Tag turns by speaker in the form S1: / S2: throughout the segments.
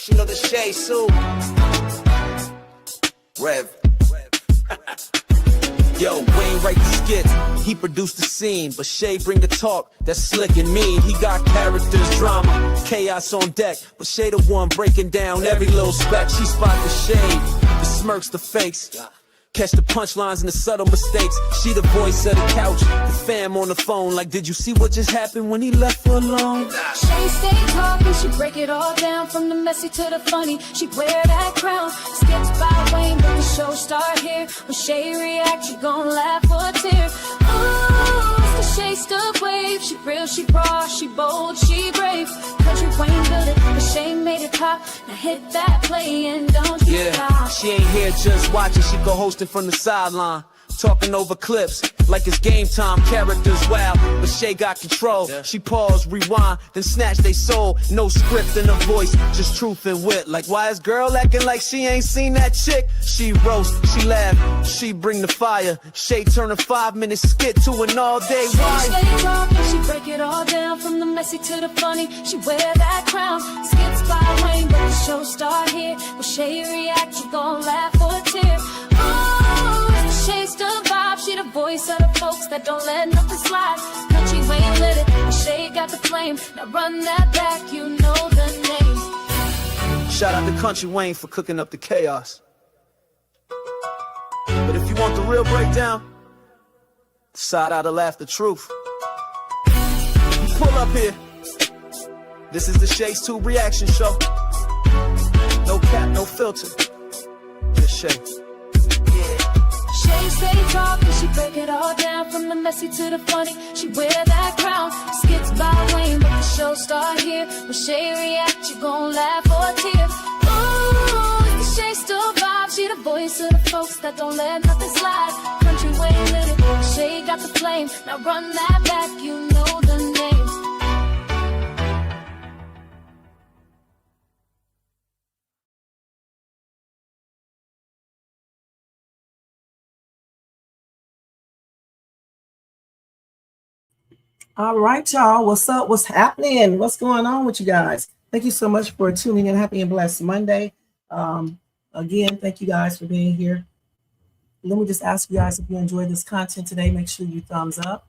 S1: You know the Shay Sue. Rev. Yo, Wayne write the skits, he produced the scene, but Shay bring the talk, that's slick and mean. He got characters, drama, chaos on deck, but Shay the one breaking down every little speck. She spot the shade, the smirks, the fakes, catch the punchlines and the subtle mistakes. She the voice of the couch, the fam on the phone, like did you see what just happened when he left her alone?
S2: Shay stay talking, she break it all down, from the messy to the funny, she wear that crown. Skits by Wayne, but the show start here. When Shay react, you gon' laugh or tear. Ooh, it's the Shay Stuck wave. She real, she raw, she bold, she brave. Country Wayne built it, but Shay made it pop. Now hit that play and don't you stop.
S1: She ain't here just watching, she go hosting from the sideline, talking over clips like it's game time. Characters wild, but Shay got control. She pause, rewind, then snatch they soul. No script in her voice, just truth and wit. Like why is girl acting like she ain't seen that chick? She roast, she laugh, she bring the fire. Shay turn a 5-minute skit to an all-day
S2: ride. She stay talking, she break it all down, from the messy to the funny, she wear that crown. Skits by Wayne, but the show start here. When Shay react, you gon' laugh or tear. Ooh, Shay's the vibe, she the voice of the folks that don't let nothing slide. Country Wayne lit it, and Shay got the flame. Now run that back, you know the name.
S1: Shout out to Country Wayne for cooking up the chaos. But if you want the real breakdown, side out to laugh the truth. Pull up here. This is the Shay's 2 reaction show. No cap, no filter. Just Shay.
S2: Shay stay talking, she break it all down, from the messy to the funny, she wear that crown. Skits by Wayne, but the show start here. When Shay react, you gon' laugh or tear. Ooh, it's the Shay still vibe, she the voice of the folks that don't let nothing slide. Country Wayne lit it, Shay got the flame. Now run that back, you know the name.
S3: All right, y'all. What's up? What's happening? What's going on with you guys? Thank you so much for tuning in. Happy and blessed Monday. Again, thank you guys for being here. Let me just ask you guys, if you enjoyed this content today, make sure you thumbs up,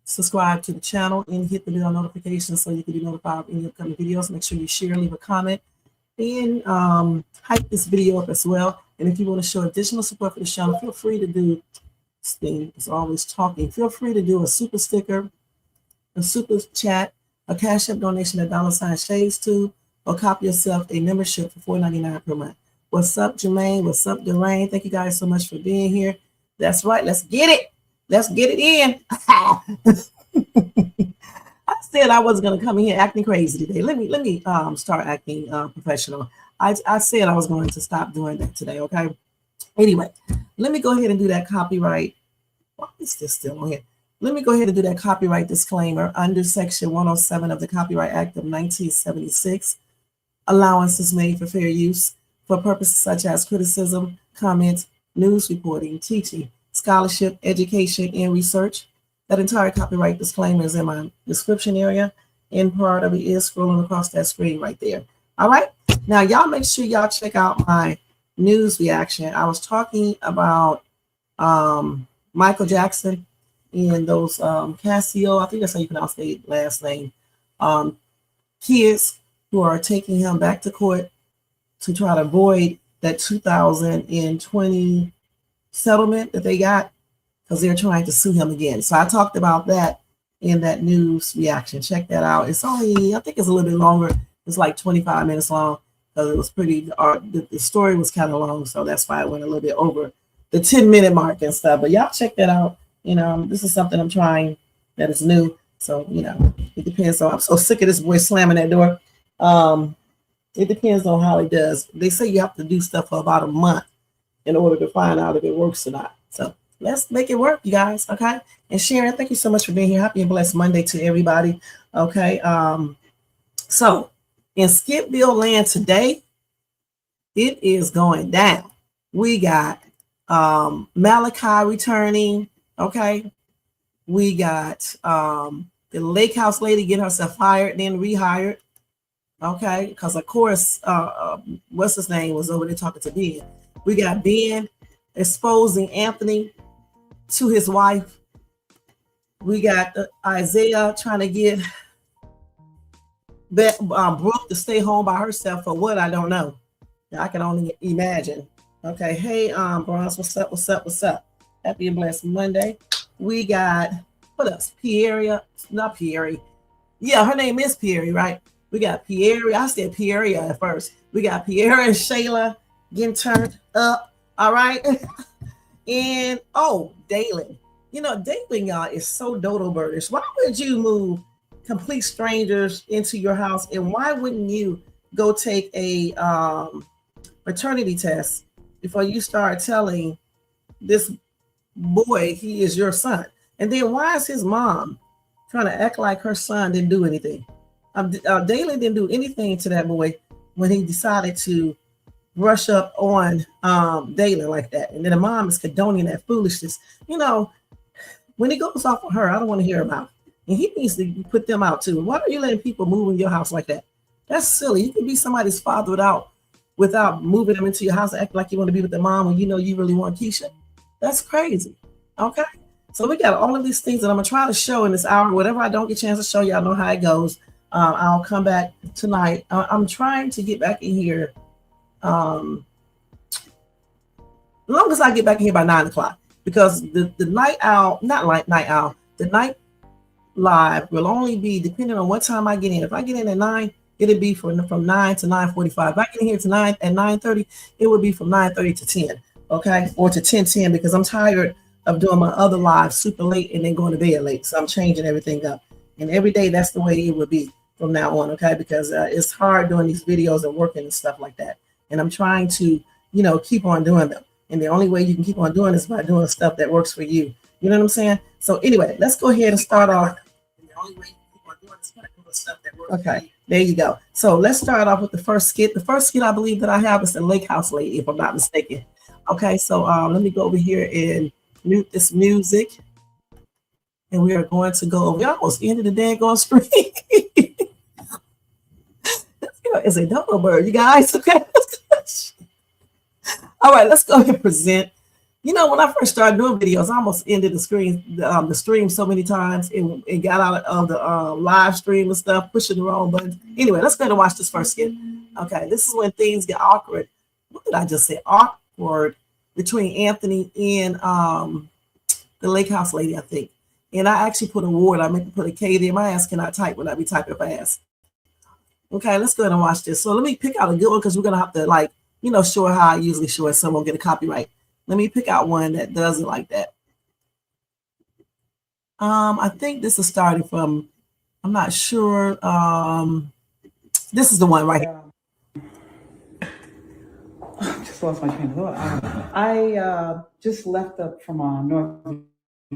S3: subscribe to the channel, and hit the bell notifications so you can be notified of any upcoming videos. Make sure you share, leave a comment, and hype this video up as well. And if you want to show additional support for the channel, feel free to do this thing. It's always talking. Feel free to do a super sticker, a super chat, a cash app donation at $Shades2, or copy yourself a membership for $4.99 per month. What's up, Jermaine? What's up, Dwayne? Thank you guys so much for being here. That's right. Let's get it. Let's get it in. I said I wasn't going to come in here acting crazy today. Let me start acting professional. I said I was going to stop doing that today. Okay. Anyway, let me go ahead and do that copyright. Why is this still on here? Let me go ahead and do that copyright disclaimer under Section 107 of the Copyright Act of 1976. Allowance is made for fair use for purposes such as criticism, comment, news reporting, teaching, scholarship, education, and research. That entire copyright disclaimer is in my description area, and part of it is scrolling across that screen right there. All right. Now, y'all make sure y'all check out my news reaction. I was talking about Michael Jackson and those Casio, I think that's how you pronounce their last name, kids who are taking him back to court to try to avoid that 2020 settlement that they got, because they're trying to sue him again. So I talked about that in that news reaction. Check that out. It's only, I think it's a little bit longer. It's like 25 minutes long, because it was pretty, the story was kind of long, so that's why I went a little bit over the 10-minute mark and stuff. But y'all check that out. You know, this is something I'm trying that is new. So, you know, it depends on, I'm so sick of this boy slamming that door. It depends on how it does. They say you have to do stuff for about a month in order to find out if it works or not. So let's make it work, you guys. Okay. And Sharon, thank you so much for being here. Happy and blessed Monday to everybody. Okay. So in Skitville land today, it is going down. We got Malachi returning. Okay, we got the lake house lady get herself fired, then rehired. Okay, because of course, what's his name was over there talking to Ben. We got Ben exposing Anthony to his wife. We got Isaiah trying to get Brooke to stay home by herself for what, I don't know. I can only imagine. Okay, hey, Bronze, what's up? What's up? What's up? Happy and blessed Monday. We got what else? Pierre, not Pierre. Yeah, her name is Pierre, right? We got Pierre. I said Pierre at first. We got Pierre and Shayla getting turned up. All right. And Dalen. You know, Dalen, y'all, is so dodo birdish. Why would you move complete strangers into your house? And why wouldn't you go take a maternity test before you start telling this boy he is your son? And then why is his mom trying to act like her son didn't do anything? Dalen didn't do anything to that boy when he decided to brush up on Dalen like that. And then the mom is condoning that foolishness. You know, when he goes off on her, I don't want to hear about it. And he needs to put them out too. Why are you letting people move in your house like that? That's silly. You can be somebody's father without moving them into your house and acting like you want to be with the mom when you know you really want Keisha. That's crazy. Okay. So we got all of these things that I'm going to try to show in this hour. Whatever I don't get a chance to show, y'all know how it goes. I'll come back tonight. I'm trying to get back in here. As long as I get back in here by 9 o'clock, because the night owl, the night live will only be depending on what time I get in. If I get in at 9, it'll be from 9 to 9:45. If I get in here tonight at 9:30, it would be from 9:30 to 10. Okay, or to 10:10, because I'm tired of doing my other live super late and then going to bed late. So I'm changing everything up. And every day, that's the way it will be from now on, okay? Because it's hard doing these videos and working and stuff like that. And I'm trying to, keep on doing them. And the only way you can keep on doing is by doing stuff that works for you. You know what I'm saying? So anyway, let's go ahead and start off. And the only way you can keep on doing is by doing stuff that works for you. There you go. So let's start off with the first skit. The first skit I believe that I have is the Lake House Lady, if I'm not mistaken. Okay, so let me go over here and mute this music. And we are going to go over. We almost ended the daggone screen. It's a double bird, you guys. Okay. All right, let's go ahead and present. When I first started doing videos, I almost ended the stream so many times and got out of the live stream and stuff, pushing the wrong button. Anyway, let's go ahead and watch this first skit. Okay, this is when things get awkward. What did I just say? Awkward between Anthony and the Lake House Lady, I think. And I actually put a word. I meant to put a K there. My ass cannot type when I be typing fast. Okay, let's go ahead and watch this. So let me pick out a good one because we're going to have to show how I usually show it. Someone get a copyright. Let me pick out one that does it like that. I think this is starting from, I'm not sure. This is the one right here.
S4: I just lost my train of thought. I just left up from North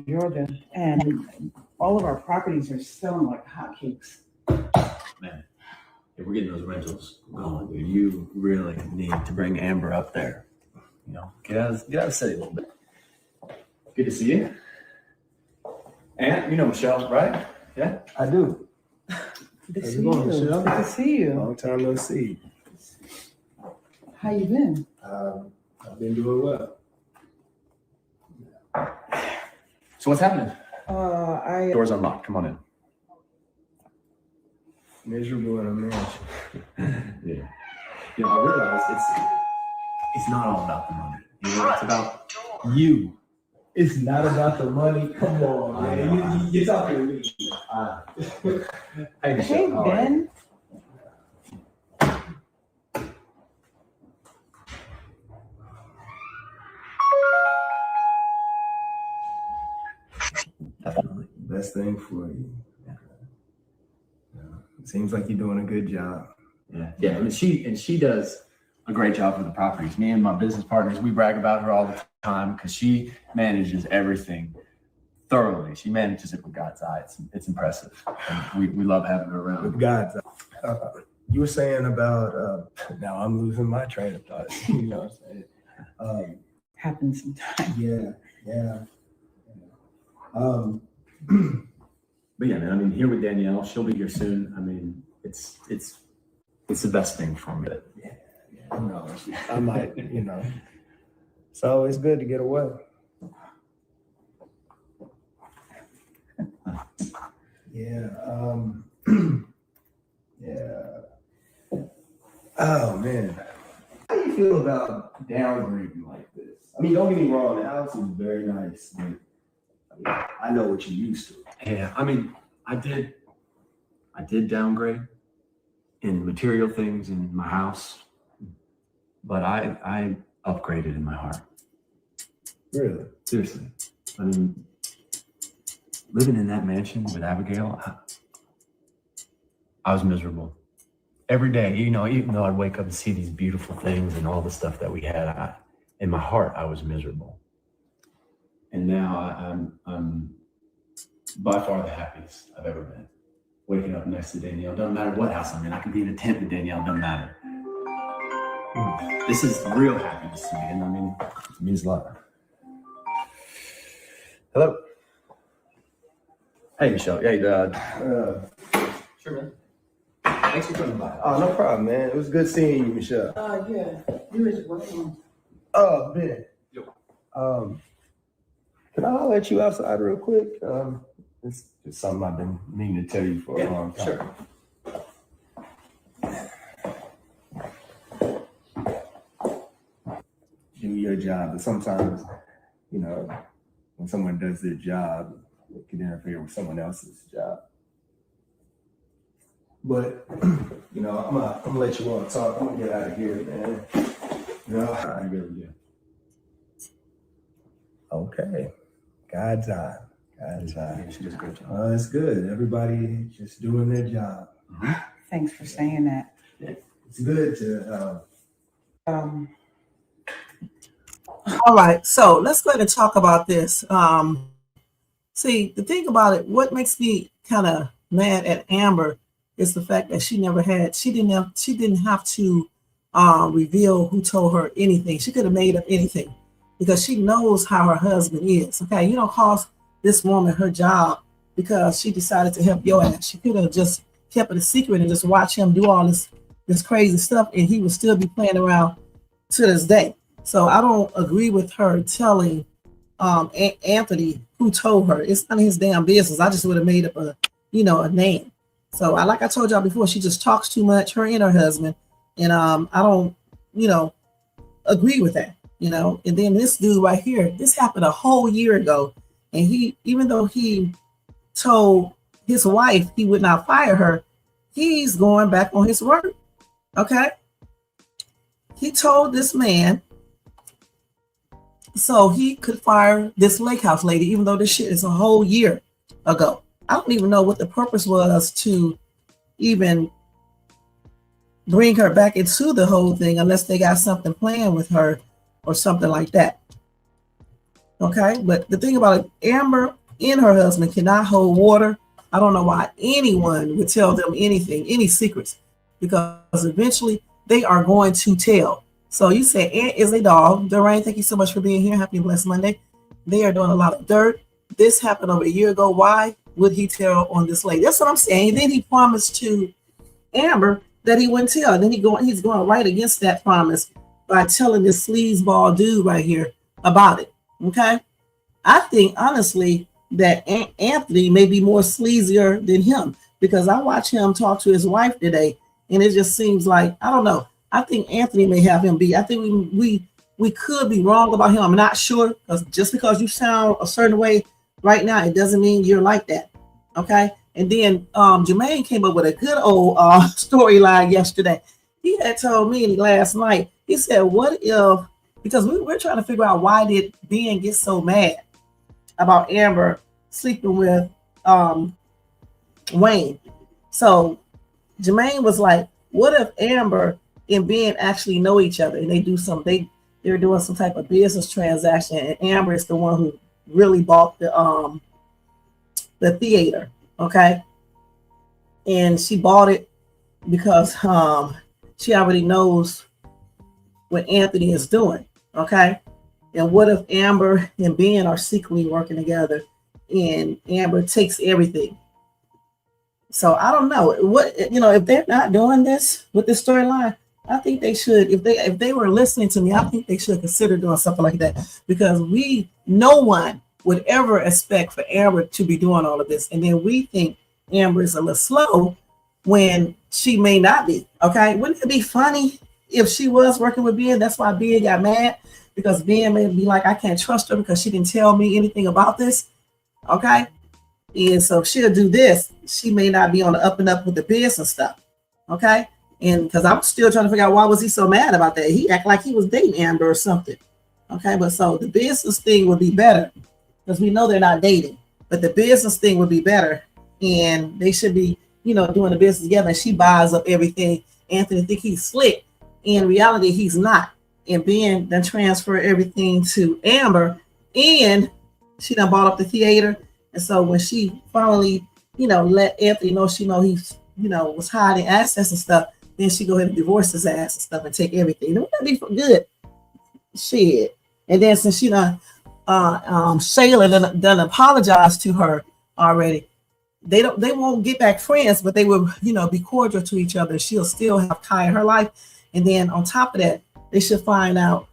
S4: Georgia, and all of our properties are selling like hotcakes.
S5: Man, if we're getting those rentals going, dude, you really need to bring Amber up there. Get out of the city a little bit. Good to see you. And you know Michelle, right? Yeah,
S6: I do.
S4: Good to see you. Michelle? Good to see you.
S6: Long time no see.
S4: How you been?
S6: I've been doing well.
S5: So what's happening?
S4: Door's
S5: unlocked. Come on in.
S6: Miserable in a mansion.
S5: Yeah. I realize it's not all about the money. It's about you.
S6: It's not about the money. Come on, man. You're talking to me.
S4: Hey, Ben.
S5: Definitely.
S6: Best thing for you. It seems like you're doing a good job.
S5: Yeah. And she does a great job for the properties. Me and my business partners, we brag about her all the time because she manages everything thoroughly. She manages it with God's eye. It's impressive. And we love having her around.
S6: With God's eye. You were saying about now I'm losing my train of thought. You know what I'm saying?
S4: Happens sometimes.
S6: Yeah.
S5: But yeah, man, here with Danielle, she'll be here soon. It's it's the best thing for me.
S6: Who knows? I might, So it's good to get away. Yeah. Yeah. Oh man. How do you feel about downgrading like this? I mean, don't get me wrong, the house is very nice, but I know what you're used to.
S5: Yeah, I mean, I did downgrade in material things in my house, but I upgraded in my heart.
S6: Really?
S5: Seriously. I mean, living in that mansion with Abigail, I was miserable. Every day, even though I'd wake up and see these beautiful things and all the stuff that we had, in my heart, I was miserable. And now I'm by far the happiest I've ever been. Waking up next to Danielle, doesn't matter what house I'm in. I can be in a tent with Danielle, doesn't matter. This is real happiness to me, and I mean, it means a lot.
S6: Hello.
S5: Hey, Michelle. Yeah, sure, man. Thanks for coming by.
S6: Oh, no problem, man. It was good seeing you, Michelle.
S4: Yeah, you was working.
S6: Oh, man.
S5: Yo.
S6: Can I holler at you outside real quick? It's just something I've been meaning to tell you for a long time.
S5: Sure.
S6: Do your job, but sometimes, when someone does their job, it can interfere with someone else's job. But, I'm gonna let you all talk. I'm gonna get out of here, man.
S5: I really do.
S6: Okay. God's eye. God's eye.
S5: Yeah, she does a great job.
S6: It's good. Everybody just doing their job.
S4: Thanks for saying that.
S6: It's good to.
S3: All right, so let's go ahead and talk about this. See, the thing about it, what makes me kind of mad at Amber is the fact that she didn't have to reveal who told her anything. She could have made up anything because she knows how her husband is. Okay, you don't cost this woman her job because she decided to help your ass. She could have just kept it a secret and just watch him do all this crazy stuff, and he would still be playing around to this day. So I don't agree with her telling Anthony who told her. It's none of his damn business. I just would have made up a name. So like I told y'all before, she just talks too much, her and her husband. And I don't, agree with that, And then this dude right here, this happened a whole year ago. And even though he told his wife he would not fire her, he's going back on his word. Okay. He told this man so he could fire this lake house lady, even though this shit is a whole year ago. I don't even know what the purpose was to even bring her back into the whole thing unless they got something planned with her or something like that. Okay, but the thing about it, Amber and her husband cannot hold water. I don't know why anyone would tell them anything, any secrets, because eventually they are going to tell. So you say Aunt is a dog. Doreen, thank you so much for being here. Happy and blessed Monday. They are doing a lot of dirt. This happened over a year ago. Why would he tell on this lady? That's what I'm saying. And then he promised to Amber that he wouldn't tell. And then he's going right against that promise by telling this sleazeball dude right here about it. Okay. I think honestly that Anthony may be more sleazier than him because I watched him talk to his wife today, and it just seems like, I don't know. I think Anthony may have him beat. I think we could be wrong about him. I'm not sure, because just because you sound a certain way right now, it doesn't mean you're like that. Okay. And then Jermaine came up with a good old storyline yesterday. He had told me last night, he said, what if, because we're trying to figure out why did Ben get so mad about Amber sleeping with Wayne. So Jermaine was like, what if Amber and Ben actually know each other and they're doing some type of business transaction, and Amber is the one who really bought the theater, okay? And she bought it because she already knows what Anthony is doing, okay? And what if Amber and Ben are secretly working together and Amber takes everything? So I don't know what, if they're not doing this with this storyline, I think they should. If they were listening to me, I think they should consider doing something like that, because no one would ever expect for Amber to be doing all of this, and then we think Amber is a little slow when she may not be. Okay, wouldn't it be funny if she was working with Ben? That's why Ben got mad, because Ben may be like, I can't trust her because she didn't tell me anything about this. Okay. And so if she'll do this, she may not be on the up and up with the business stuff. Okay. And because I'm still trying to figure out why was he so mad about that? He act like he was dating Amber or something. Okay. But so the business thing would be better, because we know they're not dating, but the business thing would be better. And they should be, doing the business together. And she buys up everything. Anthony think he's slick. In reality, he's not. And Ben then transfer everything to Amber, and she done bought up the theater. And so when she finally, let Anthony know he's, was hiding assets and stuff, then she go ahead and divorce his ass and stuff and take everything. Wouldn't that be for good? Shit. And then since Shayla done apologized to her already, they won't get back friends, but they will, be cordial to each other. She'll still have Kai in her life. And then on top of that, he should find out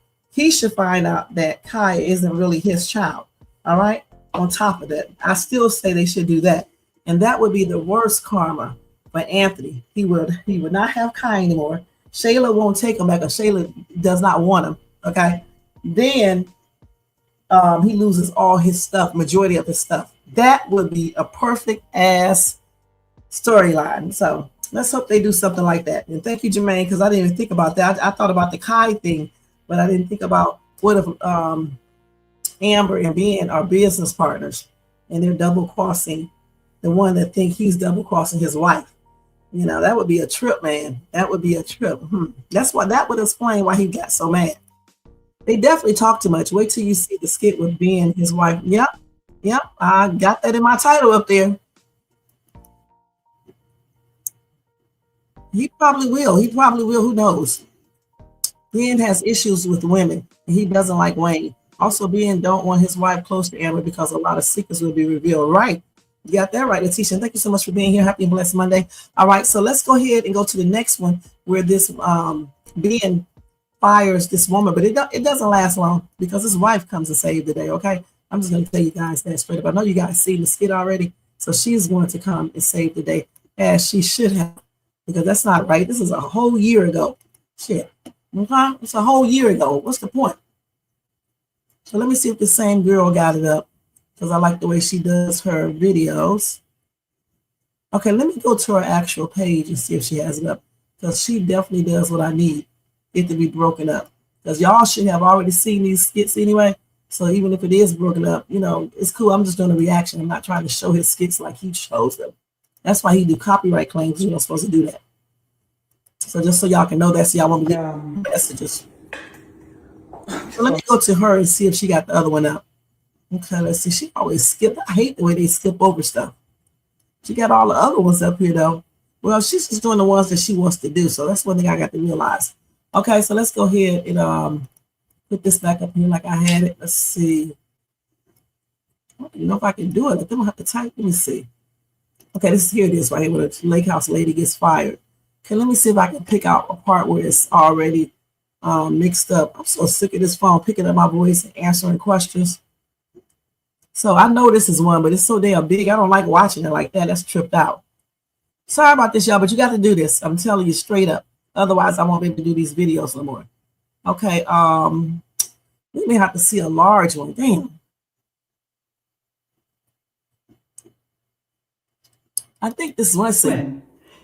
S3: that Kai isn't really his child. All right. On top of that, I still say they should do that. And that would be the worst karma for Anthony. He would not have Kai anymore. Shayla won't take him back, because Shayla does not want him. Okay. Then he loses all his stuff, majority of his stuff. That would be a perfect ass storyline. So let's hope they do something like that. And thank you, Jermaine, because I didn't even think about that. I thought about the Kai thing, but I didn't think about what if Amber and Ben are business partners and they're double crossing the one that think he's double crossing his wife. That would be a trip, man. That would be a trip. That would explain why he got so mad. They definitely talk too much. Wait till you see the skit with Ben and his wife. Yep. I got that in my title up there. He probably will. Who knows? Ben has issues with women, and he doesn't like Wayne. Also, Ben don't want his wife close to Amber because a lot of secrets will be revealed. Right. You got that right, Letitia. Thank you so much for being here. Happy and blessed Monday. All right, so let's go ahead and go to the next one, where this Ben fires this woman, but it doesn't last long, because his wife comes to save the day. Okay. I'm just going to tell you guys that straight up. I know you guys seen the skit already. So she's going to come and save the day, as she should have, because that's not right. This is a whole year ago. Shit. Okay. It's a whole year ago. What's the point? So let me see if the same girl got it up, because I like the way she does her videos. Okay, let me go to her actual page and see if she has it up, because she definitely does what I need it to be broken up. Because y'all should have already seen these skits anyway. So even if it is broken up, it's cool. I'm just doing a reaction. I'm not trying to show his skits like he shows them. That's why he do copyright claims. You're not supposed to do that. So just so y'all can know that, so y'all won't be getting messages. So let me go to her and see if she got the other one up. Okay, let's see. She always skip. I hate the way they skip over stuff. She got all the other ones up here, though. Well, she's just doing the ones that she wants to do. So that's one thing I got to realize. Okay, so let's go ahead and put this back up here like I had it. Let's see. I don't even know if I can do it. I'm going to have to type. Let me see. Okay, here it is right here, where the lake house lady gets fired. Okay, let me see if I can pick out a part where it's already mixed up. I'm so sick of this phone picking up my voice and answering questions. So I know this is one, but it's so damn big. I don't like watching it like that. That's tripped out. Sorry about this, y'all, but you got to do this. I'm telling you straight up. Otherwise, I won't be able to do these videos no more. Okay, we may have to see a large one. Damn. I think this was it.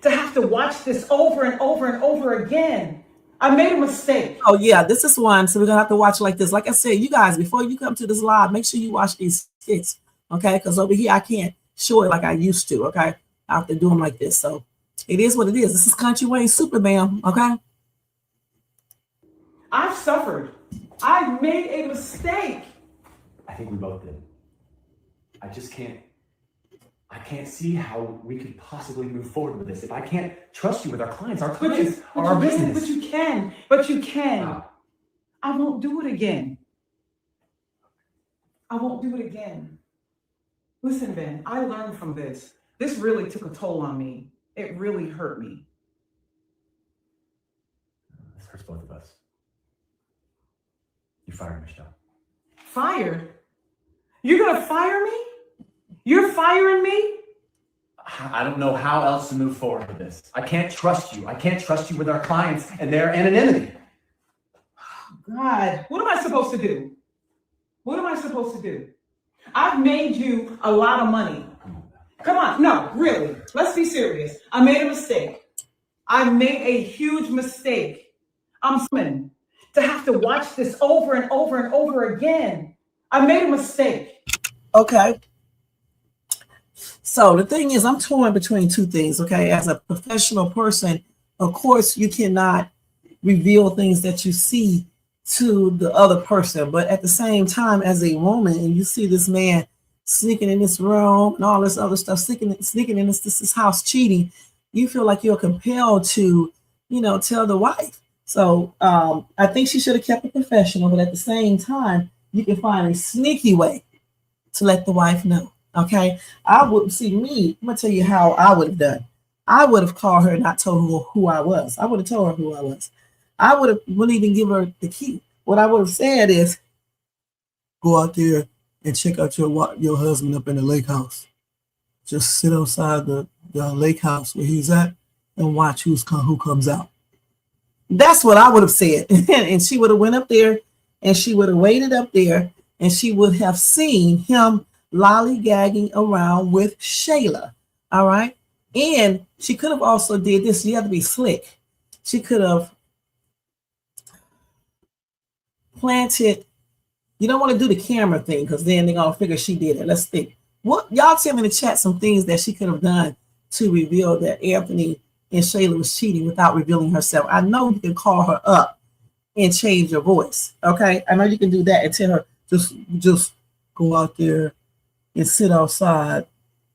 S4: To have to watch this over and over and over again. I made a mistake.
S3: Oh, yeah, this is one. So we're going to have to watch like this. Like I said, you guys, before you come to this live, make sure you watch these skits, okay? Because over here, I can't show it like I used to, okay? I have to do them like this. So it is what it is. This is Country Wayne Superman, okay?
S4: I've suffered. I've made a mistake.
S5: I think we both did. I can't see how we could possibly move forward with this if I can't trust you with our clients. Our clients are our business.
S4: But you can. I won't do it again. Listen, Ben, I learned from this. This really took a toll on me. It really hurt me.
S5: This hurts both of us. You fired Michelle.
S4: Fired? You're gonna fire me? You're firing me?
S5: I don't know how else to move forward with this. I can't trust you. I can't trust you with our clients and their anonymity.
S4: God, what am I supposed to do? What am I supposed to do? I've made you a lot of money. Come on, no, really, let's be serious. I made a mistake. I made a huge mistake. I'm sorry to have to watch this over and over and over again. I made a mistake.
S3: Okay. So the thing is, I'm torn between two things, okay? As a professional person, of course, you cannot reveal things that you see to the other person. But at the same time, as a woman, and you see this man sneaking in this room and all this other stuff, sneaking in this house cheating, you feel like you're compelled to, tell the wife. So I think she should have kept it professional, but at the same time, you can find a sneaky way to let the wife know. Okay, I would see me. I'm gonna tell you how I would have done. I would have called her and not told her who I was. I would have told her who I was. I wouldn't even give her the key. What I would have said is, go out there and check out your husband up in the lake house. Just sit outside the lake house where he's at and watch who comes out. That's what I would have said. And she would have went up there and she would have waited up there and she would have seen him lollygagging around with Shayla. All right. And she could have also did this. You have to be slick. She could have planted. You don't want to do the camera thing because then they're going to figure she did it. Let's think. What y'all tell me in the chat some things that she could have done to reveal that Anthony and Shayla was cheating without revealing herself. I know you can call her up and change your voice. Okay. I know you can do that and tell her just go out there and sit outside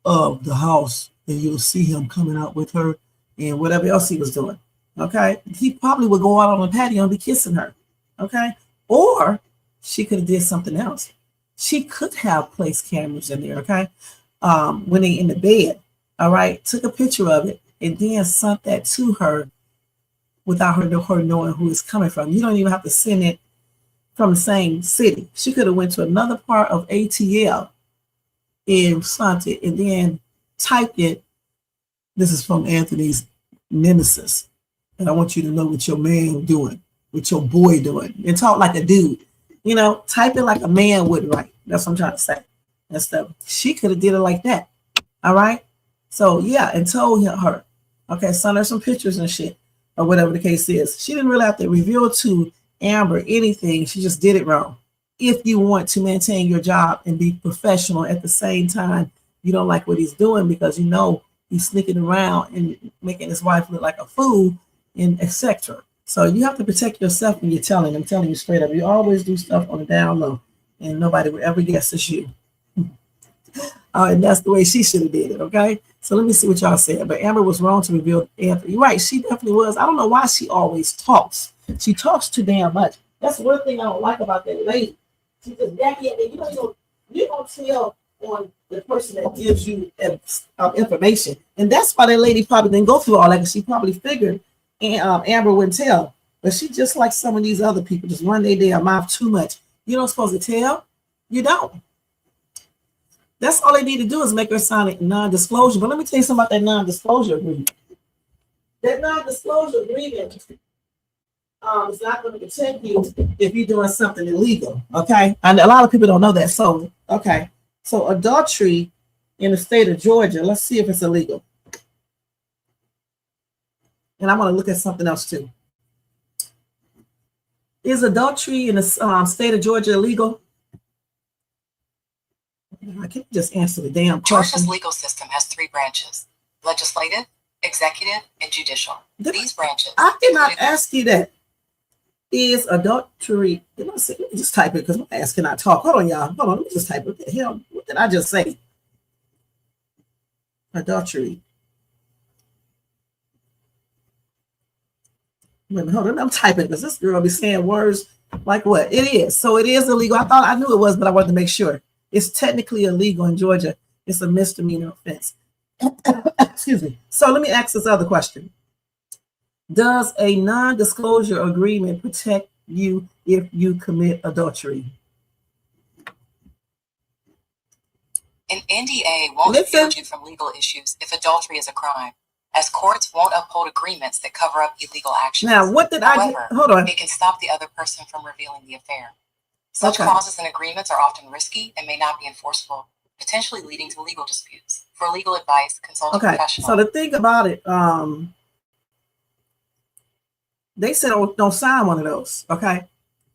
S3: of the house and you'll see him coming out with her and whatever else he was doing. Okay. He probably would go out on the patio and be kissing her. Okay. Or she could have did something else. She could have placed cameras in there. Okay. When they in the bed. All right. Took a picture of it and then sent that to her without her knowing who it's coming from. You don't even have to send it from the same city. She could have went to another part of ATL and sent it and then typed it. This is from Anthony's nemesis. And I want you to know what your man doing, what your boy doing, and talk like a dude. Type it like a man would write. That's what I'm trying to say. And stuff. She could have did it like that. All right. So yeah, and told her. Okay, send her some pictures and shit, or whatever the case is. She didn't really have to reveal to Amber anything. She just did it wrong. If you want to maintain your job and be professional at the same time, you don't like what he's doing because he's sneaking around and making his wife look like a fool and etc. So you have to protect yourself when you're telling. I'm telling you straight up. You always do stuff on the down low and nobody will ever guess it's you. And that's the way she should have did it. Okay. So let me see what y'all said. But Amber was wrong to reveal Anthony. Right. She definitely was. I don't know why she always talks. She talks too damn much. That's one thing I don't like about that lady. She just yacky at me. You don't tell on the person that gives you information. And that's why that lady probably didn't go through all that, because she probably figured Amber wouldn't tell. But she just like some of these other people, just run their damn mouth too much. You don't supposed to tell. You don't. That's all they need to do is make her sign a non-disclosure. But let me tell you something about that non-disclosure agreement. That non-disclosure agreement is not going to protect you if you're doing something illegal. Okay, and a lot of people don't know that. So okay, so adultery in the state of Georgia. Let's see if it's illegal. And I'm going to look at something else too. Is adultery in the state of Georgia illegal? I can't just answer the damn question.
S7: Georgia's legal system has 3 branches: legislative, executive, and judicial. These branches.
S3: I cannot ask you that. Is adultery? Let me just type it because my ass cannot talk. Hold on, y'all. Hold on. Let me just type it. What the hell? What did I just say? Adultery. Wait a minute, hold on. I'm typing because this girl be saying words like what? It is. So it is illegal. I knew it was, but I wanted to make sure. It's technically illegal in Georgia. It's a misdemeanor offense. Excuse me. So let me ask this other question. Does a non-disclosure agreement protect you if you commit adultery?
S7: An NDA won't
S3: Listen.
S7: shield you from legal issues if adultery is a crime, as courts won't uphold agreements that cover up illegal actions.
S3: Now, what did
S7: However,
S3: hold on.
S7: it can stop the other person from revealing the affair. Such
S3: Okay.
S7: clauses and agreements are often risky and may not be enforceable, potentially leading to legal disputes. For legal advice, consult a
S3: Okay.
S7: professional.
S3: So the thing about it, they said don't sign one of those. Okay.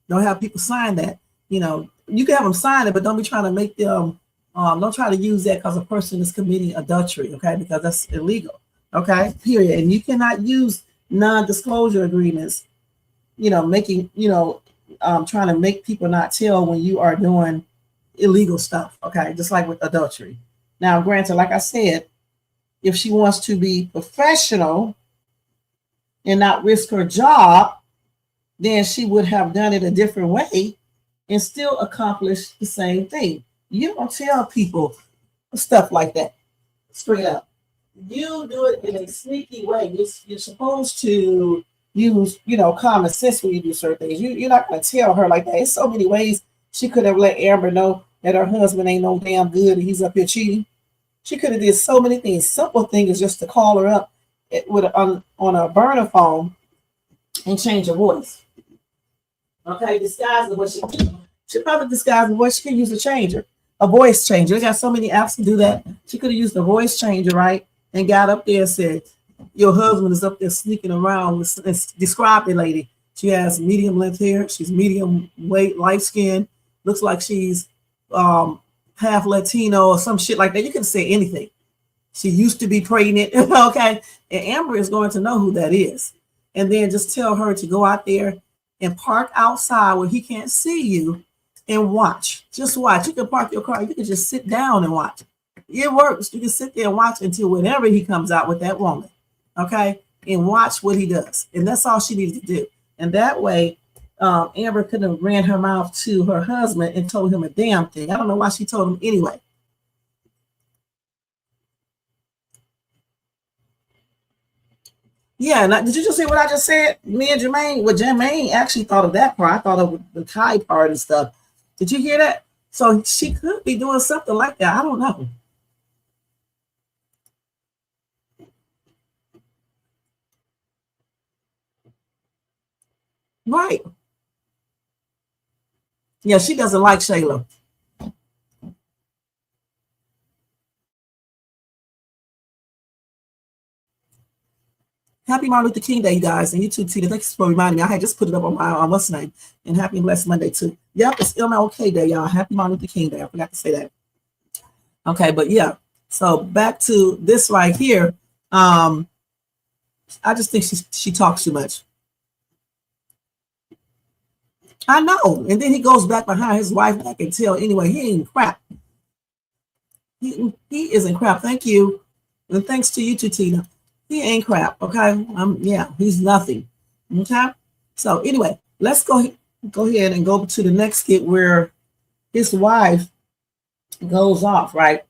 S3: Don't have people sign that. You know, you can have them sign it, but don't be trying to make them. Don't try to use that because a person is committing adultery. Okay, because that's illegal. Okay, period. And you cannot use non-disclosure agreements. You know, making trying to make people not tell when you are doing illegal stuff. Okay, just like with adultery. Now, granted, like I said, if she wants to be professional and not risk her job, then she would have done it a different way and still accomplish the same thing. You don't tell people stuff like that straight up. You do it in a sneaky way. You're supposed to use, common sense when you do certain things. You're not going to tell her like that. There's so many ways she could have let Amber know that her husband ain't no damn good and he's up here cheating. She could have did so many things. Simple thing is just to call her up on a burner phone and change her voice. Okay, disguise the voice. She probably disguised the voice. She could use a voice changer. They got so many apps to do that. She could have used a voice changer, right? And got up there and said, your husband is up there sneaking around. Describe the lady. She has medium length hair. She's medium weight, light skin. Looks like she's half Latino or some shit like that. You can say anything. She used to be pregnant, okay? And Amber is going to know who that is. And then just tell her to go out there and park outside where he can't see you and watch. Just watch. You can park your car. You can just sit down and watch. It works. You can sit there and watch until whenever he comes out with that woman, okay? And watch what he does. And that's all she needs to do. And that way, Amber could have ran her mouth to her husband and told him a damn thing. I don't know why she told him anyway. Yeah, now, did you just see what I just said? Me and Jermaine, well, Jermaine actually thought of that part. I thought of the Kai part and stuff. Did you hear that? So she could be doing something like that. I don't know. Right. Yeah, she doesn't like Shayla. Happy Martin Luther King Day, you guys. And you too, Tina. Thanks for reminding me. I had just put it up on my what's the name? And happy and blessed Monday too. Yep, it's MLK Day, y'all. Happy Martin Luther King Day. I forgot to say that. Okay, but yeah. So back to this right here. I just think she talks too much. I know. And then he goes back behind his wife back and tell anyway, he ain't crap. He isn't crap. Thank you. And thanks to you too, Tina. He ain't crap, okay? Yeah, he's nothing. Okay? So anyway, let's go ahead and go to the next skit where his wife goes off, right?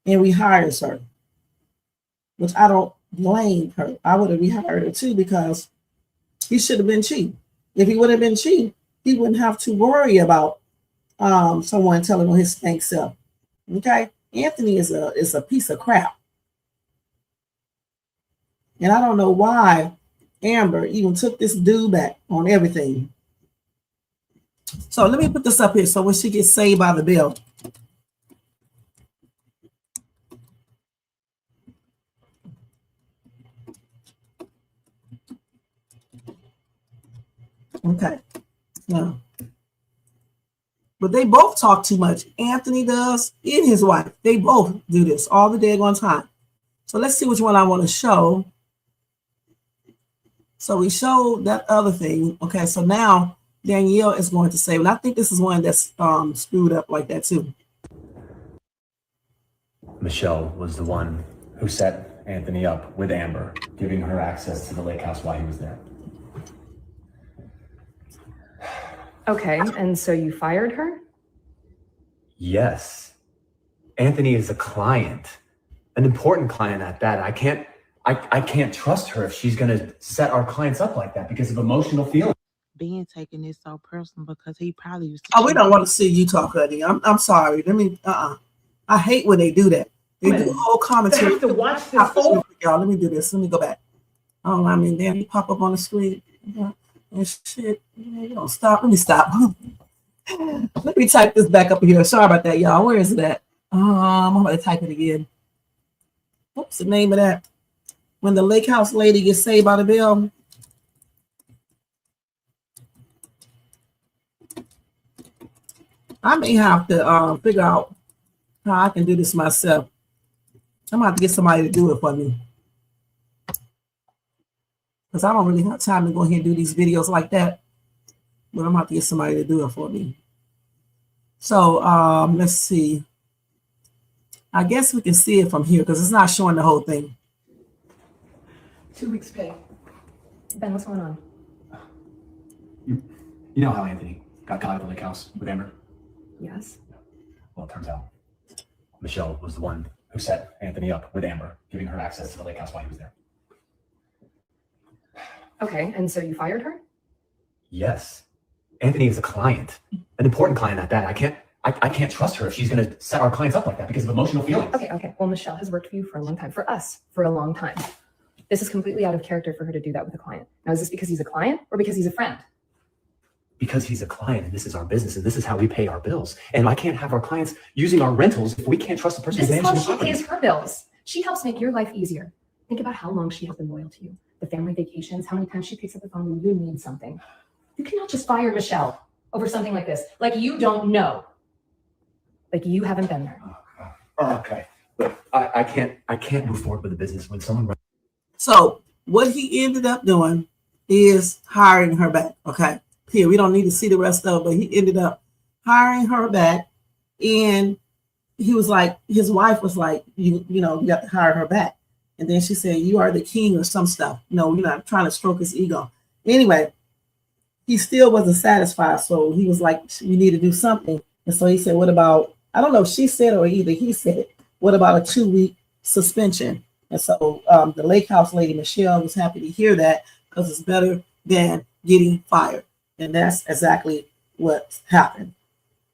S3: And rehires her. Which I don't blame her. I would have rehired her too because he should have been cheap. If he would have been cheap, he wouldn't have to worry about someone telling on his stank self. Okay? Anthony is a piece of crap. And I don't know why Amber even took this dude back on everything. So let me put this up here so when she gets saved by the bell. Okay. Now, but they both talk too much. Anthony does and his wife. They both do this all the daggone time. So let's see which one I want to show. So we showed that other thing. Okay, so now Danielle is going to say, well, I think this is one that's screwed up like that too.
S5: Michelle was the one who set Anthony up with Amber, giving her access to the lake house while he was there.
S8: Okay, and so you fired her?
S5: Yes. Anthony is a client. An important client at that. I can't trust her if she's gonna set our clients up like that because of emotional feelings.
S9: Ben taking this so personal because he probably used to.
S3: Oh, we don't want to see you talk, honey. I'm sorry. Let me. I hate when they do that. They do a whole commentary.
S4: They have to watch this whole.
S3: Y'all, let me do this. Let me go back. Oh, I mean, then you pop up on the screen and shit. You don't stop. Let me stop. Let me type this back up here. Sorry about that, y'all. Where is it at? I'm going to type it again. What's the name of that? When the lake house lady gets saved by the bell. I may have to figure out how I can do this myself. I'm going to have to get somebody to do it for me. Because I don't really have time to go ahead and do these videos like that. But I'm going to have to get somebody to do it for me. So let's see. I guess we can see it from here because it's not showing the whole thing.
S8: 2 weeks pay. Ben, what's going on?
S5: You know how Anthony got caught at the lake house with Amber?
S8: Yes.
S5: Well, it turns out Michelle was the one who set Anthony up with Amber, giving her access to the lake house while he was there.
S8: Okay, and so you fired her?
S5: Yes. Anthony is a client, an important client at that. I can't trust her if she's going to set our clients up like that because of emotional feelings.
S8: Okay. Well, Michelle has worked for you for a long time, for us, for a long time. This is completely out of character for her to do that with a client. Now, is this because he's a client or because he's a friend?
S5: Because he's a client and this is our business and this is how we pay our bills. And I can't have our clients using our rentals if we can't trust the person who's
S8: This is how
S5: managing the
S8: she
S5: property.
S8: pays her bills. She helps make your life easier. Think about how long she has been loyal to you. The family vacations, how many times she picks up the phone when you need something. You cannot just fire Michelle over something like this. Like you don't know. Like you haven't been there.
S5: Okay. But I can't move forward with the business when someone.
S3: So what he ended up doing is hiring her back. Okay. Here, we don't need to see the rest of it, but he ended up hiring her back. And he was like, his wife was like, you got to hire her back. And then she said, you are the king or some stuff. No, you're not trying to stroke his ego. Anyway, he still wasn't satisfied. So he was like, we need to do something. And so he said, what about, I don't know if she said or either he said it, what about a 2-week suspension? And so the lake house lady, Michelle, was happy to hear that because it's better than getting fired. And that's exactly what happened.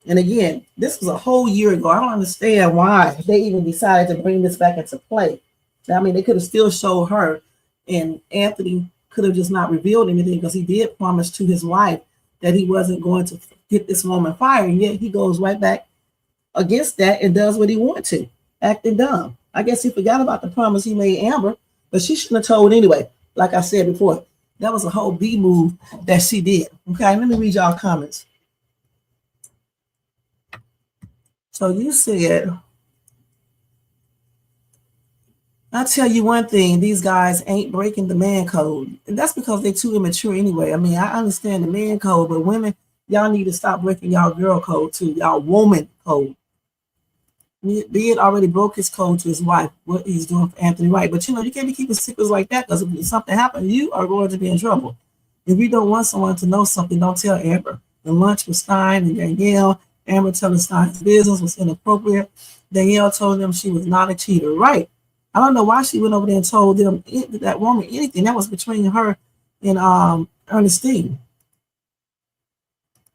S3: And again, this was a whole year ago. I don't understand why they even decided to bring this back into play. I mean, they could have still showed her, and Anthony could have just not revealed anything because he did promise to his wife that he wasn't going to get this woman fired. And yet he goes right back against that and does what he wanted to, acting dumb. I guess he forgot about the promise he made Amber, but she shouldn't have told anyway. Like I said before, that was a whole B move that she did. Okay, let me read y'all comments. So you said, I'll tell you one thing, these guys ain't breaking the man code. And that's because they're too immature anyway. I mean, I understand the man code, but women, y'all need to stop breaking y'all girl code too, y'all woman code. Ben already broke his code to his wife, what he's doing for Anthony Wright. But you can't be keeping secrets like that because if something happens, you are going to be in trouble. If you don't want someone to know something, don't tell Amber. The lunch with Stein and Danielle, Amber telling Stein's business was inappropriate. Danielle told them she was not a cheater. Right. I don't know why she went over there and told them that woman anything. That was between her and Ernestine.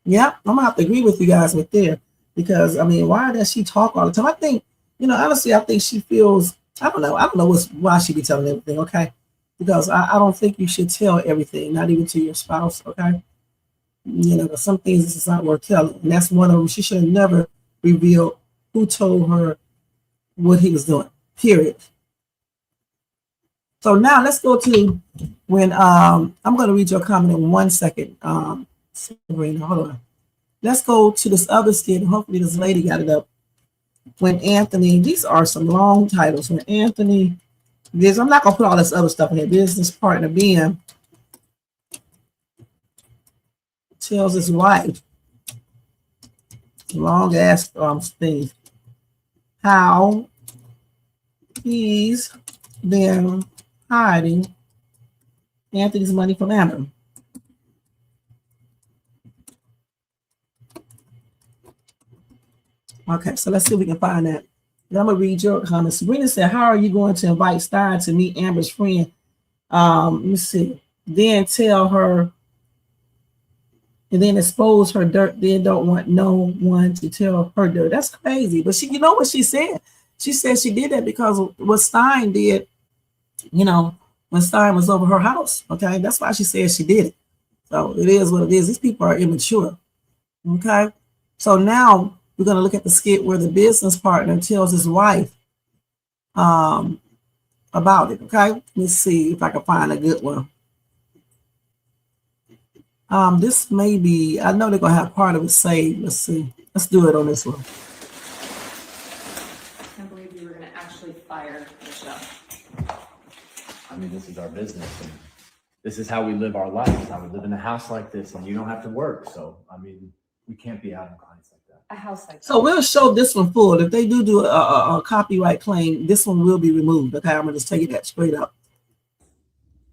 S3: Yep, I'm gonna have to agree with you guys right there. Because I mean, why does she talk all the time? I think, honestly, I think she feels, I don't know why she be telling everything, okay? Because I don't think you should tell everything, not even to your spouse, okay? But some things it's not worth telling. And that's one of them. She should have never revealed who told her what he was doing, period. So now let's go to when, I'm going to read your comment in 1 second. Sabrina, hold on. Let's go to this other skit. Hopefully this lady got it up. When Anthony, these are some long titles. When Anthony, I'm not going to put all this other stuff in here. Business partner Ben tells his wife, long ass thing, how he's been hiding Anthony's money from Amber. Okay, so let's see if we can find that. And I'm gonna read your comments. Sabrina said, "How are you going to invite Stein to meet Amber's friend? Let me see. Then tell her, and then expose her dirt. Then don't want no one to tell her dirt. That's crazy." But she, you know what she said? She said she did that because of what Stein did. You know, when Stein was over her house. Okay, that's why she said she did it. So it is what it is. These people are immature. Okay, so now we're gonna look at the skit where the business partner tells his wife about it. Okay, let's see if I can find a good one. This may be, I know they're gonna have part of it saved. Let's see. Let's do it on this one.
S8: I can't believe you were gonna actually fire Michelle.
S5: I mean, this is our business, and this is how we live our lives. How we live in a house like this, and you don't have to work. So, I mean, we can't be out on clients like that.
S8: A house like
S3: So we'll show this one full. If they do a copyright claim, this one will be removed. Okay, I'm gonna just take that straight up.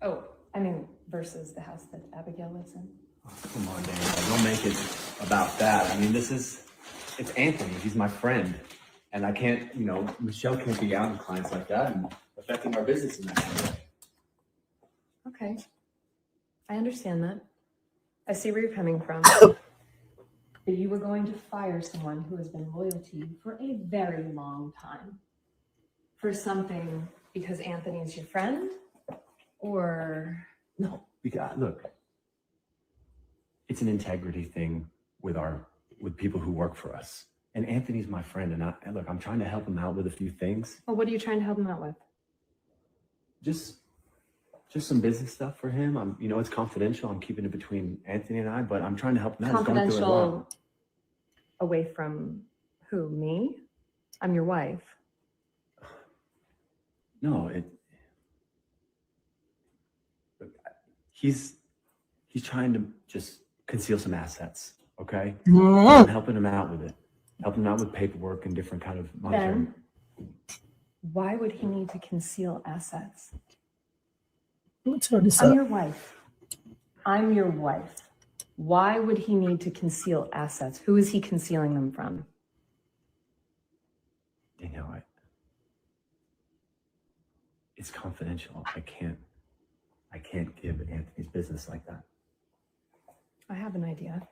S8: Oh, I mean, versus the house that Abigail lives in.
S5: Oh, come on, Daniel, don't make it about that. I mean, it's Anthony. He's my friend, and I can't, you know, Michelle can't be out on clients like that and affecting our business in that way.
S8: Okay, I understand that. I see where you're coming from. That you were going to fire someone who has been loyal to you for a very long time for something because Anthony is your friend, or
S5: No, because look, it's an integrity thing with people who work for us. And Anthony's my friend, and I'm trying to help him out with a few things.
S8: well, what are you trying to help him out with?
S5: Just some business stuff for him. You know, it's confidential. I'm keeping it between Anthony and I, but I'm trying to help him out. He's going through it a lot.
S8: Confidential away from who? Me? I'm your wife.
S5: No, he's trying to just conceal some assets. Okay, I'm helping him out with it, helping him out with paperwork and different kind of monitoring.
S8: Ben, why would he need to conceal assets?
S3: Let me turn this
S8: I'm
S3: up.
S8: your wife. I'm your wife. Why would he need to conceal assets? Who is he concealing them from?
S5: Danielle, it's confidential. I can't give Anthony's business like that.
S8: I have an idea.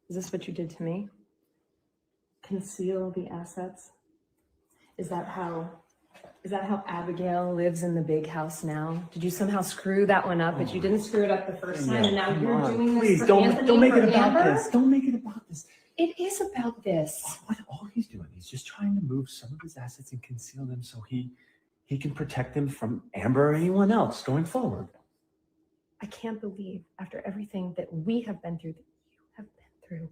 S8: Is this what you did to me? Conceal the assets? Is that how Abigail lives in the big house now? Did you somehow screw that one up, but you didn't screw it up the first time, and now you're doing this for Anthony?
S5: Don't make
S8: for
S5: it about
S8: Amber?
S5: this. Don't make it about this.
S8: It is about this.
S5: All he's doing, he's just trying to move some of his assets and conceal them so he can protect them from Amber or anyone else going forward.
S8: I can't believe after everything that we have been through, that you have been through,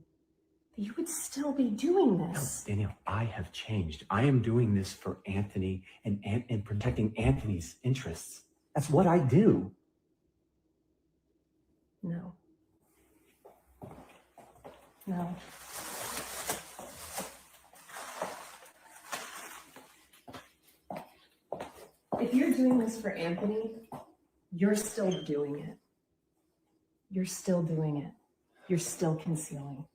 S8: that you would still be doing this.
S5: No, Danielle, I have changed. I am doing this for Anthony and protecting Anthony's interests. That's what I do.
S8: No. No. If you're doing this for Anthony, you're still doing it. You're still doing it. You're still concealing.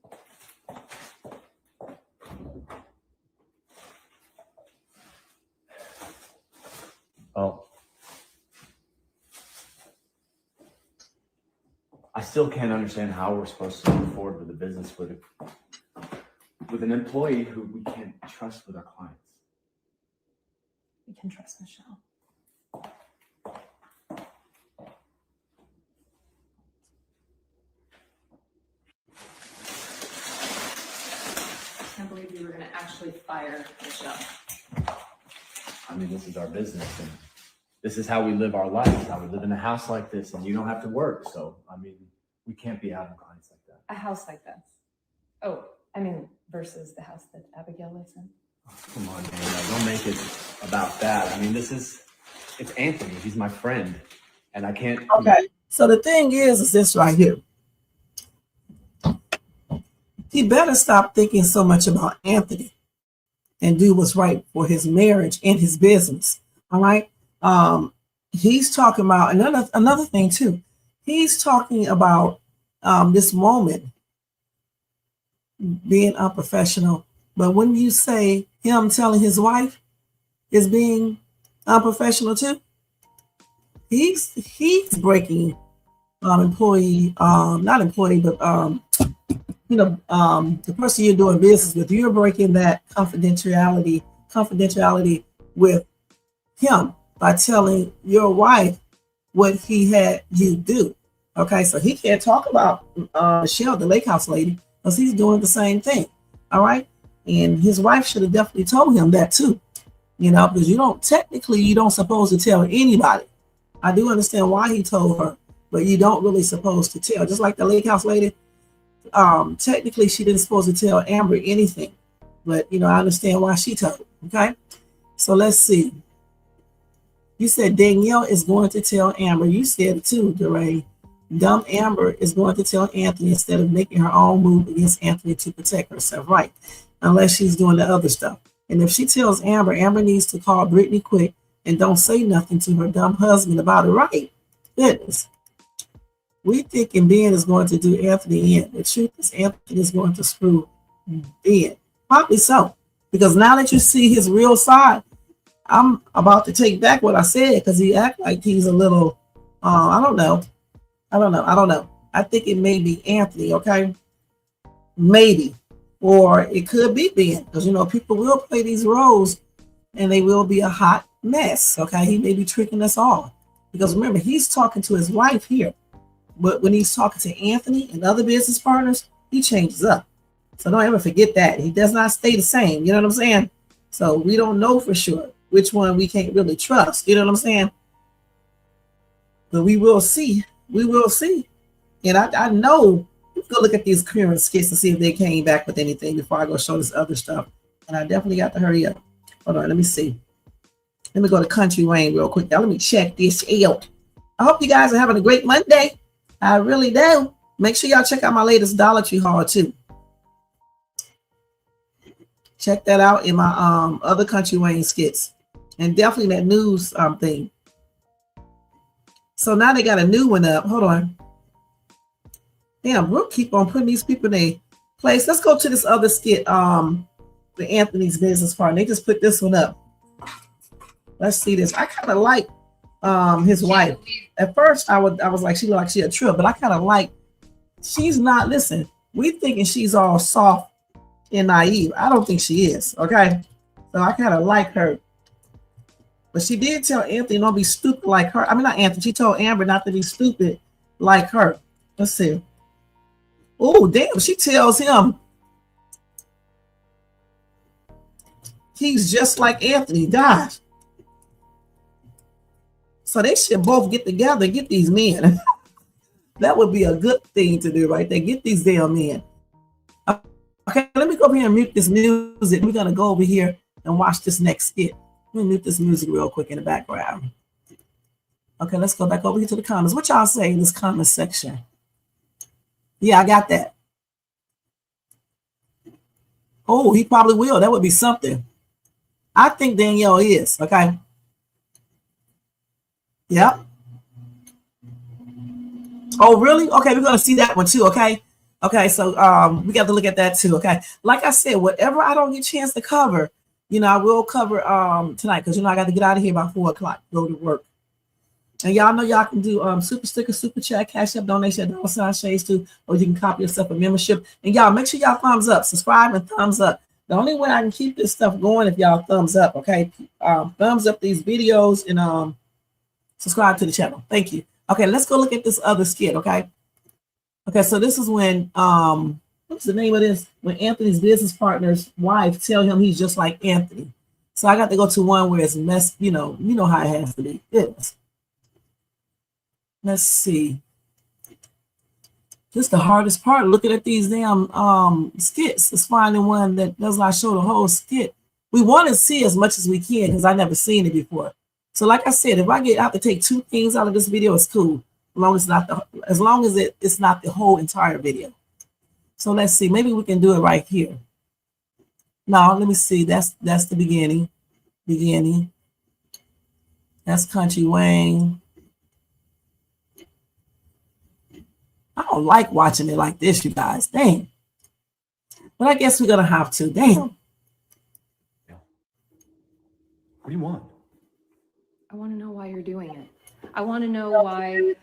S5: Oh. I still can't understand how we're supposed to move forward with the business with an employee who we can't trust with our clients.
S8: We can trust Michelle. I can't believe you were going to actually fire Michelle.
S5: I mean, this is our business, and this is how we live our lives. How we live in a house like this, and you don't have to work. So, I mean, we can't be out on clients like that.
S8: A house like this. Oh, I mean, versus the house that Abigail lives in.
S5: Oh, come on, Danielle, don't make it about that. I mean, it's Anthony. He's my friend, and I can't.
S3: Okay. So the thing is this right here. He better stop thinking so much about Anthony and do what's right for his marriage and his business. All right. He's talking about another thing too. He's talking about this woman being unprofessional. But when you say him telling his wife is being unprofessional too, he's breaking employee, not employee, but the person you're doing business with, you're breaking that confidentiality with him by telling your wife what he had you do. Okay, so he can't talk about Michelle, the lake house lady, because he's doing the same thing. All right, and his wife should have definitely told him that too. Because you don't supposed to tell anybody. I do understand why he told her, but you don't really supposed to tell. Just like the lake house lady, technically she didn't supposed to tell Amber anything, but I understand why she told. Okay, so let's see. You said Danielle is going to tell Amber. You said it too, DeRay. Dumb Amber is going to tell Anthony instead of making her own move against Anthony to protect herself, right? Unless she's doing the other stuff. And if she tells Amber, Amber needs to call Brittany quick and don't say nothing to her dumb husband about it, right? Goodness. We thinking Ben is going to do Anthony in. The truth is Anthony is going to screw Ben. Probably so. Because now that you see his real side, I'm about to take back what I said because he act like he's a little, I don't know. I think it may be Anthony, okay? Maybe. Or it could be Ben, because people will play these roles and they will be a hot mess. Okay, he may be tricking us all. Because remember, he's talking to his wife here. But when he's talking to Anthony and other business partners, he changes up. So don't ever forget that. He does not stay the same. You know what I'm saying? So we don't know for sure which one we can't really trust. You know what I'm saying? But we will see. We will see. And I know. Go look at these current skits and see if they came back with anything before I go show this other stuff. And I definitely got to hurry up. Hold on, let me see. Let me go to Country Wayne real quick. Now, let me check this out. I hope you guys are having a great Monday. I really do. Make sure y'all check out my latest Dollar Tree haul too. Check that out in my other Country Wayne skits. And definitely that news thing. So now they got a new one up. Hold on. Damn, we'll keep on putting these people in their place. Let's go to this other skit, the Anthony's business partner. They just put this one up. Let's see this. I kind of like his wife. At first, I was like, she looked like she a trip, but I kind of like, she's not, listen, we thinking she's all soft and naive. I don't think she is, okay? So I kind of like her. But she did tell Anthony don't be stupid like her. I mean, not Anthony. She told Amber not to be stupid like her. Let's see. Oh, damn, she tells him he's just like Anthony. Gosh. So they should both get together and get these men. That would be a good thing to do right there. Get these damn men. Okay, let me go over here and mute this music. We're going to go over here and watch this next skit. Let me mute this music real quick in the background. Okay, let's go back over here to the comments. What y'all say in this comment section? Yeah, I got that. Oh, he probably will. That would be something. I think Danielle is, okay? Yeah. Oh, really? Okay, we're going to see that one too, okay? Okay, so we got to look at that too, okay? Like I said, whatever I don't get a chance to cover, I will cover tonight because, I got to get out of here by 4 o'clock, go to work. And y'all know y'all can do super sticker, super chat, cash up, donation, $Shades too, or you can copy yourself a membership. And y'all make sure y'all thumbs up, subscribe and thumbs up. The only way I can keep this stuff going if y'all thumbs up, okay? Thumbs up these videos and subscribe to the channel. Thank you. Okay, let's go look at this other skit, okay? Okay, so this is when what's the name of this? When Anthony's business partner's wife tell him he's just like Anthony. So I got to go to one where it's messed, you know how it has to be. Yes. Let's see. This is the hardest part. Looking at these damn skits is finding one that does not show the whole skit. We want to see as much as we can because I've never seen it before. So like I said, if I get out to take 2 things out of this video, it's cool. As long as it's not the whole entire video. So let's see. Maybe we can do it right here. No, let me see. That's the beginning. That's Country Wayne. I don't like watching it like this, you guys. Dang. But I guess we're gonna have to. Damn.
S5: What do you want?
S8: I want to know why you're doing it. I want to know why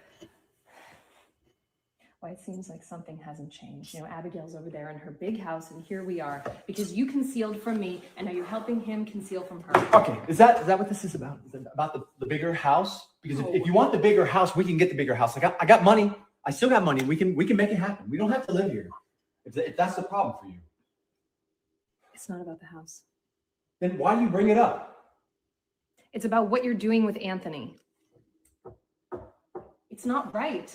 S8: it seems like something hasn't changed. You know, Abigail's over there in her big house, and here we are because you concealed from me, and now you're helping him conceal from her.
S5: Okay, is that what this is about? Is it about the bigger house? Because if you want the bigger house, we can get the bigger house. I got money. I still got money. We can make it happen. We don't have to live here. If that's the problem for you.
S8: It's not about the house.
S5: Then why do you bring it up?
S8: It's about what you're doing with Anthony. It's not right.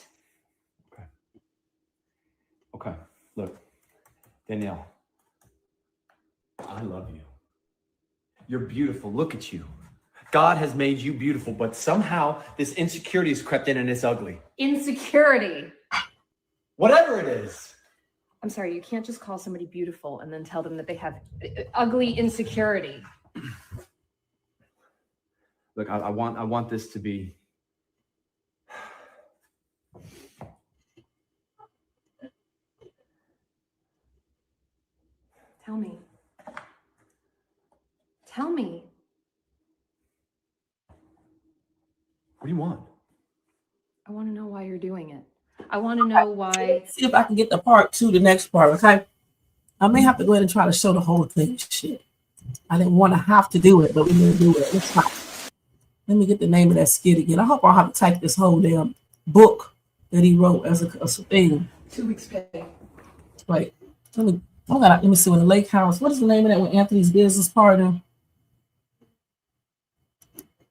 S5: Okay, look, Danielle, I love you. You're beautiful. Look at you. God has made you beautiful, but somehow this insecurity has crept in and it's ugly.
S8: Insecurity.
S5: Whatever it is.
S8: I'm sorry, you can't just call somebody beautiful and then tell them that they have ugly insecurity.
S5: Look, I want this to be.
S8: Tell me. Tell me.
S5: What do you want?
S8: I want to know why you're doing it. I want to know why.
S3: See if I can get the part 2, the next part, okay? I may have to go ahead and try to show the whole thing. Shit. I didn't want to have to do it, but we're going to do it. Let's try. Let me get the name of that skit again. I hope I'll have to type this whole damn book that he wrote as a thing.
S4: 2 weeks pay.
S3: Wait, let me see, in the lake house. What is the name of that with Anthony's business partner?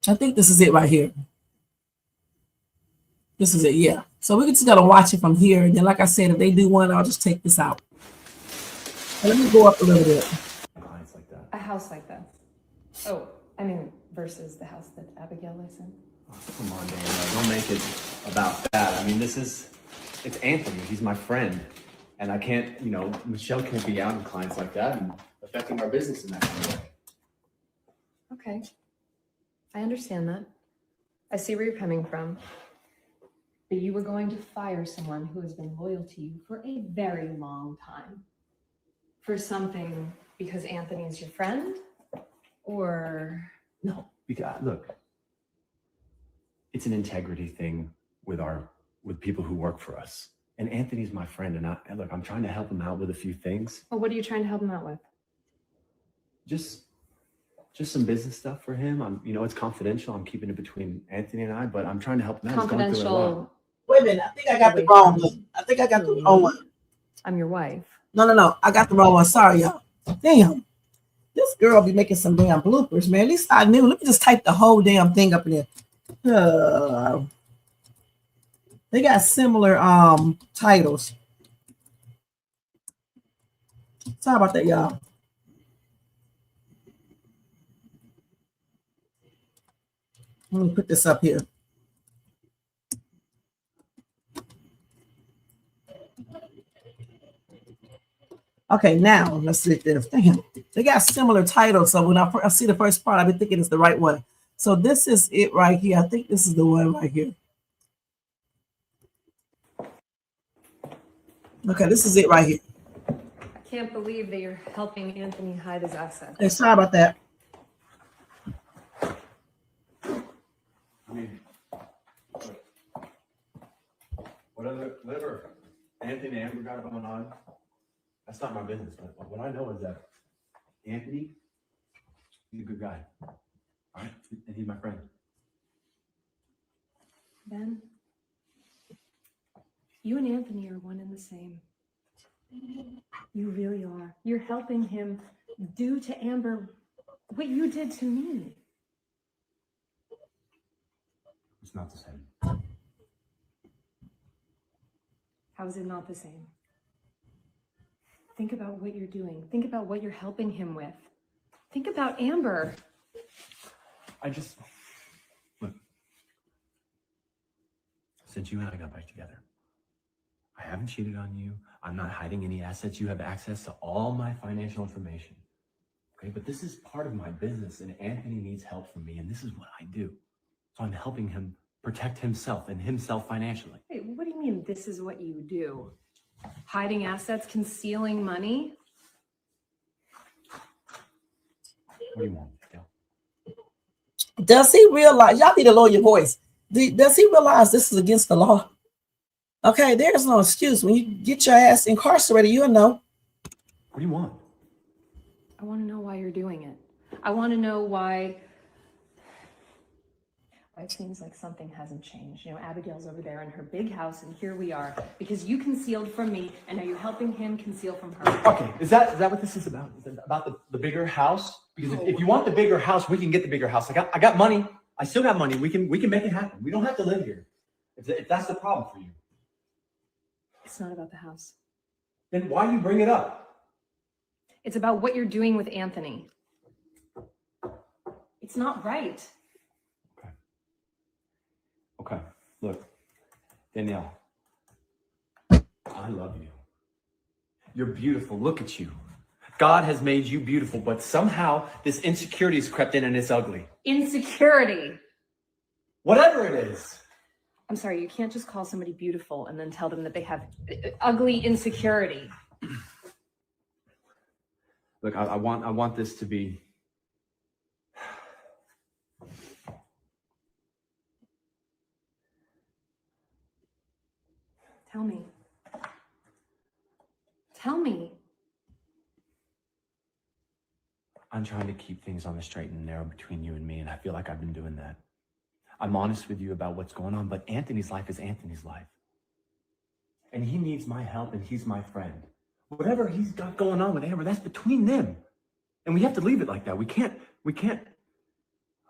S3: I think this is it right here. This is it, yeah. So we just gotta watch it from here. And then, like I said, if they do one, I'll just take this out. And let me go up a little bit.
S8: A house like that. Oh, I mean, versus the house that Abigail lives in.
S5: Oh, come on, Danielle, don't make it about that. I mean, it's Anthony. He's my friend. And I can't, Michelle can't be out in clients like that and affecting our business in that kind of way.
S8: Okay. I understand that. I see where you're coming from. But you were going to fire someone who has been loyal to you for a very long time. For something because Anthony is your friend? Or...
S5: No, because, look, it's an integrity thing with people who work for us. And Anthony's my friend, and I'm trying to help him out with a few things.
S8: Well, what are you trying to help him out with?
S5: Just some business stuff for him. It's confidential. I'm keeping it between Anthony and I, but I'm trying to help him out.
S8: Confidential.
S3: Wait a minute, I think I got the wrong one.
S8: I'm your wife.
S3: No, I got the wrong one. Sorry, y'all. Damn. This girl be making some damn bloopers, man. At least I knew. Let me just type the whole damn thing up in there. They got similar titles. Sorry about that, y'all. Let me put this up here. Okay, now let's see this. Damn, they got similar titles. So when I see the first part, I've been thinking it's the right one. So this is it right here. I think this is the one right here. Okay, this is it right here.
S8: I can't believe that you're helping Anthony hide his assets.
S3: Hey, sorry about that.
S5: I mean, whatever Anthony and Amber got going on, that's not my business. But what I know is that Anthony, he's a good guy. All right? And he's my friend.
S8: Ben, you and Anthony are one and the same. You really are. You're helping him do to Amber what you did to me.
S5: It's not the same.
S8: How is it not the same? Think about what you're doing. Think about what you're helping him with. Think about Amber.
S5: Look, since you and I got back together, I haven't cheated on you. I'm not hiding any assets. You have access to all my financial information. Okay, but this is part of my business, and Anthony needs help from me, and this is what I do. So I'm helping him protect himself and himself financially.
S8: Wait, what do you mean this is what you do? Hiding assets, concealing money?
S5: What do you want? Yeah.
S3: Does he realize, y'all need to lower your voice. Does he realize this is against the law? Okay, there's no excuse. When you get your ass incarcerated, you'll know.
S5: What do you want?
S8: I want to know why you're doing it. I want to know why it seems like something hasn't changed. You know, Abigail's over there in her big house, and here we are, because you concealed from me, and now you're helping him conceal from her.
S5: Okay, is that what this is about? Is it about the bigger house? Because if you want the bigger house, we can get the bigger house. I got money. I still got money. We can make it happen. We don't have to live here. If that's the problem for you.
S8: It's not about the house.
S5: Then why you bring it up?
S8: It's about what you're doing with Anthony. It's not right.
S5: Okay, look, Danielle, I love you. You're beautiful. Look at you. God has made you beautiful, but somehow this insecurity has crept in and it's ugly.
S8: Insecurity.
S5: Whatever it is.
S8: I'm sorry, you can't just call somebody beautiful and then tell them that they have ugly insecurity.
S5: Look, I want this to be.
S8: Tell me. Tell me.
S5: I'm trying to keep things on the straight and narrow between you and me, and I feel like I've been doing that. I'm honest with you about what's going on, but Anthony's life is Anthony's life. And he needs my help, and he's my friend. Whatever he's got going on with Amber, that's between them. And we have to leave it like that. We can't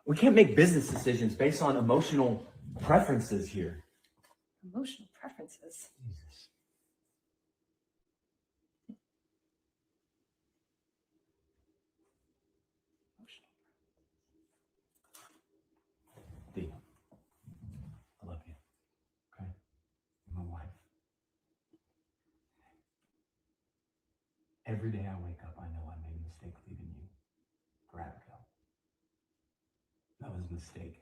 S5: make business decisions based on emotional preferences here.
S8: Emotional preferences.
S5: Jesus. Dee, I love you. Okay? You're my wife. Every day I wake up, I know I made a mistake leaving you for Abigail. That was a mistake,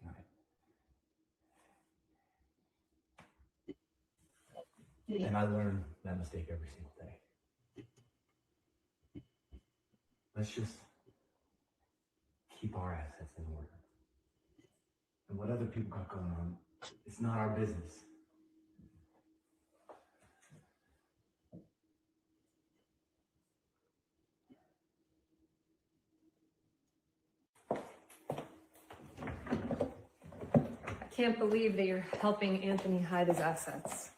S5: and I learn that mistake every single day. Let's just keep our assets in order. And what other people got going on, it's not our business.
S8: I can't believe that you're helping Anthony hide his assets.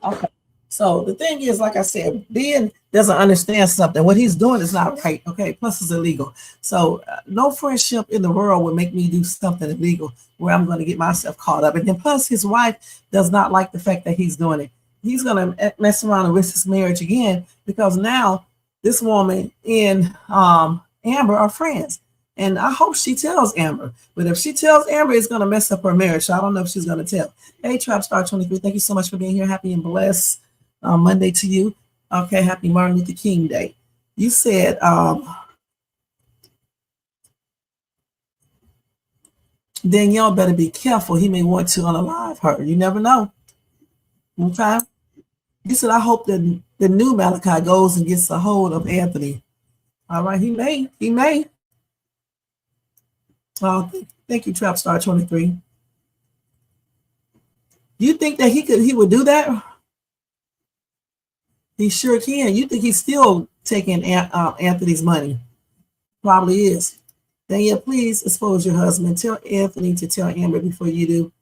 S3: Okay. So the thing is, like I said, Ben doesn't understand something. What he's doing is not right. Okay. Plus it's illegal. So no friendship in the world would make me do something illegal where I'm going to get myself caught up. And then plus his wife does not like the fact that he's doing it. He's going to mess around and risk his marriage again, because now this woman and Amber are friends. And I hope she tells Amber. But if she tells Amber, it's going to mess up her marriage. So I don't know if she's going to tell. Hey, Trapstar23, thank you so much for being here. Happy and blessed Monday to you. Okay, happy Martin Luther King Day. You said Danielle better be careful. He may want to unalive her. You never know. Okay. You said, I hope that the new Malachi goes and gets a hold of Anthony. All right, he may. Thank you, Trapstar23. You think that he would do that? He sure can. You think he's still taking Anthony's money? Probably is. Danielle, please expose your husband. Tell Anthony to tell Amber before you do.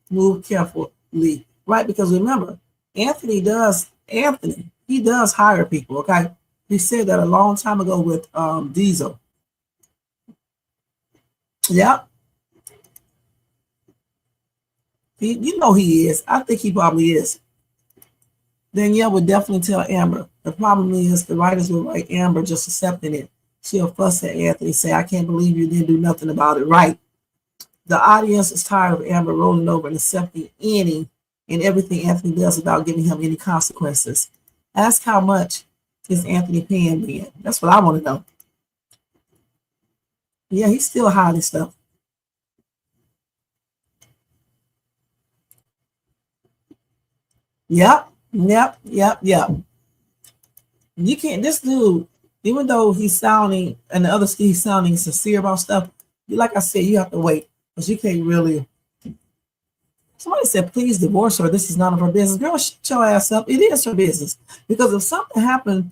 S3: Move carefully, right? Because remember, Anthony does hire people. Okay, he said that a long time ago with Diesel. Yep. You know he is. I think he probably is. Danielle would definitely tell Amber. The problem is the writers will write Amber just accepting it. She'll fuss at Anthony, say, I can't believe you didn't do nothing about it. Right. The audience is tired of Amber rolling over and accepting any and everything Anthony does without giving him any consequences. Ask how much is Anthony paying Ben. That's what I want to know. Yeah, he's still hiding stuff. Yep. You can't, this dude, even though he's sounding, and the other he's sounding sincere about stuff, like I said, you have to wait because you can't really. Somebody said, please divorce her. This is none of her business. Girl, shut your ass up. It is her business. Because if something happened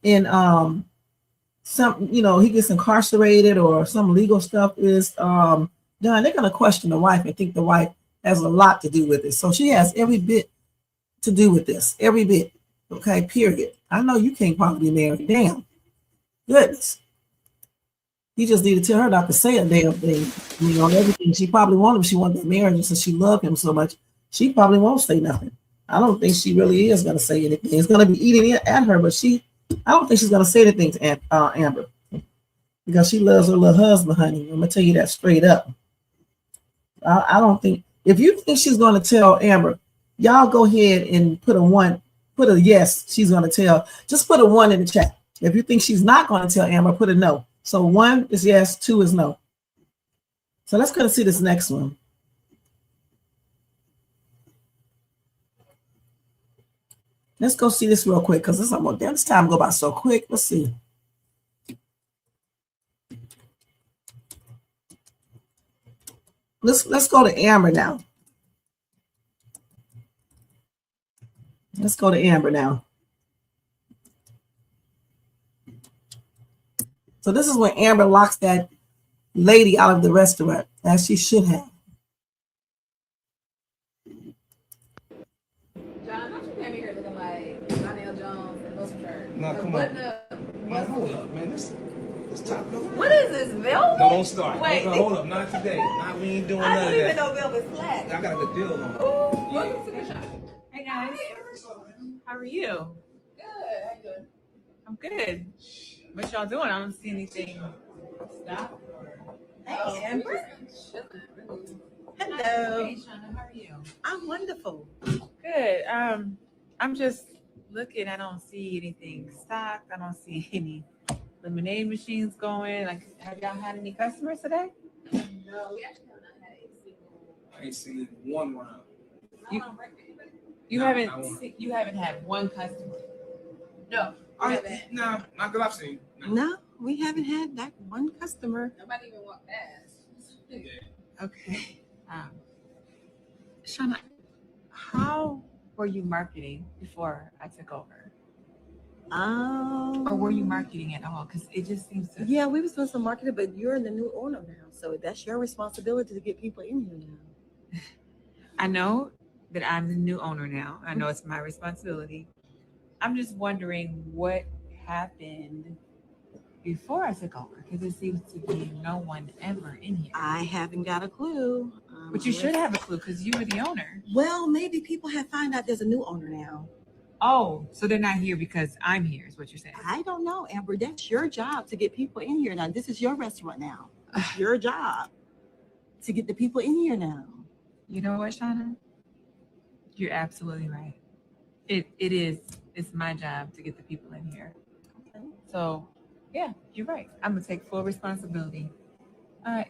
S3: in he gets incarcerated or some legal stuff is done, they're going to question the wife and think the wife has a lot to do with it. So she has every bit to do with this. Every bit. Okay, period. I know you can't probably be married. Damn. Goodness. You just need to tell her not to say a damn thing. On everything. She probably wanted him. She wanted that marriage, and since she loved him so much, she probably won't say nothing. I don't think she really is going to say anything. It's going to be eating at her, but I don't think she's going to say anything to Amber because she loves her little husband, honey. I'm going to tell you that straight up. I don't think, if you think she's going to tell Amber, y'all go ahead and put a yes, she's going to tell. Just put a 1 in the chat. If you think she's not going to tell Amber, put a no. So 1 is yes, 2 is no. So let's go and see this next one. Let's go see this real quick because this time go by so quick. Let's see. Let's go to Amber now. Let's go to Amber now. So this is when Amber locks that lady out of the restaurant, as she should have.
S10: John, don't you came here looking like Donnell Jones and Wilson Church?
S11: No, come on. Man, hold up, man. This top note.
S10: What is this, velvet?
S11: No, don't start.
S10: Wait.
S11: No, hold up. Not today. Not we ain't doing
S10: I
S11: none of
S10: don't even
S11: that.
S10: know velvet's flat.
S11: I got a good deal on it.
S10: Ooh, welcome to the shop.
S4: Hey guys, how are you?
S10: Good, how you doing?
S4: I'm good. What y'all doing? I don't see anything. Stop.
S10: Hey, Amber.
S4: Hello. Hey, Shauna, how are you?
S10: I'm wonderful.
S4: Good. I'm just looking. I don't see anything stocked. I don't see any lemonade machines going. Like, have y'all had any customers today?
S10: No, we actually have not had a single.
S11: I ain't seen one round.
S4: You
S11: No,
S4: haven't had one customer.
S10: No.
S11: No, not that I've seen.
S10: No, we haven't had that one customer. Nobody even walked past.
S11: Yeah.
S4: Okay. Shauna, how were you marketing before I took over? Or were you marketing at all? Because it just seems to.
S10: Yeah, we was doing some marketing, but you're the new owner now, so that's your responsibility to get people in here now.
S4: I know that I'm the new owner now. I know it's my responsibility. I'm just wondering what happened before I took over, because it seems to be no one ever in here.
S10: I haven't got a clue.
S4: But you should have a clue because you were the owner.
S10: Well, maybe people have found out there's a new owner now.
S4: Oh, so they're not here because I'm here is what you're saying.
S10: I don't know, Amber. That's your job to get people in here now. This is your restaurant now. It's your job to get the people in here now.
S4: You know what, Shauna? You're absolutely right. It's my job to get the people in here.
S10: Okay.
S4: So, yeah, you're right. I'm gonna take full responsibility.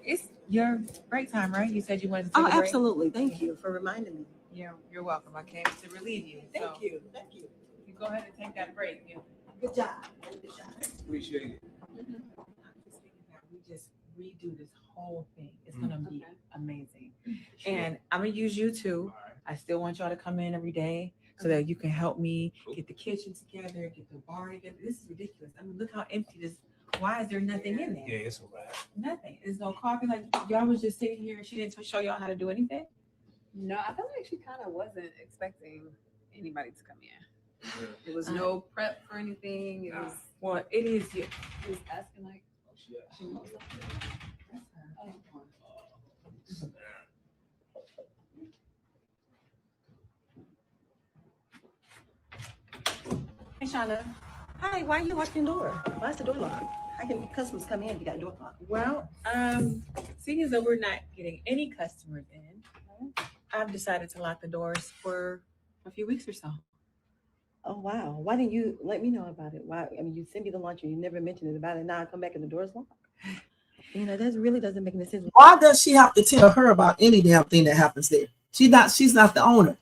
S4: It's your break time, right? You said you wanted to take a break.
S10: Absolutely. Thank you for reminding me.
S4: You're welcome. I came to relieve you.
S10: Thank you. Thank you.
S4: You go ahead and take that break.
S10: Good job. Good job.
S11: Appreciate it.
S4: I'm just thinking that we just redo this whole thing. It's gonna be amazing. And I'm gonna use you too. I still want y'all to come in every day so that you can help me get the kitchen together, get the bar together. This is ridiculous. I mean, look how empty this. Why is there nothing in there?
S11: Yeah, it's all right.
S4: Nothing. There's no coffee. Like y'all was just sitting here and she didn't show y'all how to do anything.
S12: No, I feel like she kind of wasn't expecting anybody to come in. There was no prep for anything. It was.
S4: Well, it is you.
S12: She was asking like. She knows something.
S10: Hey, Shauna. Hi, why are you locking the door? Why is the door locked? How can customers come in if you got the door locked?
S4: Well, seeing as though we're not getting any customers in, I've decided to lock the doors for a few weeks or so.
S10: Oh, wow. Why didn't you let me know about it? Why? I mean, you sent me the lunch and you never mentioned it about it. Now I come back and the door's locked. You know, that really doesn't make any sense.
S3: Why does she have to tell her about any damn thing that happens there? She's not the owner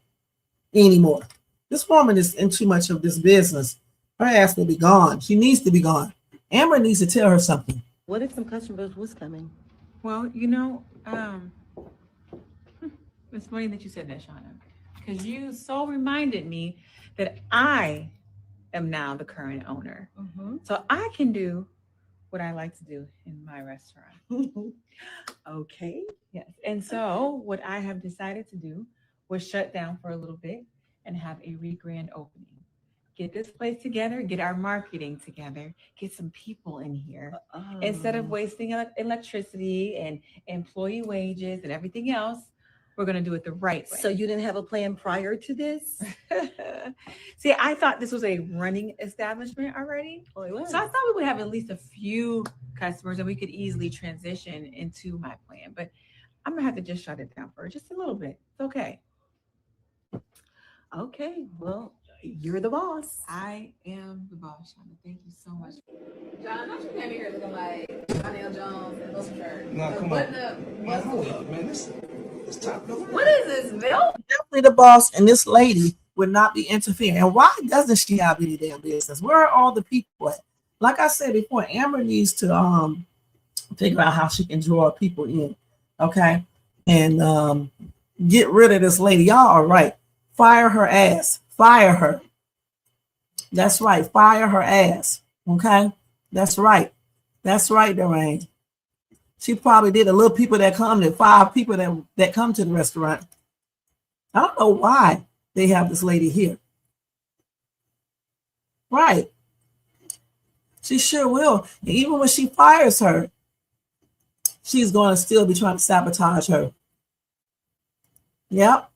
S3: anymore. This woman is in too much of this business. Her ass will be gone. She needs to be gone. Amber needs to tell her something.
S10: What if some customers was coming?
S4: Well, it's funny that you said that, Shauna, because you so reminded me that I am now the current owner. So I can do what I like to do in my restaurant.
S10: Okay.
S4: Yes. And so what I have decided to do was shut down for a little bit and have a re-grand opening. Get this place together, get our marketing together, get some people in here. Instead of wasting electricity and employee wages and everything else, we're going to do it the right way.
S10: So you didn't have a plan prior to this?
S4: See, I thought this was a running establishment already.
S10: Oh, it was.
S4: So I thought we would have at least a few customers and we could easily transition into my plan. But I'm going to have to just shut it down for just a little bit. It's okay.
S10: Okay. Well, you're the boss.
S4: I am the boss, Shauna. Thank you so much.
S12: John, don't you came here looking like Donnell Jones and those shirt.
S11: Nah, come
S12: Button
S11: on.
S12: up.
S11: Man, hold up, man. This top no.
S12: What is this, milk?
S3: Definitely the boss, and this lady would not be interfering. And why doesn't she have any damn business? Where are all the people at? Like I said before, Amber needs to figure out how she can draw people in, okay? And get rid of this lady. Y'all are right. Fire her ass. Fire her. That's right. Fire her ass. Okay? That's right. That's right, Doreen. She probably did a little people that come, the 5 people that come to the restaurant. I don't know why they have this lady here. Right. She sure will. And even when she fires her, she's going to still be trying to sabotage her. Yep.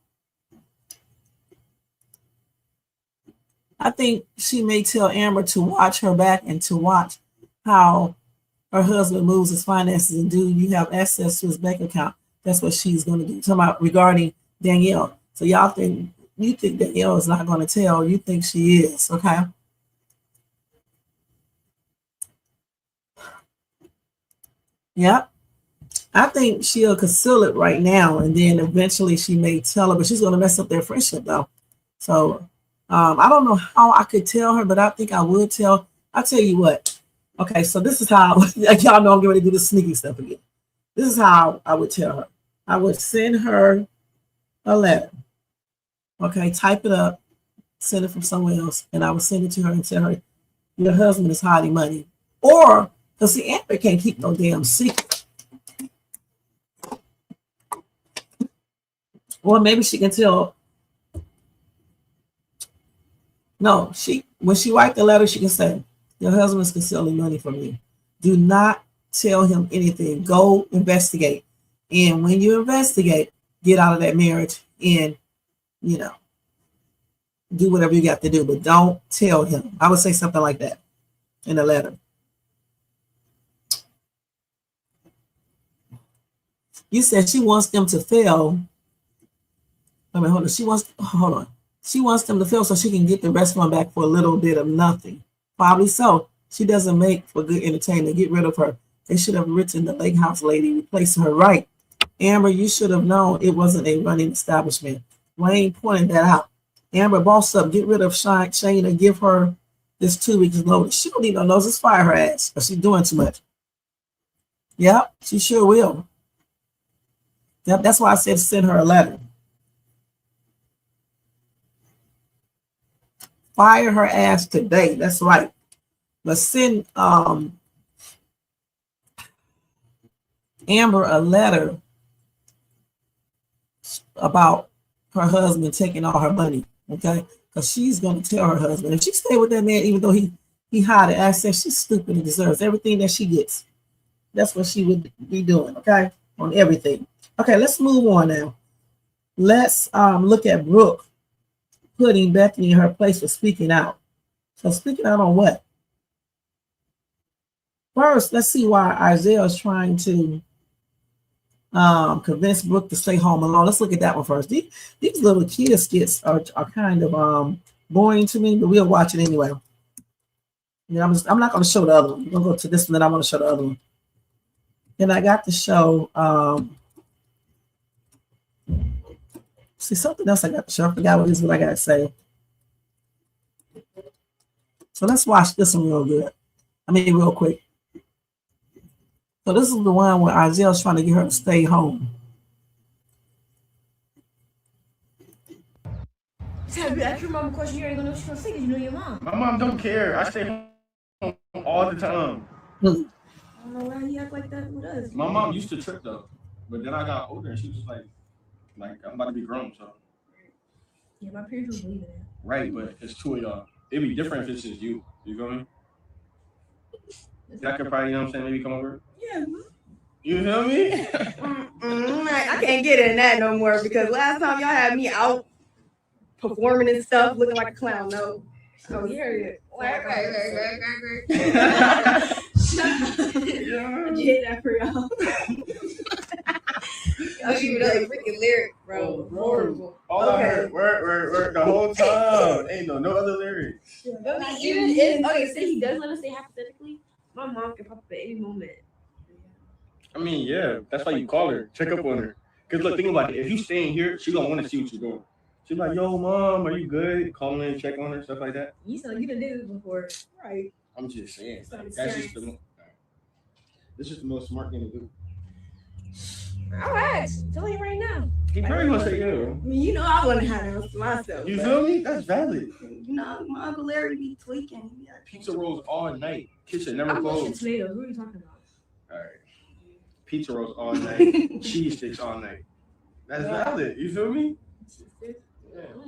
S3: I think she may tell Amber to watch her back and to watch how her husband moves his finances, and do you have access to his bank account? That's what she's going to do. Talking about regarding Danielle. So y'all think, you think Danielle is not going to tell, you think she is, okay? Yep. I think she'll conceal it right now, and then eventually she may tell her, but she's going to mess up their friendship though. So I don't know how I could tell her, but I think I would tell. I'll tell you what. Okay, so this is how, y'all know I'm getting ready to do the sneaky stuff again. This is how I would tell her. I would send her a letter. Okay, type it up, send it from somewhere else, and I would send it to her and tell her, your husband is hiding money. Or, because the Amber can't keep no damn secret. Or maybe she can tell, no, when she write the letter, she can say, your husband is concealing money from you. Do not tell him anything. Go investigate. And when you investigate, get out of that marriage and, do whatever you got to do. But don't tell him. I would say something like that in the letter. You said she wants them to fail. I mean, hold on. She wants them to fail so she can get the restaurant back for a little bit of nothing. Probably so. She doesn't make for good entertainment. Get rid of her. They should have written the lake house lady, replace her. Right. Amber, you should have known it wasn't a running establishment. Wayne pointed that out. Amber, boss up. Get rid of Shane and give her this 2 weeks notice. She don't need no notice. Just fire her ass because she's doing too much. Yep, she sure will. Yep, that's why I said send her a letter. Fire her ass today. That's right. But send Amber a letter about her husband taking all her money, okay? Because she's going to tell her husband. If she stay with that man, even though he hide the assets, she's stupid and deserves everything that she gets. That's what she would be doing, okay? On everything. Okay, let's move on now. Let's look at Brooke putting Bethany in her place for speaking out. So speaking out on what? First, let's see why Isaiah is trying to convince Brooke to stay home alone. Let's look at that one first. These little kid skits are kind of boring to me, but we'll watch it anyway. Yeah, I'm not going to show the other one. We're going to go to this one, then I want to show the other one. Then I got to show see something else I got to show. I forgot what I got to say. So let's watch this one real good. I mean, real quick. So this is the one where Isaiah's trying to get her to stay home.
S2: Ask your mom a question you ain't gonna know she's gonna say because you know your mom.
S6: My mom don't care. I stay home all the time.
S2: I don't know why you act like that with us.
S6: My mom used to trip though, but then I got older and she was like I'm about to be grown, so.
S2: Yeah, my parents don't believe in that.
S6: Right, but it's two of y'all. It'd be different if it's just you. You feel me? Y'all could probably, you know what I'm saying, maybe come over.
S2: Yeah.
S6: You feel me?
S2: I can't get in that no more because last time y'all had me out performing and stuff, looking like a clown. No. Oh, yeah. Right. I did that for y'all. Y'all should really freaking lyric, bro. Horrible.
S6: All I heard, word the whole time. Ain't no other lyrics.
S2: Even if, okay, say he does let us say hypothetically, my mom can pop up at any moment.
S6: I mean, yeah, that's why you call her, check up on her. Because look, think about it. If you staying here, she gonna want to see what you're doing. She's like, yo, mom, are you good? Call in, check on her, stuff like that.
S2: You said you done did it before. Right.
S6: I'm just saying. That's just this is the most smart thing to do.
S2: I'll ask. Tell him right now.
S6: He probably gonna say, yo.
S2: I mean, you know I wouldn't have answered myself.
S6: You feel me? That's valid.
S2: You know, my Uncle Larry be tweaking. He be like,
S6: Pizza rolls all night. Kitchen never
S2: I'm
S6: closed.
S2: tomatoes. What are you talking about?
S6: All right. Pizza rolls all night. Cheese sticks all night. That's valid. You feel me?
S2: Yeah.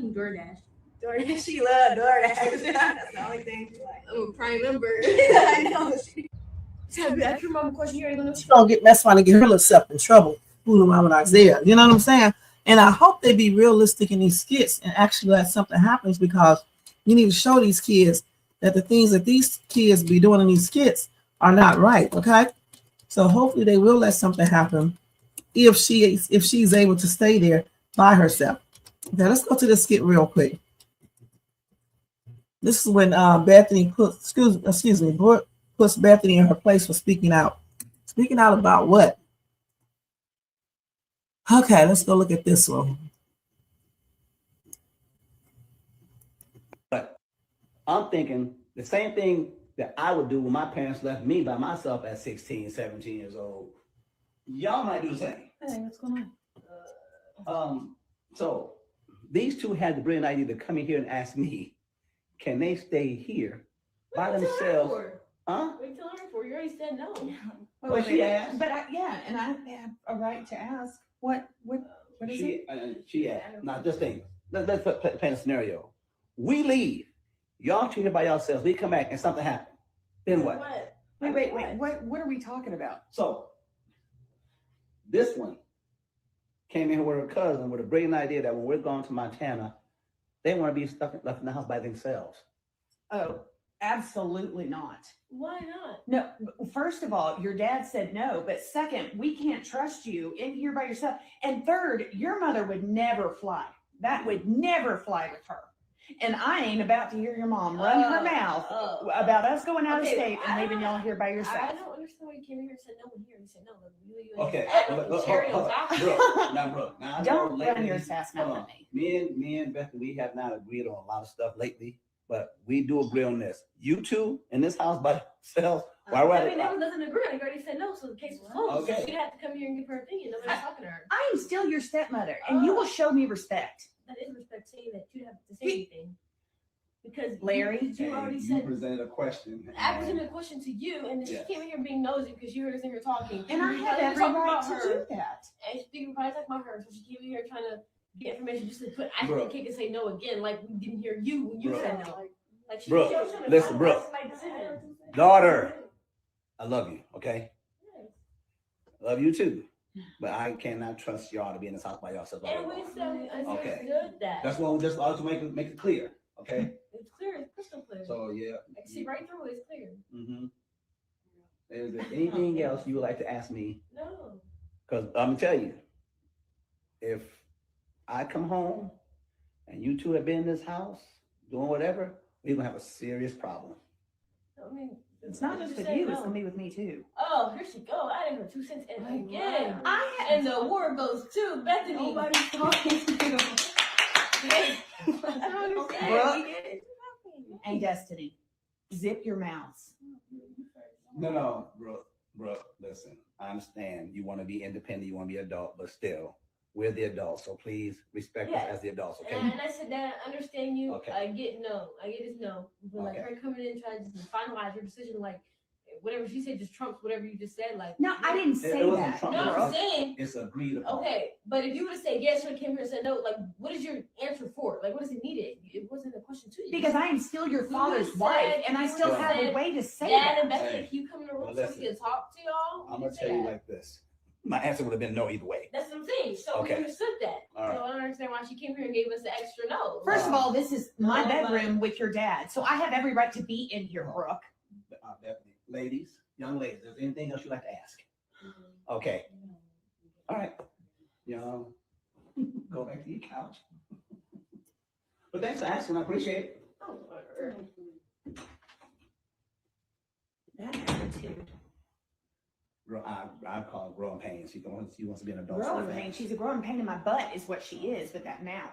S2: DoorDash. DoorDash. She love DoorDash. That's the only thing she like. I'm a prime member. I know. Ask your mom a question you ain't gonna know.
S3: She don't get messed around and get herself in trouble. Fooling around with Isaiah. You know what I'm saying? And I hope they be realistic in these skits and actually let something happen, because you need to show these kids that the things that these kids be doing in these skits are not right. Okay. So hopefully they will let something happen if she's able to stay there by herself. Okay, let's go to the skit real quick. This is when Bethany puts Bethany in her place for speaking out. Speaking out about what? Okay, let's go look at this one.
S13: But I'm thinking the same thing that I would do when my parents left me by myself at 16, 17 years old. Y'all might do the same.
S2: Hey, what's going
S13: on? So these two had the brilliant idea to come in here and ask me, can they stay here by themselves? Huh?
S2: What are you telling her for? You already said no.
S13: Well, she asked.
S4: But and I have a right to ask. What is it?
S13: She asked. Now, just think. Let's paint a scenario. We leave. Y'all two here by yourselves. We come back and something happened. Then what?
S4: Wait. What are we talking about?
S13: So, this one came in here with her cousin with a brilliant idea that when we're going to Montana, they want to be left in the house by themselves.
S4: Oh, absolutely not.
S2: Why not?
S4: No, first of all, your dad said no, but second, we can't trust you in here by yourself. And third, your mother would never fly. That would never fly with her. And I ain't about to hear your mom run her mouth about us going out of state and leaving y'all here by yourself.
S2: I don't understand why you came in here and said no one here. You said no.
S13: Okay.
S4: Don't run your sass mouth at me.
S13: Me and Bethany, we have not agreed on a lot of stuff lately, but we do agree on this. You two in this house by yourselves.
S2: That doesn't agree. I already said no, so the case was closed. Okay. So she'd have to come here and give her opinion. Nobody's talking to her.
S4: I am still your stepmother, and you will show me respect.
S2: That is respect saying that you have to say anything. Because
S4: Larry,
S2: you already said.
S6: You presented a question.
S2: I presented a question to you, and then she came in here being nosy because you heard us in here talking.
S4: And I had every right to do that.
S2: And she probably talking about her, so she came in here trying to get information just to put ice on the cake and say no again, like we didn't hear you when you said no. Like she
S13: listen, daughter, I love you, okay? I love you too. But I cannot trust y'all to be in this house by yourself.
S2: And we understood that.
S13: That's why we just ought to make it clear, okay?
S2: It's clear, it's crystal clear.
S13: So yeah.
S2: I can see right through it, it's clear.
S13: Mm-hmm. Is there anything else you would like to ask me?
S2: No.
S13: Because I'm gonna tell you, if I come home and you two have been in this house doing whatever, we're gonna have a serious problem.
S2: I mean,
S4: it's not just with you, it's gonna be with me too.
S2: Oh, here she go. I didn't hear 2 cents again. And the award goes to Bethany. Nobody's talking to you.
S4: Brooke and Destiny, zip your mouths.
S13: No, Brooke, listen. I understand you want to be independent, you want to be adult, but still, we're the adults, so please respect us as the adults, okay?
S14: And I said that I understand you.
S13: Okay.
S14: I get it's no. But like
S13: Okay.
S14: her coming in trying to finalize her decision, like whatever she said just trumps whatever you just said. Like
S8: No, I didn't say
S13: It wasn't
S8: that.
S13: Trump.
S14: No, I'm saying
S13: It's agreed upon.
S14: okay, but if you would have said yes, she came here and said no, like what is your answer for? Like what is it needed? It wasn't a question to you.
S8: Because I am still your
S14: You
S8: father's
S14: said-
S8: wife, and I
S14: you
S8: still have a
S14: said,
S8: way to say
S14: Dad
S8: that.
S14: and Bethany,
S13: Hey,
S14: can you come in the room
S13: well,
S14: so
S13: listen.
S14: we can talk to y'all?
S13: I'm
S14: You
S13: gonna
S14: say
S13: tell you
S14: that.
S13: like this. My answer would have been no either way.
S14: That's what I'm saying. So
S13: Okay.
S14: we understood that.
S13: All right.
S14: So I don't understand why she came here and gave us the extra no.
S8: First of all, this is my
S14: No, but-
S8: bedroom with your dad, so I have every right to be in here, Brooke.
S13: Definitely. Ladies, young ladies, is there anything else you'd like to ask? Okay. All right. Go back to your couch. But thanks for asking. I appreciate it.
S14: Oh,
S8: That attitude.
S13: I call it growing pains. She wants to be an adult.
S8: Growing pain. She's a growing pain in my butt is what she is with that mouth.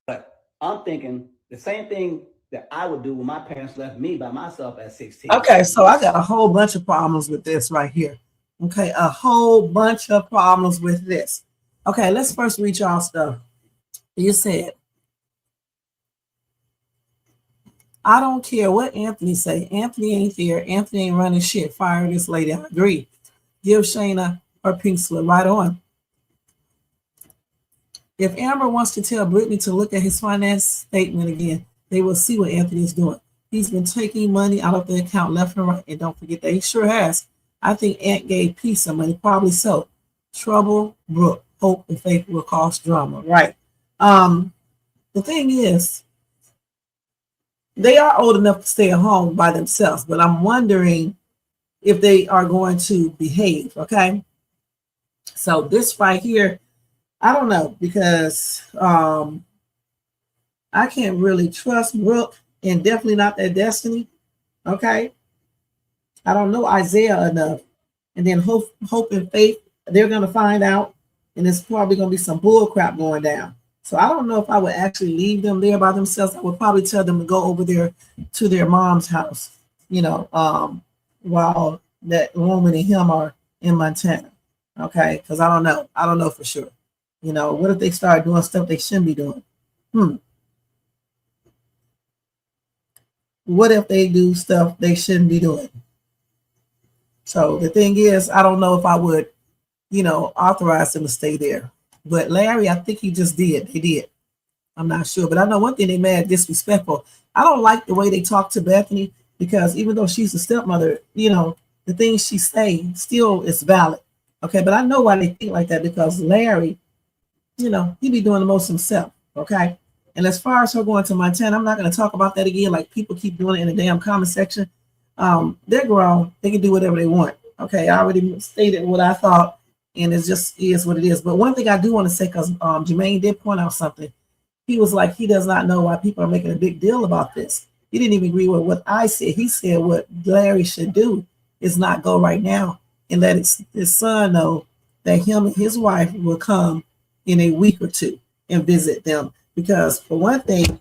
S13: But I'm thinking the same thing that I would do when my parents left me by myself at 16.
S3: Okay, so I got a whole bunch of problems with this right here. Okay, a whole bunch of problems with this. Okay, let's first read y'all stuff. You said, I don't care what Anthony say. Anthony ain't there. Anthony ain't running shit. Fire this lady. I agree. Give Shayna her pink slip right on. If Amber wants to tell Brittany to look at his finance statement again, they will see what Anthony is doing. He's been taking money out of the account left and right. And don't forget that he sure has. I think Aunt gave P some money. Probably so. Trouble, Brooke, hope, and faith will cause drama. Right. The thing is, they are old enough to stay at home by themselves, but I'm wondering if they are going to behave, okay? So this right here, I don't know, because I can't really trust Brooke and definitely not their Destiny, okay? I don't know Isaiah enough. And then hope and faith, they're going to find out, and it's probably going to be some bull crap going down. So I don't know if I would actually leave them there by themselves. I would probably tell them to go over there to their mom's house, while that woman and him are in Montana. Okay, because I don't know. I don't know for sure. What if they start doing stuff they shouldn't be doing? What if they do stuff they shouldn't be doing? So the thing is, I don't know if I would, authorize them to stay there. But Larry, I think he just did. He did. I'm not sure. But I know one thing, they mad disrespectful. I don't like the way they talk to Bethany, because even though she's a stepmother, the things she say still is valid. Okay, but I know why they think like that, because Larry, he be doing the most himself. Okay. And as far as her going to Montana, I'm not going to talk about that again. Like people keep doing it in the damn comment section. They're grown. They can do whatever they want. Okay. I already stated what I thought, and it just is what it is. But one thing I do want to say, because Jermaine did point out something. He was like, he does not know why people are making a big deal about this. He didn't even agree with what I said. He said what Larry should do is not go right now and let his son know that him and his wife will come in a week or two and visit them. Because for one thing,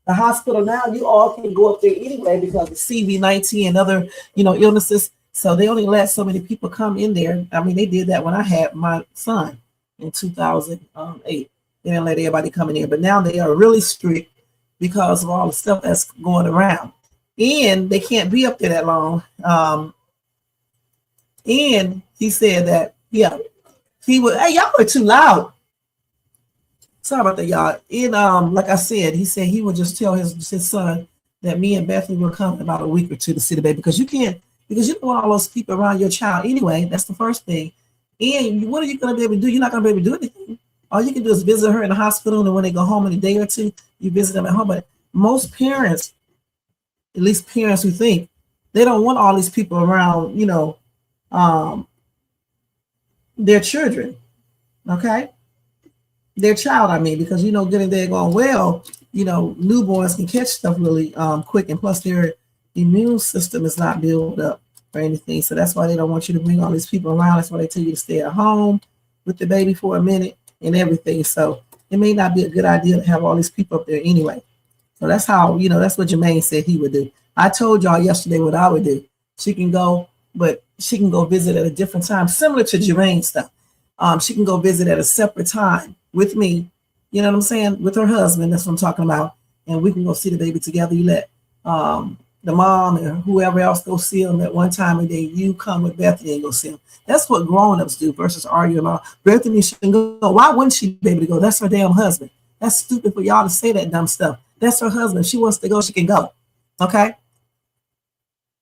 S3: the hospital now, you all can go up there anyway because of CV-19 and other, illnesses. So they only let so many people come in there. I mean, they did that when I had my son in 2008. They didn't let everybody come in there. But now they are really strict because of all the stuff that's going around. And they can't be up there that long. And he said that, he would, hey, y'all are too loud. Sorry about that, y'all. And like I said, he said he would just tell his son that me and Bethany will come in about a week or two to see the baby, because you don't want all those people around your child anyway. That's the first thing. And what are you going to be able to do? You're not going to be able to do anything. All you can do is visit her in the hospital, and when they go home in a day or two, you visit them at home. But most parents, at least parents who think, they don't want all these people around, their children. Okay? Their child, I mean, because getting there going well, newborns can catch stuff really quick, and plus their immune system is not built up or anything. So that's why they don't want you to bring all these people around. That's why they tell you to stay at home with the baby for a minute and everything. So it may not be a good idea to have all these people up there anyway. So that's how, that's what Jermaine said he would do. I told y'all yesterday what I would do. She can go, but she can go visit at a different time, similar to Jermaine's stuff. She can go visit at a separate time with me, you know what I'm saying, with her husband. That's what I'm talking about. And we can go see the baby together. You let the mom and whoever else go see them at one time, and then you come with Bethany and go see them. That's what grown-ups do versus arguing about Bethany shouldn't go. Why wouldn't she be able to go? That's her damn husband. That's stupid for y'all to say that dumb stuff. That's her husband. She wants to go, she can go. Okay?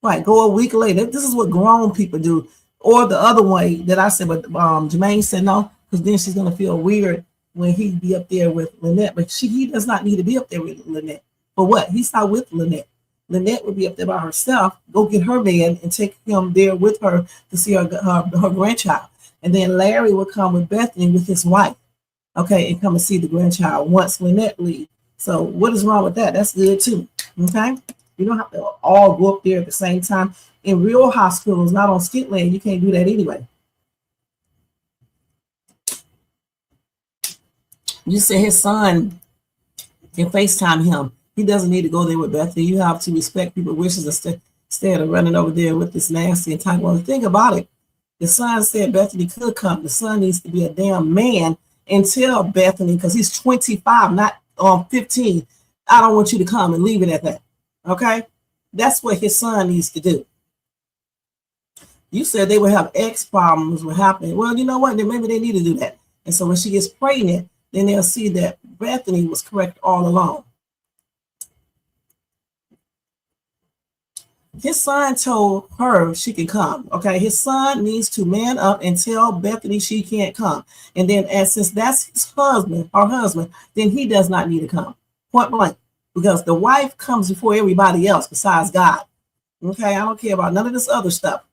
S3: Right, go a week later. This is what grown people do. Or the other way that I said, but Jermaine said no, because then she's going to feel weird when he be up there with Lynette. But he does not need to be up there with Lynette. For what? He's not with Lynette. Lynette would be up there by herself, go get her man and take him there with her to see her grandchild. And then Larry would come with Bethany with his wife, okay, and come and see the grandchild once Lynette leaves. So what is wrong with that? That's good too, okay? You don't have to all go up there at the same time. In real hospitals, not on Skitland, you can't do that anyway. You said his son can FaceTime him. He doesn't need to go there with Bethany. You have to respect people's wishes instead of running over there with this nasty entitlement. Think about it. The son said Bethany could come. The son needs to be a damn man and tell Bethany, because he's 25, not 15. I don't want you to come, and leave it at that. Okay? That's what his son needs to do. You said they would have X problems with happening. Well, you know what? Then maybe they need to do that. And so when she gets pregnant, then they'll see that Bethany was correct all along. His son told her she can come. Okay, his son needs to man up and tell Bethany she can't come. And then, since that's his husband, her husband, then he does not need to come. Point blank. Because the wife comes before everybody else besides God. Okay, I don't care about none of this other stuff.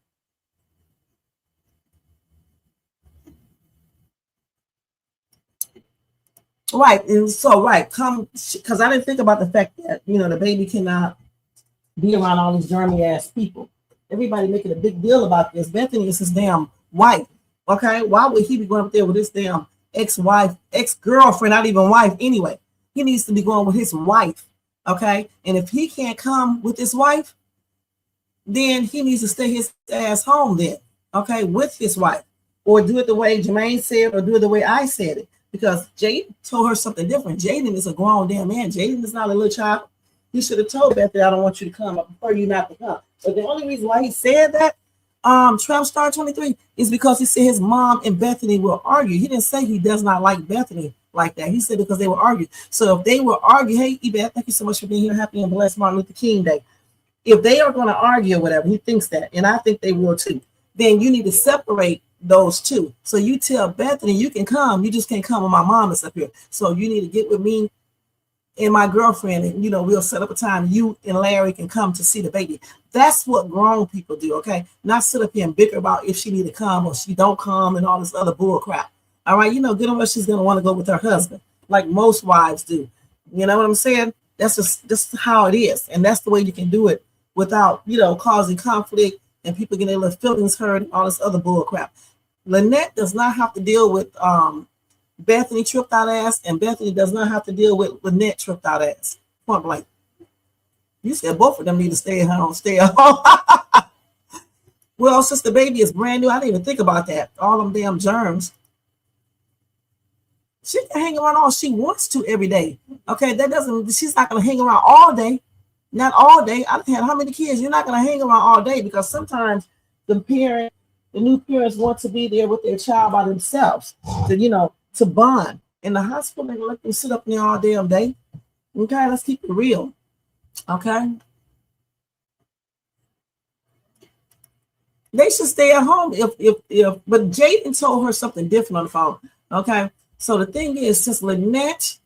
S3: Right, and so come, because I didn't think about the fact that, you know, the baby cannot be around all these germy ass people. Everybody making a big deal about this. Bethany is his damn wife. Okay, why would he be going up there with his damn ex-wife, ex-girlfriend, not even wife anyway? He needs to be going with his wife. Okay, and if he can't come with his wife, then he needs to stay his ass home then. Okay, with his wife, or do it the way Jermaine said, or do it the way I said it. Because Jaden told her something different. Jaden is a grown damn man. Jaden is not a little child. He should have told Bethany, I don't want you to come. I prefer you not to come. But the only reason why he said that, Trump Star 23, is because he said his mom and Bethany will argue. He didn't say he does not like Bethany like that. He said because they will argue. So if they will argue, hey, Yvette, thank you so much for being here. Happy and blessed Martin Luther King Day. If they are going to argue or whatever, he thinks that, and I think they will too, then you need to separate those two. So you tell Bethany you can come, you just can't come when my mom is up here. So you need to get with me and my girlfriend, and you know, we'll set up a time you and Larry can come to see the baby. That's what grown people do, okay? Not sit up here and bicker about if she need to come or she don't come and all this other bull crap. All right, you know, good on her, she's gonna want to go with her husband, like most wives do. You know what I'm saying? That's just how it is, and that's the way you can do it without, you know, causing conflict and people getting their feelings hurt and all this other bull crap. Lynette does not have to deal with Bethany tripped out ass, and Bethany does not have to deal with Lynette tripped out ass. Point blank. You said both of them need to stay at home. Stay at home. Well, since the baby is brand new, I didn't even think about that. All them damn germs. She can hang around all she wants to every day. Okay, that doesn't. She's not gonna hang around all day. Not all day. I've had how many kids? You're not gonna hang around all day because sometimes the new parents want to be there with their child by themselves. To, you know, to bond. In the hospital, they let them sit up there all damn day. Okay, let's keep it real. Okay. They should stay at home but Jaden told her something different on the phone. Okay. So the thing is, since Lynette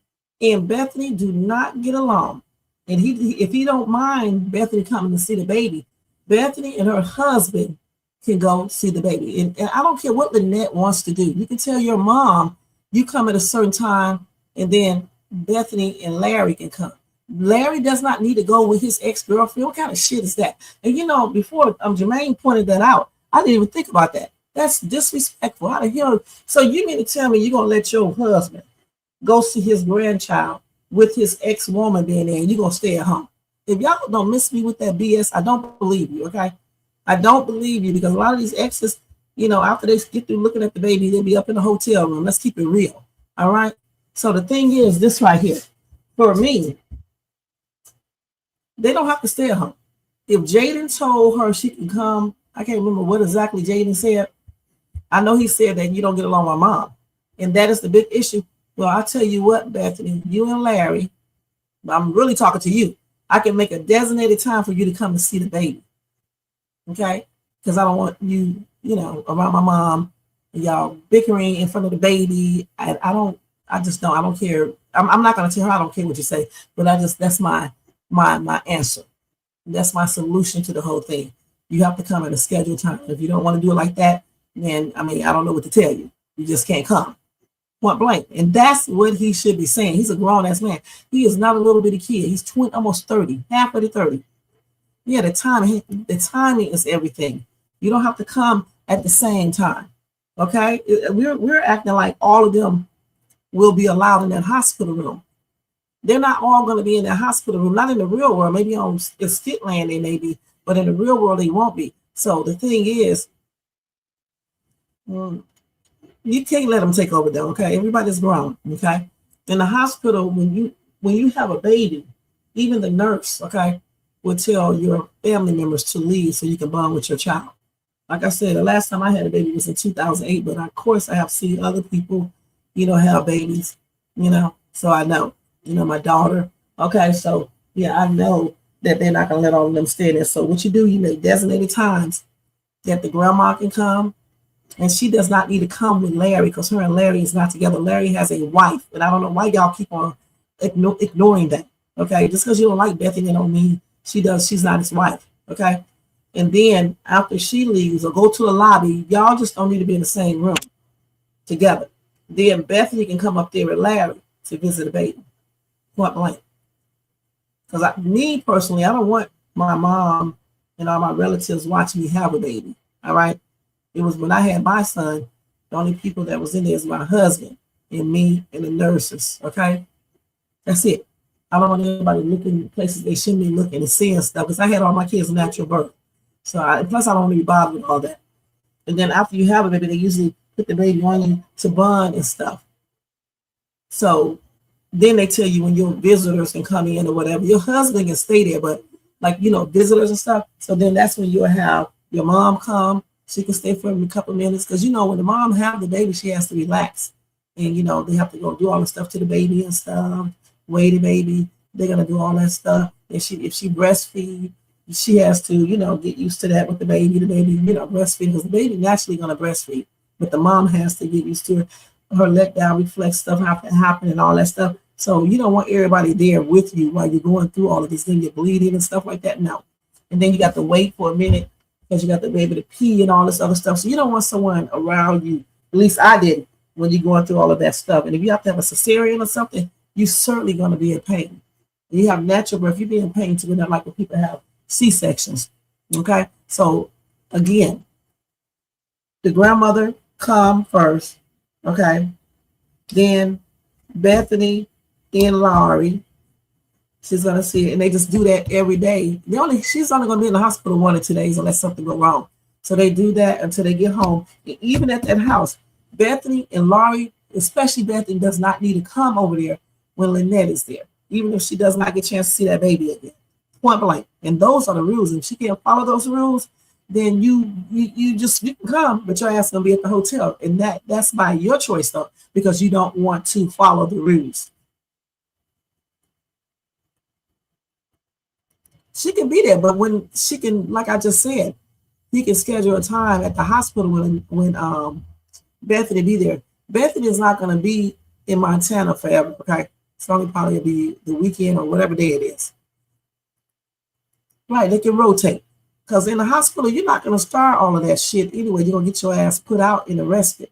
S3: and Bethany do not get along, and if he don't mind Bethany coming to see the baby, Bethany and her husband can go see the baby. And I don't care what Lynette wants to do. You can tell your mom you come at a certain time, and then Bethany and Larry can come. Larry does not need to go with his ex-girlfriend. What kind of shit is that? And you know, before Jermaine pointed that out, I didn't even think about that. That's disrespectful. How the hell? So you mean to tell me you're going to let your husband go see his grandchild with his ex-woman being there, and you're going to stay at home? If y'all don't miss me with that BS, I don't believe you, okay? I don't believe you because a lot of these exes, you know, after they get through looking at the baby, they'll be up in the hotel room. Let's keep it real. All right. So the thing is this right here. For me, they don't have to stay at home. If Jaden told her she can come, I can't remember what exactly Jaden said. I know he said that you don't get along with my mom. And that is the big issue. Well, I'll tell you what, Bethany, you and Larry, I'm really talking to you. I can make a designated time for you to come and see the baby. Okay? Because I don't want you, you know, around my mom and y'all bickering in front of the baby. I don't care. I'm not going to tell her I don't care what you say, but that's my answer. That's my solution to the whole thing. You have to come at a scheduled time. If you don't want to do it like that, then, I mean, I don't know what to tell you. You just can't come. Point blank. And that's what he should be saying. He's a grown-ass man. He is not a little bitty kid. He's almost 30, half of the 30. Yeah, the timing is everything. You don't have to come at the same time. Okay? We're acting like all of them will be allowed in that hospital room. They're not all going to be in that hospital room, not in the real world. Maybe on Skitland they may be, but in the real world they won't be. So the thing is, you can't let them take over though, okay? Everybody's grown, okay? In the hospital, when you have a baby, even the nurse, okay, will tell your family members to leave so you can bond with your child. Like I said, the last time I had a baby was in 2008, but of course I have seen other people, you know, have babies, you know, so I know, you know, my daughter, okay? So yeah, I know that they're not gonna let all of them stay there. So what you do, you make designated times that the grandma can come. And she does not need to come with Larry because her and Larry is not together. Larry has a wife, and I don't know why y'all keep on ignoring that. Okay, just because you don't like Bethany don't mean she's not his wife. Okay, and then after she leaves or go to the lobby, y'all just don't need to be in the same room together. Then Bethany can come up there with Larry to visit the baby. Point blank. Because me personally, I don't want my mom and all my relatives watching me have a baby. All right. It was when I had my son, the only people that was in there is my husband and me and the nurses, okay? That's it. I don't want anybody looking places they shouldn't be looking and seeing stuff because I had all my kids natural birth. So plus I don't want to be bothered with all that. And then after you have a baby, they usually put the baby on you to bond and stuff. So then they tell you when your visitors can come in or whatever, your husband can stay there, but like, you know, visitors and stuff. So then that's when you'll have your mom come. She can stay for a couple of minutes because, you know, when the mom have the baby, she has to relax. And, you know, they have to go do all the stuff to the baby and stuff, weigh the baby. They're going to do all that stuff. And if she breastfeed, she has to, you know, get used to that with the baby, you know, breastfeed because the baby naturally going to breastfeed. But the mom has to get used to her let down reflex stuff happen and all that stuff. So you don't want everybody there with you while you're going through all of this. Then you're bleeding and stuff like that. No. And then you got to wait for a minute. Because you got to be able to pee and all this other stuff. So you don't want someone around you. At least I did when you're going through all of that stuff. And if you have to have a cesarean or something, you're certainly going to be in pain. And you have natural birth, you be in pain too, not like when people have C-sections. Okay? So again, the grandmother come first. Okay? Then Bethany, then Laurie. She's gonna see it, and they just do that every day. She's only gonna be in the hospital 1 or 2 days unless something go wrong. So they do that until they get home. And even at that house, Bethany and Laurie, especially Bethany, does not need to come over there when Lynette is there, even if she does not get a chance to see that baby again. Point blank. And those are the rules. And if she can't follow those rules, then you can come, but your ass gonna be at the hotel. And that's by your choice though, because you don't want to follow the rules. She can be there, but when she can, like I just said, he can schedule a time at the hospital when Bethany be there. Bethany is not going to be in Montana forever, okay? It's only probably be the weekend or whatever day it is. Right, they can rotate. Because in the hospital, you're not going to start all of that shit anyway. You're going to get your ass put out and arrested.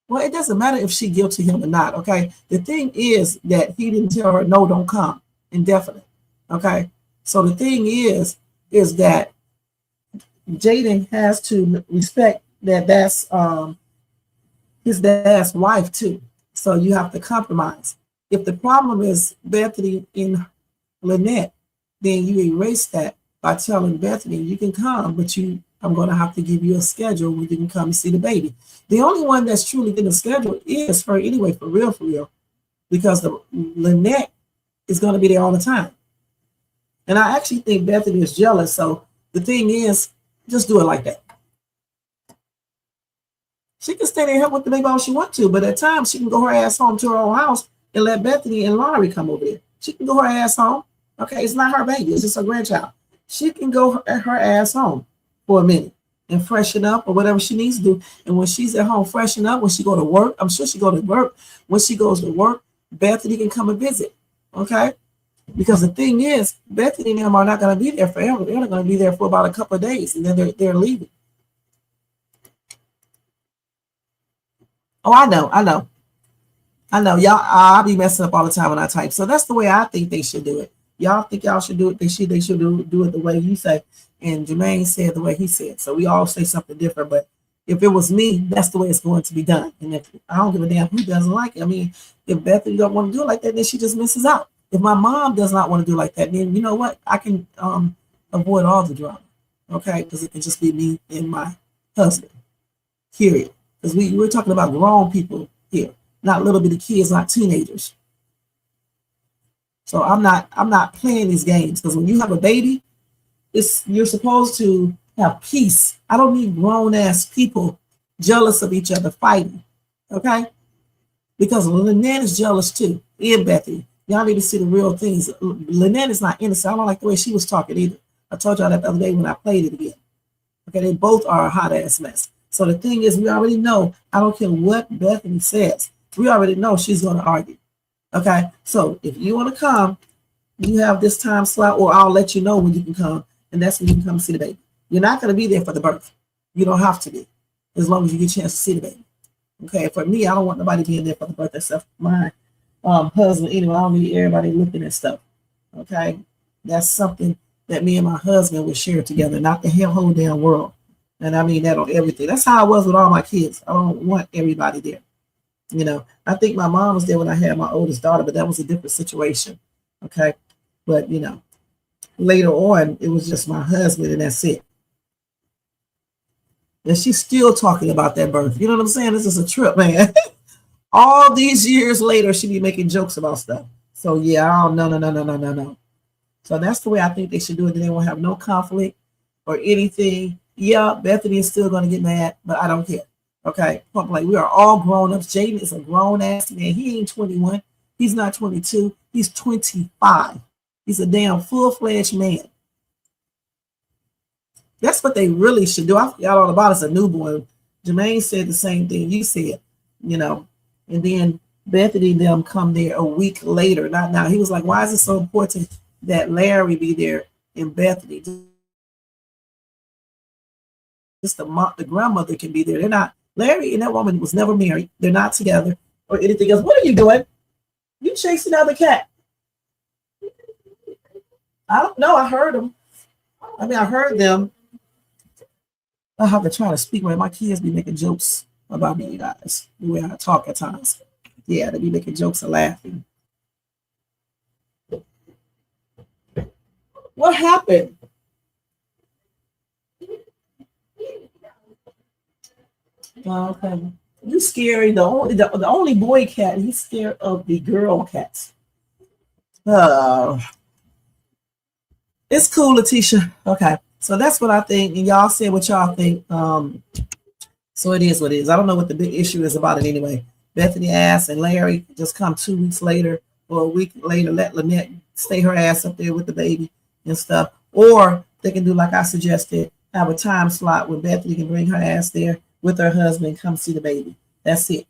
S3: Well, it doesn't matter if she guilty him or not, okay? The thing is that he didn't tell her, no, don't come, indefinite, okay? So the thing is that Jaden has to respect that that's his dad's wife too. So you have to compromise. If the problem is Bethany in Lynette, then you erase that by telling Bethany, you can come, but I'm going to have to give you a schedule where you can come and see the baby. The only one that's truly getting a schedule is her anyway, for real, because the Lynette is going to be there all the time. And I actually think Bethany is jealous. So the thing is, just do it like that. She can stay there with the baby all she wants to, but at times she can go her ass home to her own house and let Bethany and Laurie come over there. She can go her ass home. Okay, it's not her baby, it's just her grandchild. She can go her ass home for a minute and freshen up or whatever she needs to do. And when she's at home, freshen up, when she go to work, I'm sure she go to work. When she goes to work, Bethany can come and visit. Okay? Because the thing is, Bethany and them are not going to be there forever. They're only going to be there for about a couple of days, and then they're leaving. Oh, I know. Y'all, I'll be messing up all the time when I type. So that's the way I think they should do it. Y'all think y'all should do it? They should do it the way you say. And Jermaine said the way he said. So we all say something different. But if it was me, that's the way it's going to be done. And if I don't give a damn who doesn't like it. I mean, if Bethany don't want to do it like that, then she just misses out. If my mom does not want to do it like that, then you know what? I can avoid all the drama. Okay? Because it can just be me and my husband. Period. Because we're talking about grown people here, not little bitty kids, not teenagers. So I'm not playing these games, because when you have a baby, you're supposed to have peace. I don't need grown ass people jealous of each other fighting. Okay? Because Lynette is jealous too, and Bethany. Y'all need to see the real things. Lynette is not innocent. I don't like the way she was talking either. I told y'all that the other day when I played it again. Okay, they both are a hot ass mess. So the thing is, we already know, I don't care what Bethany says, we already know she's going to argue. Okay, so if you want to come, you have this time slot, or I'll let you know when you can come, and that's when you can come see the baby. You're not going to be there for the birth. You don't have to be, as long as you get a chance to see the baby. Okay, for me, I don't want nobody being there for the birth except my husband. Anyway, I don't need everybody looking at stuff. Okay, that's something that me and my husband would share together, not the whole damn world. And I mean that on everything. That's how I was with all my kids. I don't want everybody there. You know, I think my mom was there when I had my oldest daughter, but that was a different situation. Okay. But, you know, later on, it was just my husband, and that's it. And she's still talking about that birth. You know what I'm saying? This is a trip, man. All these years later, she be making jokes about stuff. So, yeah, no. So that's the way I think they should do it. They won't have no conflict or anything. Yeah, Bethany is still going to get mad, but I don't care. Okay, like, we are all grown ups. Jaden is a grown ass man. He ain't 21. He's not 22. He's 25. He's a damn full-fledged man. That's what they really should do. I forgot all about it as a newborn. Jermaine said the same thing you said, you know, and then Bethany and them come there a week later. Not now. He was like, why is it so important that Larry be there and Bethany? Just the grandmother can be there. They're not. Larry and that woman was never married. They're not together or anything else. What are you doing? You chasing down the cat? I don't know. I heard them. I mean, I heard them. I have to try to speak right. My kids be making jokes about me, you guys, the way I talk at times. Yeah, they be making jokes and laughing. What happened? Okay. You scary. The only boy cat, he's scared of the girl cats. It's cool, Letitia. Okay. So that's what I think. And y'all say what y'all think. So it is what it is. I don't know what the big issue is about it anyway. Bethany asked, and Larry just come 2 weeks later or a week later, let Lynette stay her ass up there with the baby and stuff. Or they can do like I suggested, have a time slot where Bethany can bring her ass there with her husband, come see the baby. That's it.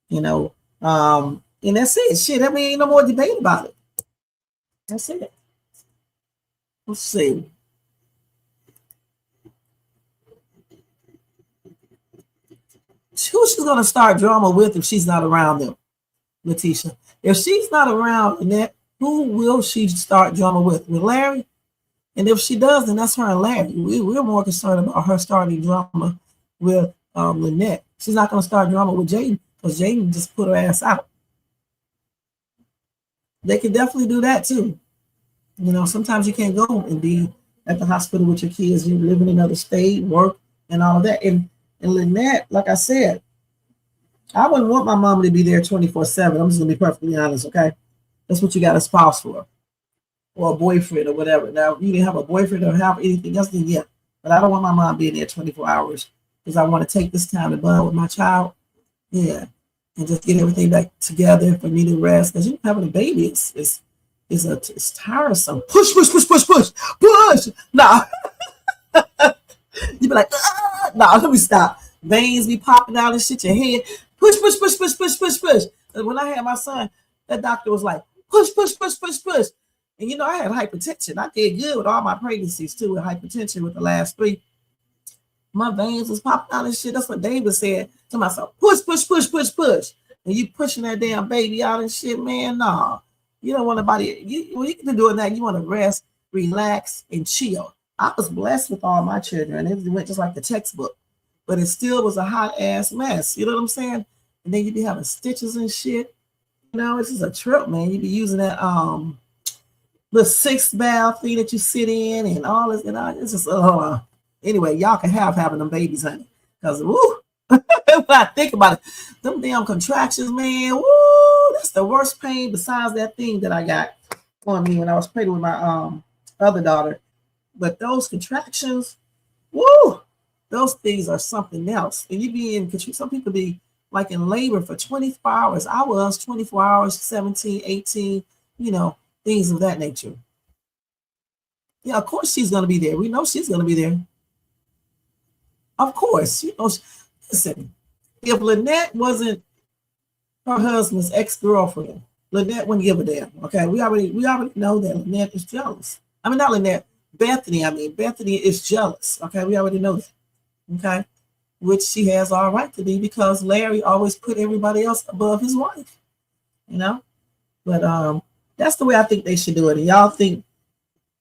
S3: You know, and that's it. Shit, I mean, ain't no more debate about it. That's it. Let's see. Who she's going to start drama with if she's not around them, Letitia? If she's not around Annette, who will she start drama with? With Larry? And if she does, then that's her and Larry. We're more concerned about her starting drama with Lynette. She's not going to start drama with Jaden because Jaden just put her ass out. They can definitely do that too. You know, sometimes you can't go and be at the hospital with your kids. You live in another state, work, and all of that. And Lynette, like I said, I wouldn't want my mom to be there 24/7. I'm just gonna be perfectly honest, okay? That's what you got a spouse for, or a boyfriend or whatever. Now, you didn't have a boyfriend or have anything else, then yeah. But I don't want my mom being there 24 hours because I want to take this time to bond with my child. Yeah. And just get everything back together for me to rest. Because having a baby it's tiresome. Push. Nah. You be like, nah, let me stop. Veins be popping out and shit, your head. Push. And when I had my son, that doctor was like, push. And you know, I had hypertension. I did good with all my pregnancies too, with hypertension with the last 3. My veins was popping out and shit. That's what David said to myself. Push. And you pushing that damn baby out and shit, man. Nah. You don't want nobody. When you get to doing that, you want to rest, relax, and chill. I was blessed with all my children. It went just like the textbook. But it still was a hot ass mess. You know what I'm saying? And then you be having stitches and shit. You know, it's just a trip, man. You be using that the 6 valve thing that you sit in and all this, and it's just anyway, y'all can having them babies, honey. Because woo, when I think about it, them damn contractions, man, woo, that's the worst pain besides that thing that I got on me when I was pregnant with my other daughter. But those contractions, woo, those things are something else. And you be in, some people be like in labor for 24 hours. I was 24 hours, 17, 18, you know, things of that nature. Yeah, of course she's going to be there. We know she's going to be there. Of course. You know, listen, if Lynette wasn't her husband's ex-girlfriend, Lynette wouldn't give a damn. Okay, we already know that Lynette is jealous. I mean, not Lynette, Bethany. Bethany is jealous. Okay, we already know that. Okay, which she has all right to be because Larry always put everybody else above his wife. You know, but that's the way I think they should do it. And y'all think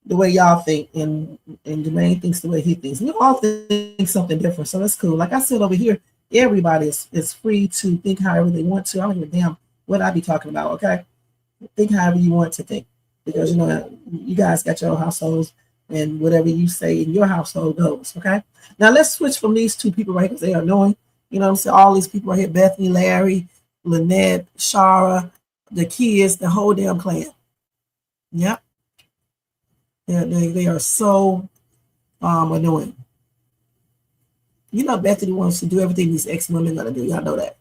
S3: the way y'all think, and Jermaine thinks the way he thinks. We all think something different, so that's cool. Like I said over here, everybody is free to think however they want to. I don't give a damn what I be talking about. Okay, think however you want to think, because you know you guys got your households, and whatever you say in your household goes. Okay, now let's switch from these 2 people right here because they are annoying. You know what I'm saying? All these people right here: Bethany, Larry, Lynette, Shara, the kids, the whole damn clan. Yep. They are so annoying. You know Bethany wants to do everything these ex-women gonna do. Y'all know that.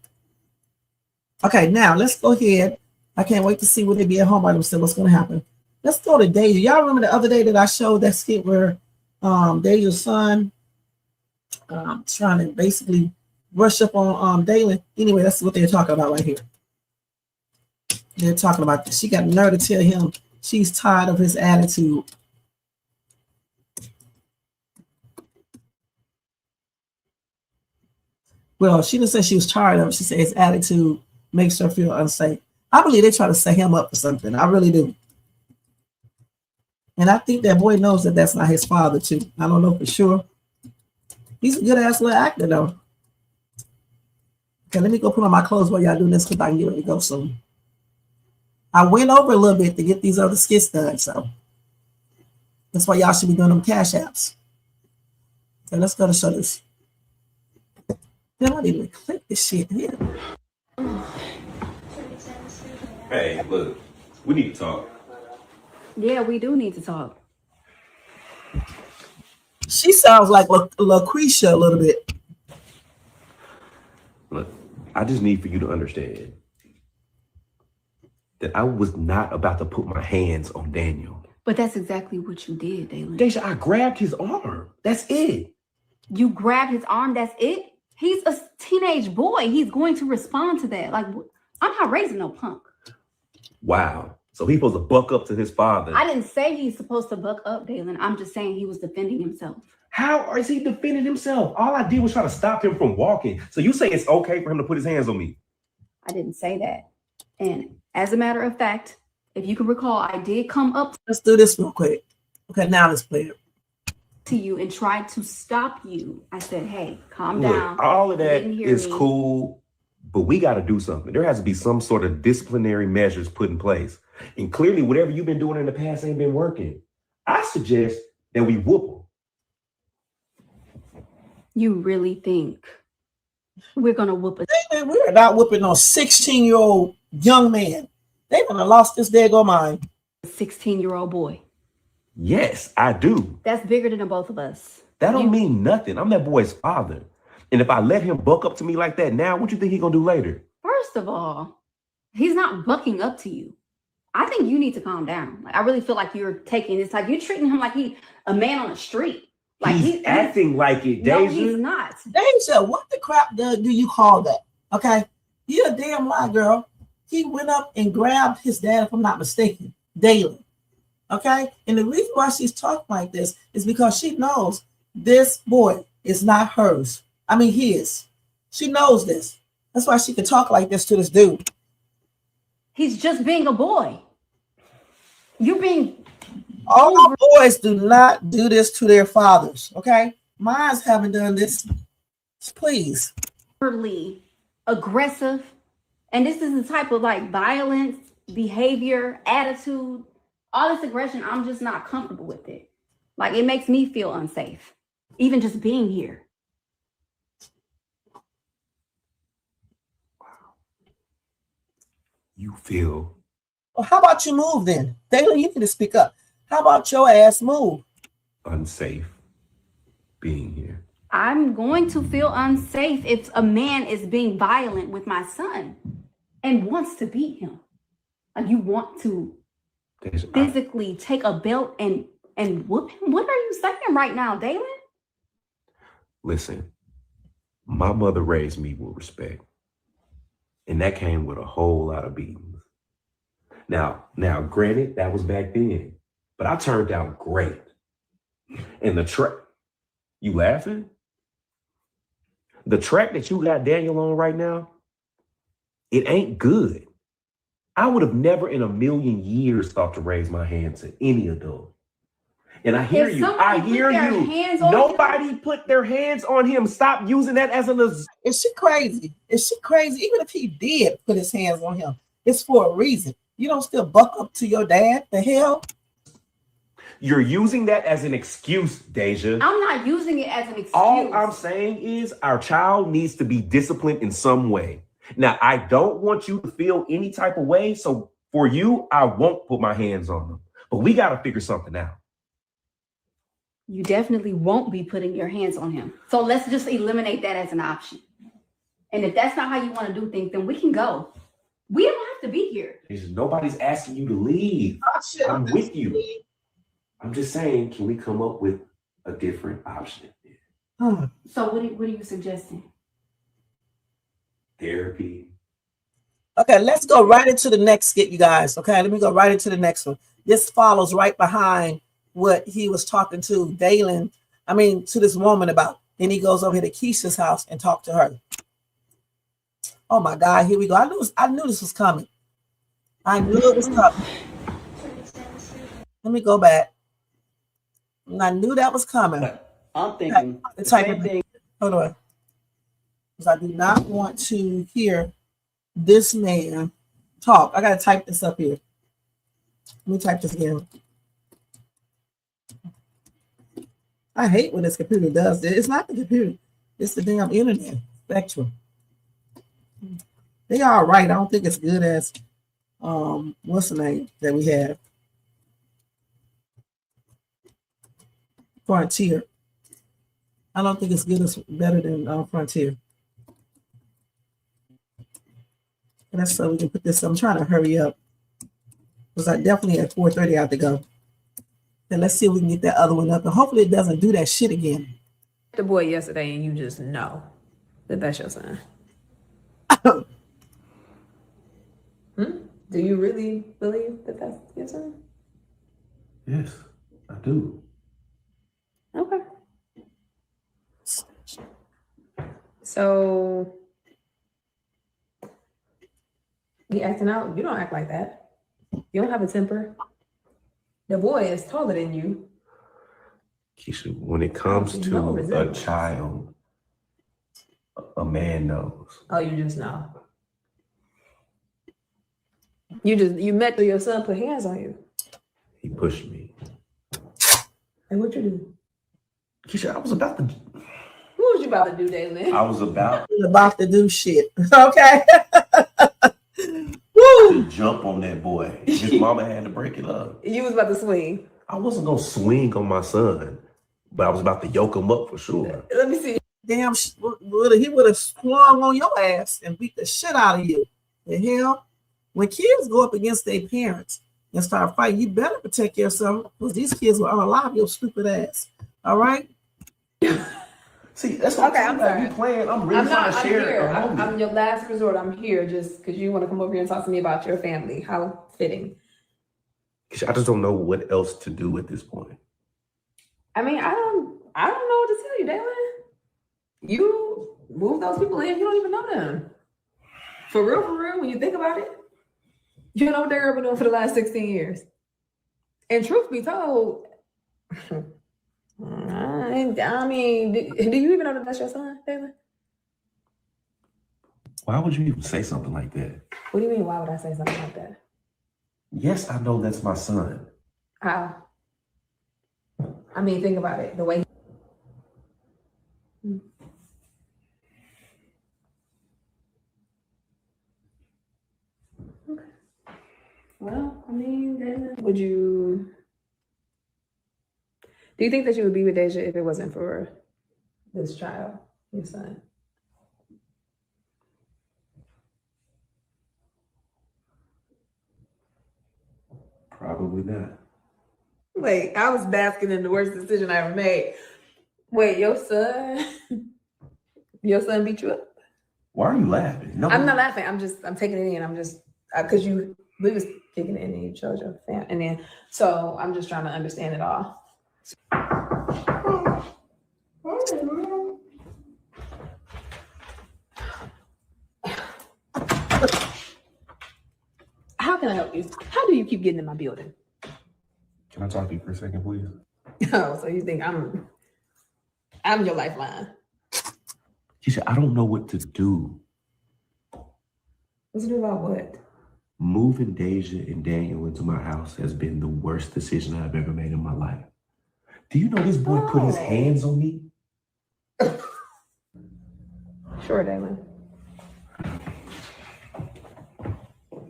S3: Okay, now let's go ahead. I can't wait to see when they be at home by themselves. What's gonna happen? Let's go to Deja. Y'all remember the other day that I showed that skit where Deja's son trying to basically rush up on Dalen? Anyway, that's what they're talking about right here. They're talking about this. She got the nerve to tell him she's tired of his attitude. Well, she didn't say she was tired of it. She said his attitude makes her feel unsafe. I believe they try to set him up for something. I really do. And I think that boy knows that that's not his father, too. I don't know for sure. He's a good-ass little actor, though. Okay, let me go put on my clothes while y'all doing this because I can get ready to go soon. I went over a little bit to get these other skits done, so that's why y'all should be doing them cash apps. Okay, let's go to show this. They don't even click this shit here.
S15: Hey, look, we need to talk.
S16: Yeah, we do need to talk.
S3: She sounds like LaQuisha a little bit.
S15: Look, I just need for you to understand that I was not about to put my hands on Daniel.
S16: But that's exactly what you did, Dalen.
S15: Deja, I grabbed his arm. That's it.
S16: You grabbed his arm, that's it? He's a teenage boy. He's going to respond to that. Like, I'm not raising no punk.
S15: Wow. So he's supposed to buck up to his father.
S16: I didn't say he's supposed to buck up, Dalen. I'm just saying he was defending himself.
S15: How is he defending himself? All I did was try to stop him from walking. So you say it's okay for him to put his hands on me?
S16: I didn't say that. And as a matter of fact, if you can recall, I did come up.
S3: Let's do this real quick. Okay, now let's play it.
S16: To you and tried to stop you. I said, hey, calm down.
S15: All of that is cool, But we got to do something. There has to be some sort of disciplinary measures put in place. And clearly, whatever you've been doing in the past ain't been working. I suggest that we whoop them.
S16: You really think we're going to whoop a...
S3: We are not whooping no 16-year-old young man. They would have lost this daggone mind.
S16: 16-year-old boy.
S15: Yes, I do.
S16: That's bigger than the both of us.
S15: That don't mean nothing. I'm that boy's father. And if I let him buck up to me like that now, what you think he gonna do later?
S16: First of all, he's not bucking up to you. I think you need to calm down. Like, I really feel like you're taking this, like you're treating him like he a man on the street. Like
S15: he's acting like it, Deja.
S16: No, he's not.
S3: Deja, what the crap do you call that? Okay, you're a damn lie, girl. He went up and grabbed his dad, if I'm not mistaken, daily. Okay, and the reason why she's talking like this is because she knows this boy is not hers. I mean, his. She knows this. That's why she can talk like this to this dude.
S16: He's just being a boy. You're being...
S3: All boys do not do this to their fathers, okay? Mines haven't done this. Please.
S16: Aggressive. And this is the type of like violence, behavior, attitude, all this aggression. I'm just not comfortable with it. Like it makes me feel unsafe. Even just being here.
S15: You feel...
S3: Well, how about you move then? Taylor, you need to speak up. How about your ass move?
S15: Unsafe being here.
S16: I'm going to feel unsafe if a man is being violent with my son and wants to beat him. Like you want to physically take a belt and whoop him? What are you saying right now, Dalen?
S15: Listen, my mother raised me with respect. And that came with a whole lot of beatings. Now, granted, that was back then, but I turned out great. And the track, you laughing? The track that you got Daniel on right now, it ain't good. I would have never in a million years thought to raise my hand to any adult. And I hear you. I hear you. Nobody put their hands on him. Stop using that as an...
S3: Is she crazy? Is she crazy? Even if he did put his hands on him, it's for a reason. You don't still buck up to your dad? The hell?
S15: You're using that as an excuse, Deja.
S16: I'm not using it as an excuse.
S15: All I'm saying is our child needs to be disciplined in some way. Now, I don't want you to feel any type of way. So for you, I won't put my hands on them. But we got to figure something out.
S16: You definitely won't be putting your hands on him. So let's just eliminate that as an option. And if that's not how you want to do things, then we can go. We don't have to be here.
S15: Nobody's asking you to leave. I'm with you. I'm just saying, can we come up with a different option?
S16: So what are you suggesting?
S15: Therapy.
S3: Okay, let's go right into the next skit, you guys. Okay, let me go right into the next one. This follows right behind what he was talking to to this woman about. Then he goes over here to Keisha's house and talk to her. Oh my God, here we go. I knew this was coming. I knew it was coming. Let me go back. And I knew that was coming.
S13: I'm thinking
S3: the type of thing. Hold on. Because I do not want to hear this man talk. I gotta type this up here. Let me type this again. I hate when this computer does this. It's not the computer. It's the damn internet. Spectrum. They are right. I don't think it's good as what's the name that we have? Frontier. I don't think it's good as better than Frontier. And that's so we can put this. I'm trying to hurry up because I definitely at 4:30 I have to go. And let's see if we can get that other one up. And hopefully it doesn't do that shit again.
S12: The boy yesterday, and you just know that that's your son. Do you really believe that that's your son?
S15: Yes, I do.
S12: Okay. So you acting out? You don't act like that. You don't have a temper. The boy is taller than you.
S15: Keisha, when it comes to a child, A man knows.
S8: Oh, you just know. You met till your son put hands on you.
S15: He pushed me.
S8: And what you do?
S15: Keisha, I was about to.
S8: What was you about to do, Daylin?
S15: I was about
S3: to do shit. Okay.
S15: to jump on that boy. His mama had to break it up.
S8: You was about to swing.
S15: I wasn't gonna swing on my son, but I was about to yoke him up for sure.
S8: Let me see.
S3: Damn, he would have swung on your ass and beat the shit out of you. The hell? When kids go up against their parents and start fighting, you better protect yourself because these kids will unalive your stupid ass. All right?
S15: See, that's what
S8: I'm sorry.
S15: You playing. I'm really trying to share.
S8: I'm your last resort. I'm here just because you want to come over here and talk to me about your family. How fitting.
S15: I just don't know what else to do at this point.
S8: I mean, I don't know what to tell you, Daylin. You move those people in, you don't even know them. For real, when you think about it, you know what they've been doing for the last 16 years. And truth be told, I mean, do you even know that that's your son, Daylin?
S15: Why would you even say something like that?
S8: What do you mean, why would I say something like that?
S15: Yes, I know that's my son.
S8: How? I mean, think about it. The way. Okay. Well, I mean, then do you think that you would be with Deja if it wasn't for this child, your son?
S15: Probably not.
S8: Wait, I was basking in the worst decision I ever made. Wait, your son beat you up?
S15: Why are you laughing? No,
S8: I'm not laughing. I'm taking it in. I'm just, because we was kicking it in and you chose your family. And then, so I'm just trying to understand it all. How can I help you? How do you keep getting in my building?
S15: Can I talk to you for a second, please?
S8: Oh, so you think I'm your lifeline?
S15: Keisha, I don't know what to do.
S8: What's it about what?
S15: Moving Deja and Daniel into my house has been the worst decision I've ever made in my life. Do you know this boy put his hands on me?
S8: Sure, Damon.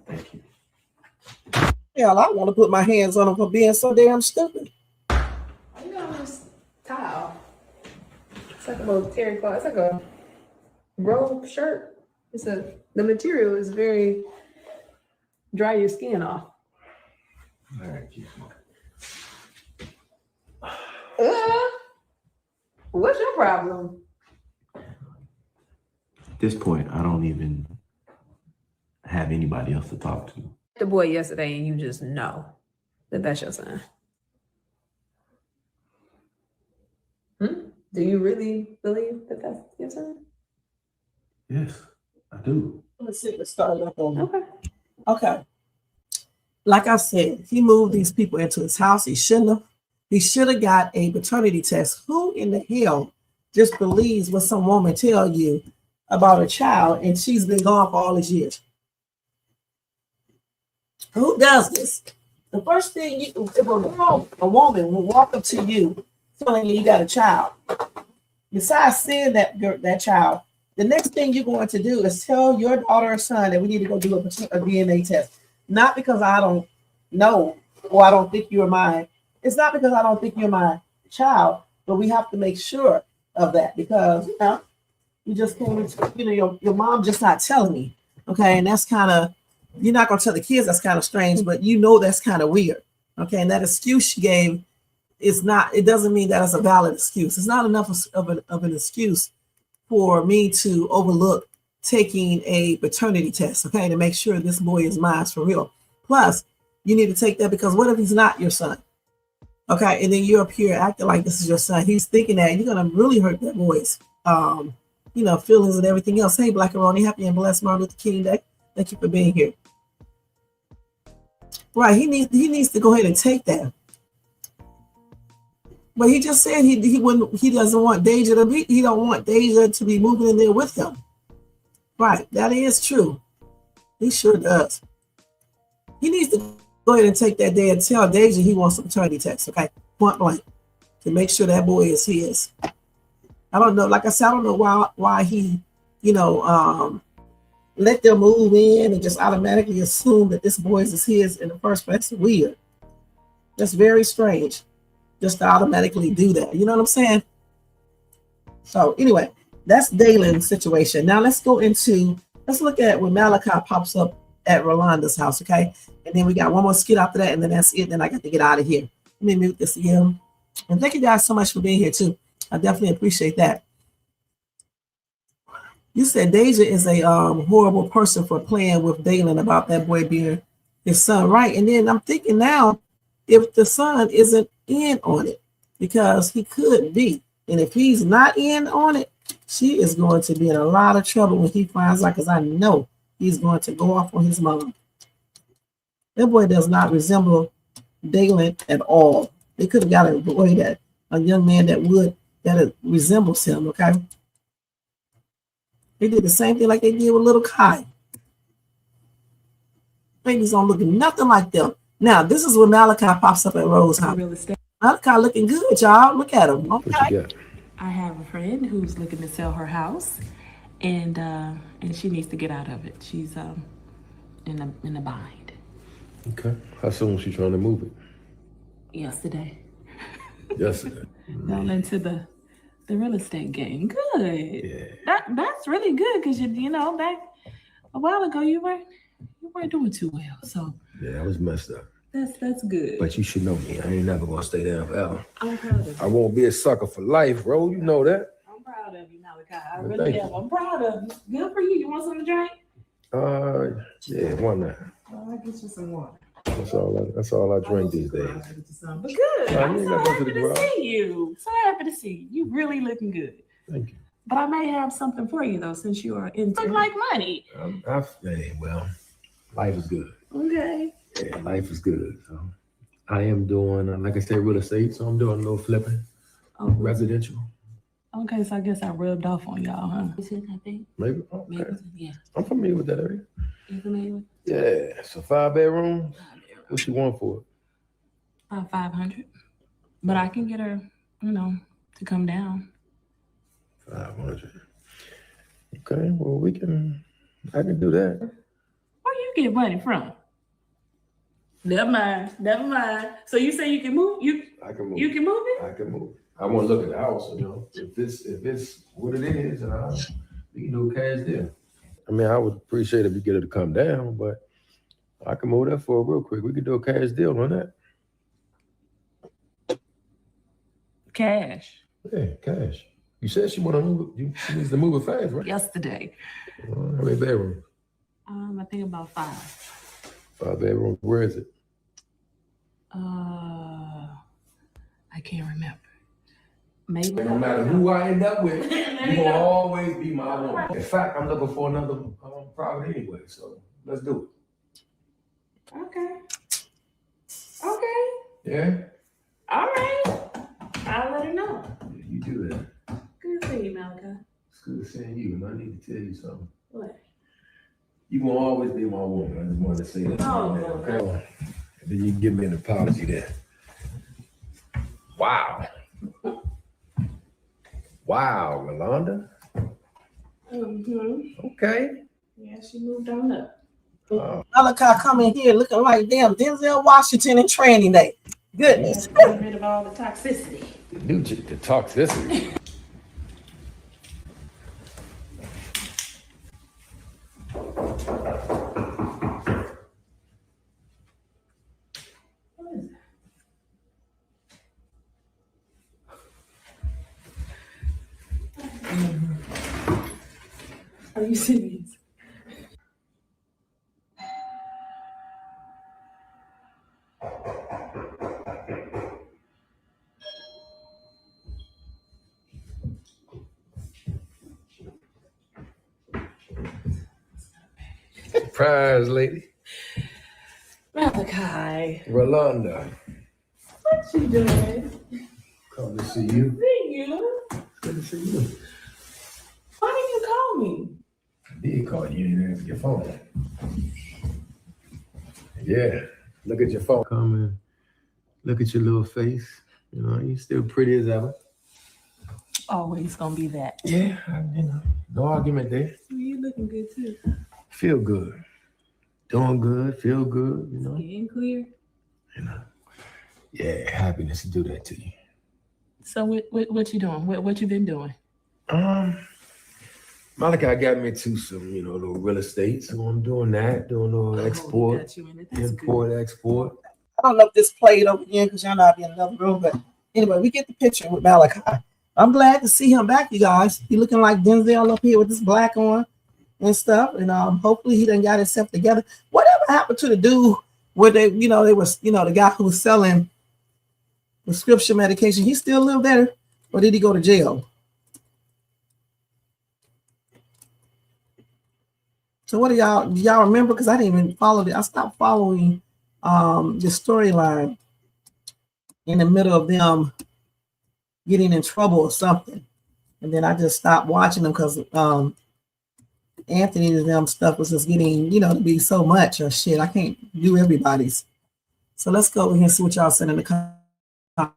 S15: Thank you.
S3: Hell, I want to put my hands on him for being so damn stupid.
S8: You know this towel. It's like a little terry cloth. It's like a robe shirt. The material is very dry your skin off.
S15: All right,
S8: What's your problem?
S15: At this point, I don't even have anybody else to talk to.
S8: The boy yesterday, and you just know that that's your son. Do you really believe that that's your son?
S15: Yes, I do.
S3: Let's see. Let's start up on.
S8: Okay.
S3: Like I said, he moved these people into his house. He shouldn't have. He should have got a paternity test. Who in the hell just believes what some woman tell you about a child and she's been gone for all these years? Who does this? The first thing if a woman will walk up to you telling you got a child, besides seeing that child, the next thing you're going to do is tell your daughter or son that we need to go do a DNA test. Not because I don't know or I don't think you're mine. It's not because I don't think you're my child, but we have to make sure of that because you just can't, your mom just not telling me. Okay, and that's kind of, you're not gonna tell the kids that's kind of strange, but that's kind of weird. Okay, and that excuse she gave it doesn't mean that it's a valid excuse. It's not enough of an excuse for me to overlook taking a paternity test, okay, to make sure this boy is mine for real. Plus, you need to take that because what if he's not your son? Okay, and then you're up here acting like this is your son. He's thinking that you're gonna really hurt that boy's feelings and everything else. Hey, Black and Ronnie, happy and blessed Martin Luther King Day. Thank you for being here. Right, he needs to go ahead and take that. But he just said he wouldn't. He doesn't want Deja to be. He don't want Deja to be moving in there with him. Right, that is true. He sure does. He needs to go ahead and take that day and tell Deja he wants some paternity tests. Okay, point blank, to make sure that boy is his. I don't know. Like I said, I don't know why he, let them move in and just automatically assume that this boy is his in the first place. It's weird. That's very strange. Just to automatically do that. You know what I'm saying? So anyway, that's Dalen's situation. Now let's look at when Malachi pops up at Rolanda's house, okay? And then we got one more skit after that, and then that's it. Then I got to get out of here. Let me mute this again. And thank you guys so much for being here too. I definitely appreciate that. You said Deja is a horrible person for playing with Dalen about that boy being his son, right? And then I'm thinking now, if the son isn't in on it, because he could be, and if he's not in on it, she is going to be in a lot of trouble when he finds out, because I know he's going to go off on his mom. That boy does not resemble Dalen at all. They could have got a boy a young man that resembles him, okay? They did the same thing like they did with little Kai. Babies don't look nothing like them. Now, this is when Malachi pops up at Rose house. Malachi looking good, y'all. Look at him. Okay.
S17: I have a friend who's looking to sell her house, and she needs to get out of it. She's in a bind.
S15: Okay. How soon is she trying to move it?
S17: Yesterday.
S15: Yesterday.
S17: All into the real estate game. Good. Yeah. That's really good, because you know, back a while ago you weren't doing too well. So
S15: yeah, I was messed up.
S17: That's good.
S15: But you should know me. I ain't never gonna stay down forever.
S17: I'm proud of you.
S15: I won't be a sucker for life, bro. You know that.
S17: I'm proud of you, Malachi. I really am. I'm proud of you. Good for you. You want something to drink?
S15: Yeah, why not?
S17: I'll get you some water.
S15: That's all I drink these days.
S17: But good.
S15: Nah,
S17: I'm
S15: you ain't
S17: so
S15: gotta go
S17: happy
S15: to the
S17: to
S15: garage.
S17: see you. So happy to see you. You really looking good.
S15: Thank you.
S17: But I may have something for you though, since you are into like money.
S15: Well, life is good.
S17: Okay.
S15: Yeah, life is good. So I am doing, like I said, real estate. So I'm doing a little flipping, residential.
S17: Okay, so I guess I rubbed off on y'all, huh? You said that thing?
S15: Maybe. Okay.
S17: Maybe. Yeah.
S15: I'm familiar with that area.
S17: You familiar with?
S15: Yeah. So 5 bedrooms. What you want for it?
S17: About 500. But I can get her, to come down.
S15: 500. Okay. Well, I can do that.
S17: Where you get money from? Never mind. So you say you can move?
S15: I can move.
S17: You can move it?
S15: I can move. I want to look at the house, if it's what it is, and we can do a cash deal. I mean, I would appreciate if you get her to come down, but I can move that for real quick. We could do a cash deal on that.
S17: Cash.
S15: Yeah, cash. You said she want to move it. She needs to move it fast, right?
S17: Yesterday.
S15: How many bedrooms?
S17: I think about 5.
S15: 5 bedrooms. Where is it?
S17: I can't remember. Maybe.
S15: No matter who I end up with, you will always be my woman. In fact, I'm looking for another property anyway, so let's do it.
S17: Okay.
S15: Yeah?
S17: All right. I'll let her know.
S15: Yeah, you do that.
S17: Good to see you, Malachi.
S15: It's good seeing you, and I need to tell you something.
S17: What?
S15: You will always be my woman. I just wanted to say that. Okay? And then you can give me an apology there. Wow. Wow, Rolanda.
S17: Mm-hmm.
S15: Okay.
S17: Yeah, she moved on up.
S3: Malachi coming here looking like damn Denzel Washington in Training Day. Goodness.
S17: Get rid of all the toxicity.
S15: The toxicity.
S17: Are you serious?
S15: Surprise, lady.
S17: Malachi.
S15: Rolanda.
S17: What you doing?
S11: Come to see you.
S17: See you.
S11: Good to see you.
S17: Why didn't you call me?
S11: I did call you. You didn't answer your phone. Yeah. Look at your phone. Come and look at your little face. You know, you're still pretty as ever.
S17: Always gonna be that.
S11: Yeah, you know, no argument there.
S17: You looking good too.
S11: Feel good. Doing good, feel good, you know.
S17: Getting clear.
S11: You know. Yeah, happiness to do that to you.
S17: So what you doing? What you been doing?
S11: Malachi got me to some, you know, little real estate. So I'm doing that, doing a little export,
S17: got you in it. That's
S11: import,
S17: good.
S11: export.
S3: I don't know if this played over again because y'all know I'll be in another room, but anyway, we get the picture with Malachi. I'm glad to see him back, you guys. He looking like Denzel up here with this black on and stuff. And hopefully he done got himself together. Whatever happened to the dude where they was, the guy who was selling prescription medication, he still live there? Or did he go to jail? So what do y'all remember? Because I didn't even follow it. I stopped following the storyline in the middle of them getting in trouble or something. And then I just stopped watching them because Anthony and them stuff was just getting, to be so much or shit. I can't do everybody's. So let's go over here and see what y'all said in the comment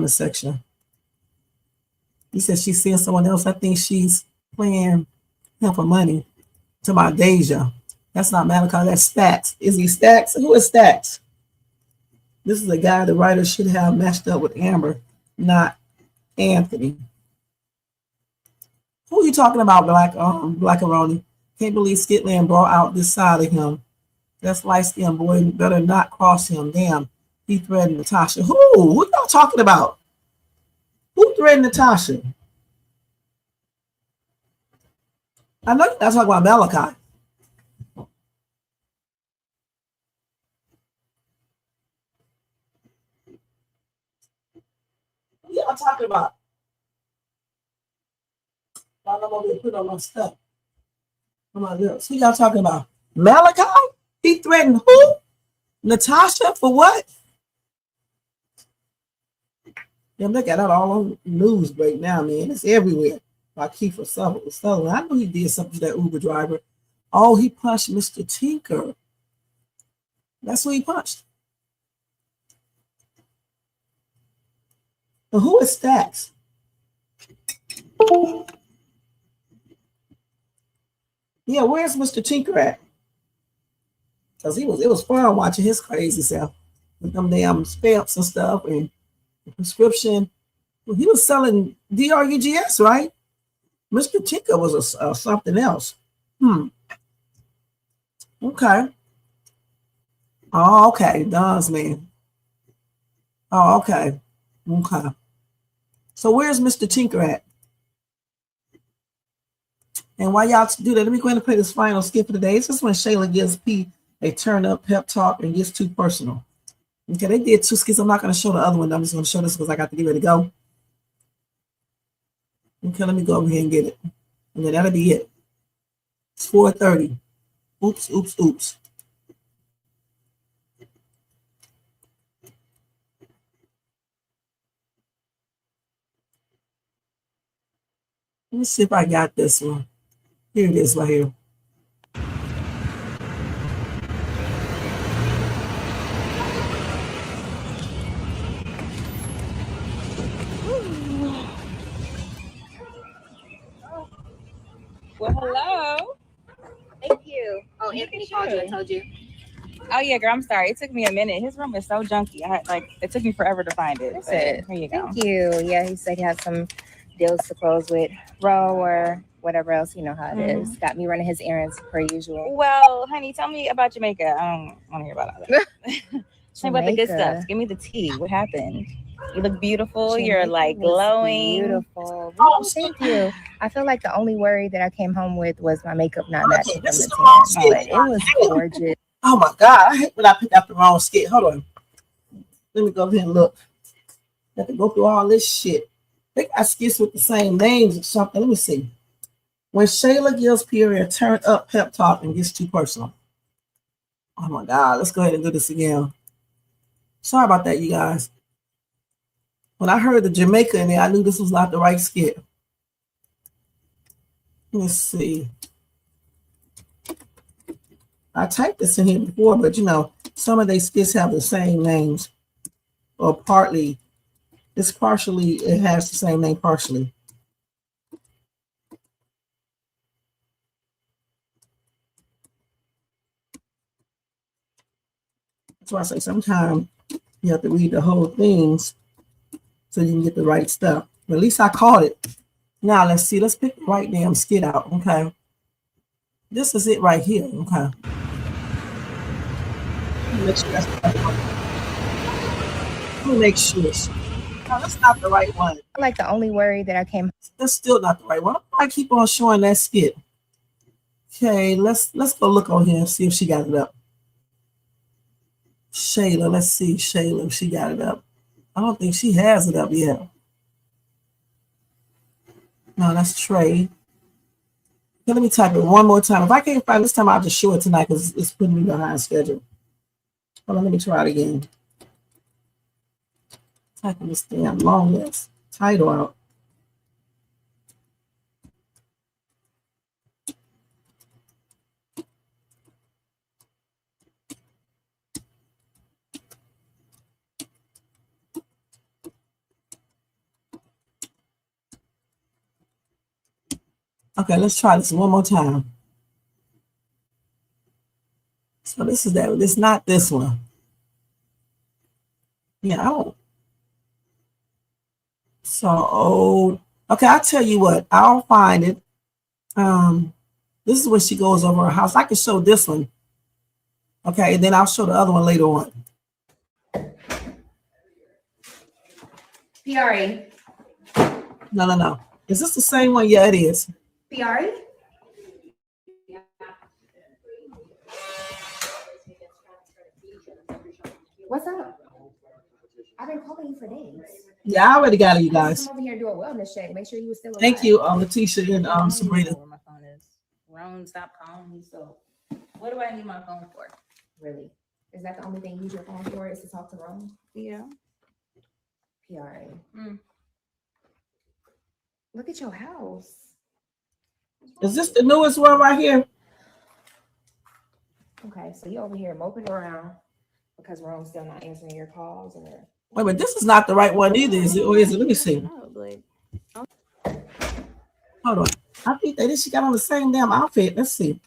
S3: section. He said she's seeing someone else. I think she's playing him for money. To my Deja. That's not Malachi, that's Stacks. Is he Stacks? Who is Stacks? This is a guy the writer should have matched up with Amber, not Anthony. Who are you talking about, Blackaroni? Can't believe Skitland brought out this side of him. That's light-skinned boy. Better not cross him. Damn, he threatened Natasha. Who y'all talking about? Who threatened Natasha? I know you're not talking about Malachi. What y'all talking about? I'm over here put on my stuff. On my lips. Who y'all talking about? Malachi? He threatened who? Natasha for what? Yeah, look at that all on news break now, man. It's everywhere. By Kiefer Sutherland. I know he did something to that Uber driver. Oh, he punched Mr. Tinker. That's who he punched. And who is Stacks? Yeah, where's Mr. Tinker at? Because it was fun watching his crazy self with them damn stamps and stuff and the prescription. Well, he was selling DRUGS, right? Mr. Tinker was something else. Okay. Oh, okay. Don's man. Oh, okay. Okay. So where's Mr. Tinker at? And while y'all do that, let me go ahead and play this final skit for the day. It's just when Shayla gives P a turn up pep talk and gets too personal. Okay, they did 2 skits. I'm not going to show the other one. I'm just going to show this because I got to get ready to go. Okay, let me go over here and get it. And then that'll be it. It's 4:30. Oops. Let me see if I got this one. Here it is right here.
S18: Well, hello. Thank you. Oh, Anthony called you and told you. Oh yeah, girl. I'm sorry. It took me a minute. His room is so junky. It took me forever to find it.
S19: That's
S18: But
S19: it.
S18: Here you go.
S19: Thank you. Yeah, he said he has some deals to close with Ro or whatever else. You know how it is. Got me running his errands per usual.
S18: Well, honey, tell me about Jamaica. I don't want to hear about all that. Tell me about the good
S19: Jamaica.
S18: stuff. Give me the tea. What happened? You look beautiful. You're
S19: Jamaica
S18: like
S19: was
S18: glowing.
S19: Beautiful. Oh, thank you. I feel like the only worry that I came home with was my makeup not matching from the tan. But it was gorgeous.
S3: Oh my God, I hate when I pick out the wrong skit. Hold on. Let me go over here and look. I have to go through all this shit. They got skits with the same names or something. Let me see. When Shayla gives Pierre a turn up pep talk and gets too personal. Oh my God, let's go ahead and do this again. Sorry about that, you guys. When I heard the Jamaica in there, I knew this was not the right skit. Let's see. I typed this in here before, but you know, some of these skits have the same names, or partly. It's partially, it has the same name partially. That's why I say sometimes you have to read the whole things so you can get the right stuff. But at least I caught it. Now let's see. Let's pick the right damn skit out. Okay. This is it right here. Okay. Make sure that's the right one. Let me make sure. No, that's not the right one.
S19: Like the only worry that I came.
S3: That's still not the right one. I keep on showing that skit. Okay, let's go look on here and see if she got it up. Shayla, let's see Shayla if she got it up. I don't think she has it up yet. No, that's Trey. Okay, let me type it one more time. If I can't find it this time, I'll just show it tonight because it's putting me behind schedule. Hold on, let me try it again. Typing this damn long ass title out. Okay, let's try this one more time. So this is that. It's not this one. Yeah, I don't. So old. Okay, I'll tell you what. I'll find it. This is when she goes over her house. I can show this one. Okay, and then I'll show the other one later on.
S8: PRE.
S3: No. Is this the same one? Yeah, it is.
S8: PRE? What's up? I've been calling you for days.
S3: Yeah, I already got it, you guys.
S8: Come over here and do a wellness check. Make sure you were still alive.
S3: Thank you, Letitia and Sabrina.
S18: Where my phone is. Ron, stop calling me. So, what do I need my phone for?
S8: Really? Is that the only thing you use your phone for? Is to talk to Rome?
S18: Yeah.
S8: PRA.
S18: Mm.
S8: Look at your house.
S3: Is this the newest one right here?
S8: Okay, so you over here moping around because Rome's still not answering your calls, or
S3: Wait a minute, this is not the right one either, is it? Or is it? Let me see. Hold on. I think that she got on the same damn outfit. Let's see.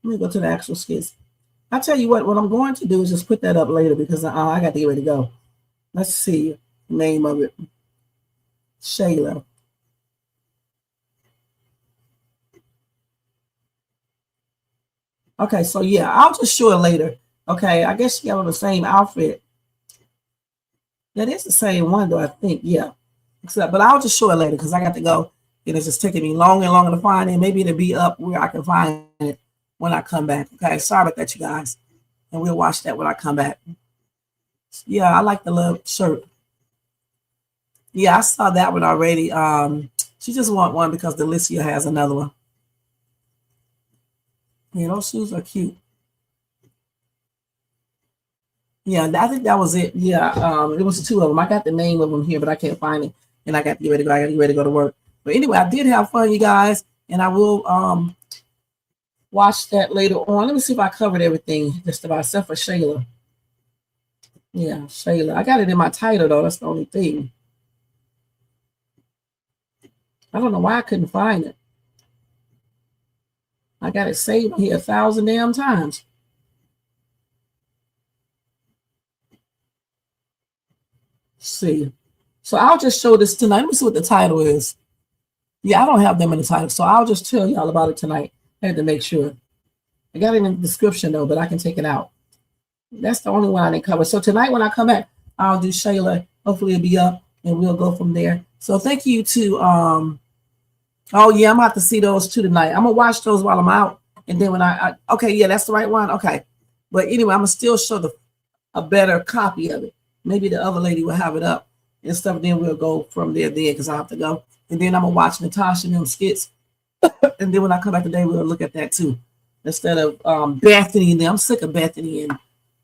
S3: Let me go to the actual skits. I tell you what I'm going to do is just put that up later because I got to get ready to go. Let's see the name of it. Shayla. Okay, so yeah, I'll just show it later. Okay, I guess she got on the same outfit. That is the same one, though, I think. Yeah. But I'll just show it later because I got to go. And it's just taking me longer and longer to find it. Maybe it'll be up where I can find it when I come back. Okay, sorry about that, you guys. And we'll watch that when I come back. Yeah, I like the little shirt. Yeah, I saw that one already. She just want one because Delicia has another one. Yeah, those shoes are cute. Yeah, I think that was it. Yeah, it was two of them. I got the name of them here, but I can't find it. And I got to get ready to go. I got to get ready to go to work. But anyway, I did have fun, you guys. And I will watch that later on. Let me see if I covered everything just about except for Shayla. Yeah, Shayla. I got it in my title, though. That's the only thing. I don't know why I couldn't find it. I got it saved here 1,000 damn times. Let's see. So I'll just show this tonight. Let me see what the title is. Yeah, I don't have them in the title, so I'll just tell y'all about it tonight. I had to make sure. I got it in the description, though, but I can take it out. That's the only one I didn't cover. So tonight when I come back, I'll do Shayla. Hopefully it'll be up, and we'll go from there. So thank you to, oh, yeah, I'm about to see those two tonight. I'm going to watch those while I'm out. And then when okay, yeah, that's the right one. Okay. But anyway, I'm going to still show a better copy of it. Maybe the other lady will have it up and stuff. Then we'll go from there because I have to go. And then I'm going to watch Natasha and them skits. And then when I come back today, we'll look at that too. Instead of Bethany and them. I'm sick of Bethany and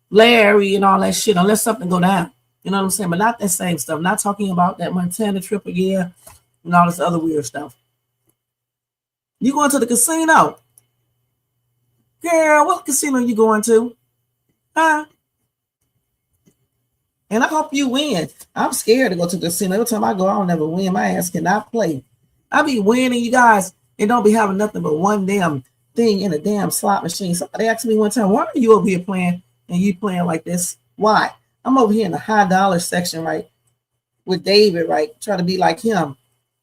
S3: Larry and all that shit. Unless something go down. You know what I'm saying? But not that same stuff. Not talking about that Montana trip again and all this other weird stuff. You going to the casino? Girl, what casino you going to? Huh? And I hope you win. I'm scared to go to the casino. Every time I go, I'll never win. My ass cannot play. I be winning, you guys, and don't be having nothing but one damn thing in a damn slot machine. Somebody asked me one time, why are you over here playing and you playing like this? Why? I'm over here in the high dollar section, right, with David, right, trying to be like him.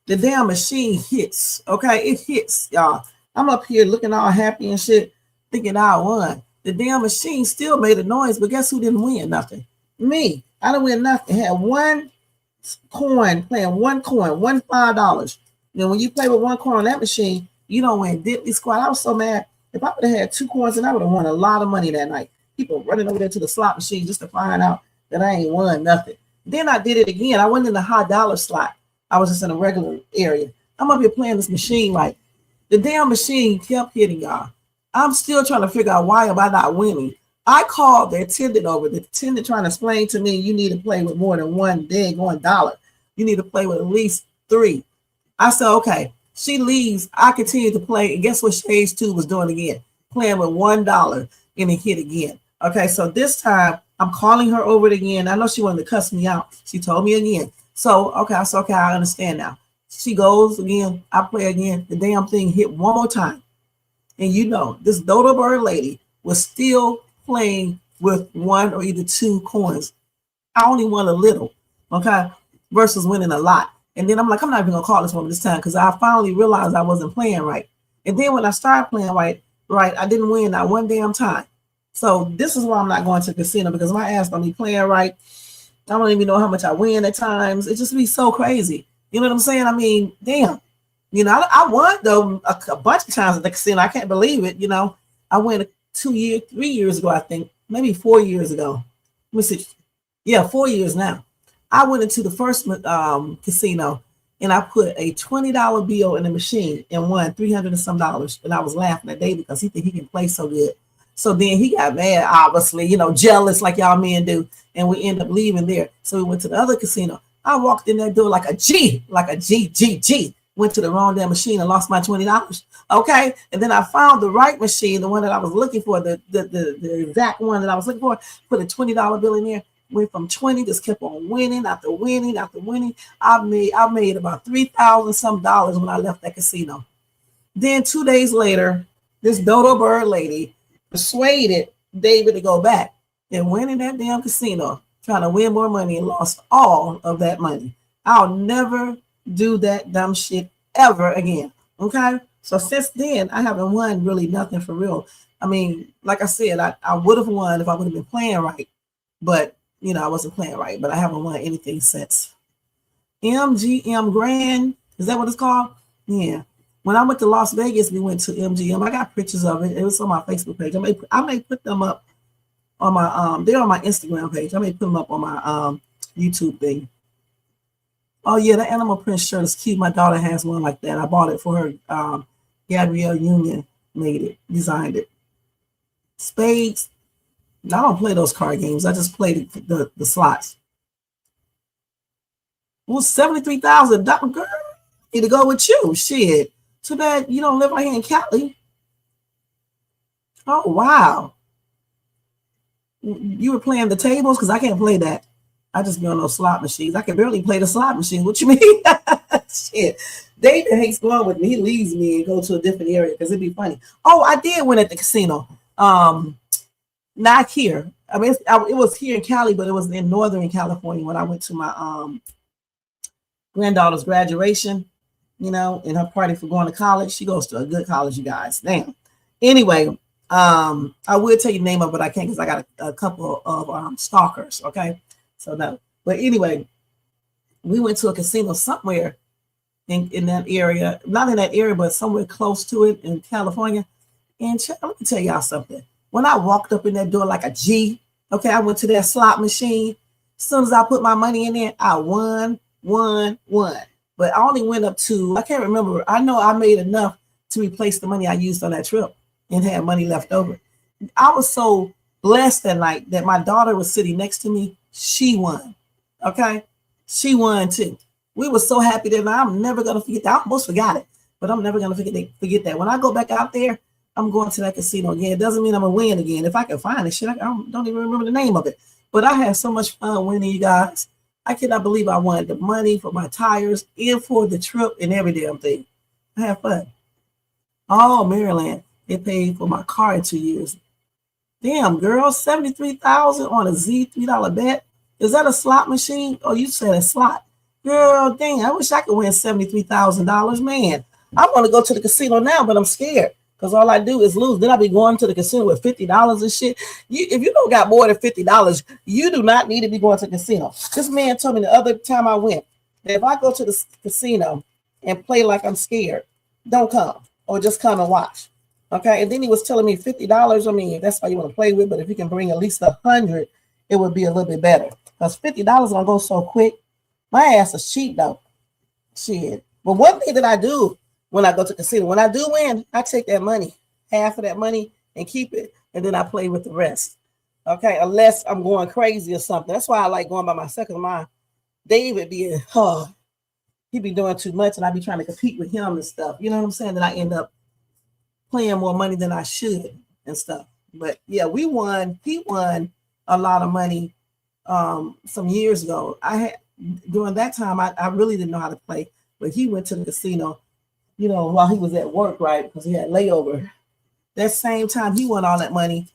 S3: The damn machine hits, okay? It hits, y'all. I'm up here looking all happy and shit, thinking I won. The damn machine still made a noise, but guess who didn't win nothing? Me. I didn't win nothing. Had one coin, playing one coin, $5. Then when you play with one coin on that machine, you don't win diddly squat. I was so mad. If I would have had 2 coins, then I would have won a lot of money that night. People running over there to the slot machine just to find out that I ain't won nothing. Then I did it again. I went in the high dollar slot. I was just in a regular area. I'm up here playing this machine like the damn machine kept hitting y'all. I'm still trying to figure out why am I not winning. I called the attendant over. The attendant trying to explain to me you need to play with more than one $1. You need to play with at least 3. I said, okay. She leaves. I continue to play. And guess what Shades 2 was doing again? Playing with $1 and it hit again. Okay, so this time I'm calling her over it again. I know she wanted to cuss me out. She told me again. So, okay, I said, okay, I understand now. She goes again. I play again. The damn thing hit one more time. And you know, this Dodo Bird lady was still playing with 1 or either 2 coins. I only won a little, okay, versus winning a lot. And then I'm like, I'm not even gonna call this woman this time because I finally realized I wasn't playing right. And then when I started playing right, I didn't win not one damn time. So this is why I'm not going to the casino, because my ass don't be playing right. I don't even know how much I win at times. It just be so crazy. You know what I'm saying? I mean, damn. You know, I won though a bunch of times at the casino. I can't believe it. You know, I went 3 years ago, I think, maybe 4 years ago. Let me see. Yeah, 4 years now. I went into the first casino and I put a $20 bill in the machine and won $300 and some dollars. And I was laughing at David because he think he can play so good. So then he got mad, obviously, you know, jealous like y'all men do. And we end up leaving there. So we went to the other casino. I walked in that door like a G. Went to the wrong damn machine and lost my $20. Okay. And then I found the right machine, the one that I was looking for, the exact one that I was looking for, put a $20 bill in there. Went from 20, just kept on winning after winning after winning. I made about $3,000 some dollars when I left that casino. Then 2 days later, this Dodo Bird lady persuaded David to go back and went in that damn casino trying to win more money and lost all of that money. I'll never do that dumb shit ever again. Okay. So since then, I haven't won really nothing for real. I mean, like I said, I would have won if I would have been playing right, but you know, I wasn't playing right, but I haven't won anything since. MGM Grand, is that what it's called? Yeah. When I went to Las Vegas, we went to MGM. I got pictures of it. It was on my Facebook page. I may put them up on my they're on my Instagram page. I may put them up on my YouTube thing. Oh yeah, the animal print shirt is cute. My daughter has one like that. I bought it for her. Gabrielle Union made it, designed it. Spades. I don't play those card games. I just play the slots. Well, $73,000, girl. Need to go with you. Shit. Too bad you don't live right here in Cali. Oh wow. You were playing the tables because I can't play that. I just be on those slot machines. I can barely play the slot machine. What you mean? Shit. David hates going with me. He leaves me and go to a different area because it'd be funny. Oh, I did win at the casino. Not here. I mean, it was here in Cali, but it was in Northern California when I went to my granddaughter's graduation, you know, and her party for going to college. She goes to a good college, you guys. Damn. Anyway, I will tell you the name of it, but I can't because I got a couple of stalkers. Okay. So no. But anyway, we went to a casino somewhere in that area, not in that area, but somewhere close to it in California. And let me tell y'all something. When I walked up in that door like a G, okay, I went to that slot machine. As soon as I put my money in there, I won. But I only went up to, I can't remember. I know I made enough to replace the money I used on that trip and had money left over. I was so blessed that night that my daughter was sitting next to me. She won. Okay, she won too. We were so happy that I'm never gonna forget that. I almost forgot it, but I'm never gonna forget that. When I go back out there, I'm going to that casino again. It doesn't mean I'm gonna win again. If I can find it, shit, I don't even remember the name of it. But I had so much fun winning, you guys. I cannot believe I won the money for my tires and for the trip and every damn thing. I had fun. Oh, Maryland, they paid for my car in 2 years. Damn, girl, 73,000 on a Z $3 bet. Is that a slot machine? Oh, you said a slot. Girl, dang, I wish I could win $73,000. Man, I want to go to the casino now, but I'm scared because all I do is lose. Then I'll be going to the casino with $50 and shit. If you don't got more than $50, you do not need to be going to the casino. This man told me the other time I went that if I go to the casino and play like I'm scared, don't come or just come and watch. Okay, and then he was telling me $50. I mean, that's why you want to play with, but if you can bring at least 100, it would be a little bit better. Because $50 gonna go so quick. My ass is cheap though. Shit. But one thing that I do when I go to the casino, when I do win, I take that money, half of that money, and keep it, and then I play with the rest. Okay, unless I'm going crazy or something. That's why I like going by myself. Because my David being, he be doing too much, and I be trying to compete with him and stuff. You know what I'm saying? Then I end up playing more money than I should and stuff. But yeah, we won. He won a lot of money some years ago. During that time, I really didn't know how to play, but he went to the casino, you know, while he was at work, right? Because he had layover. That same time he won all that money,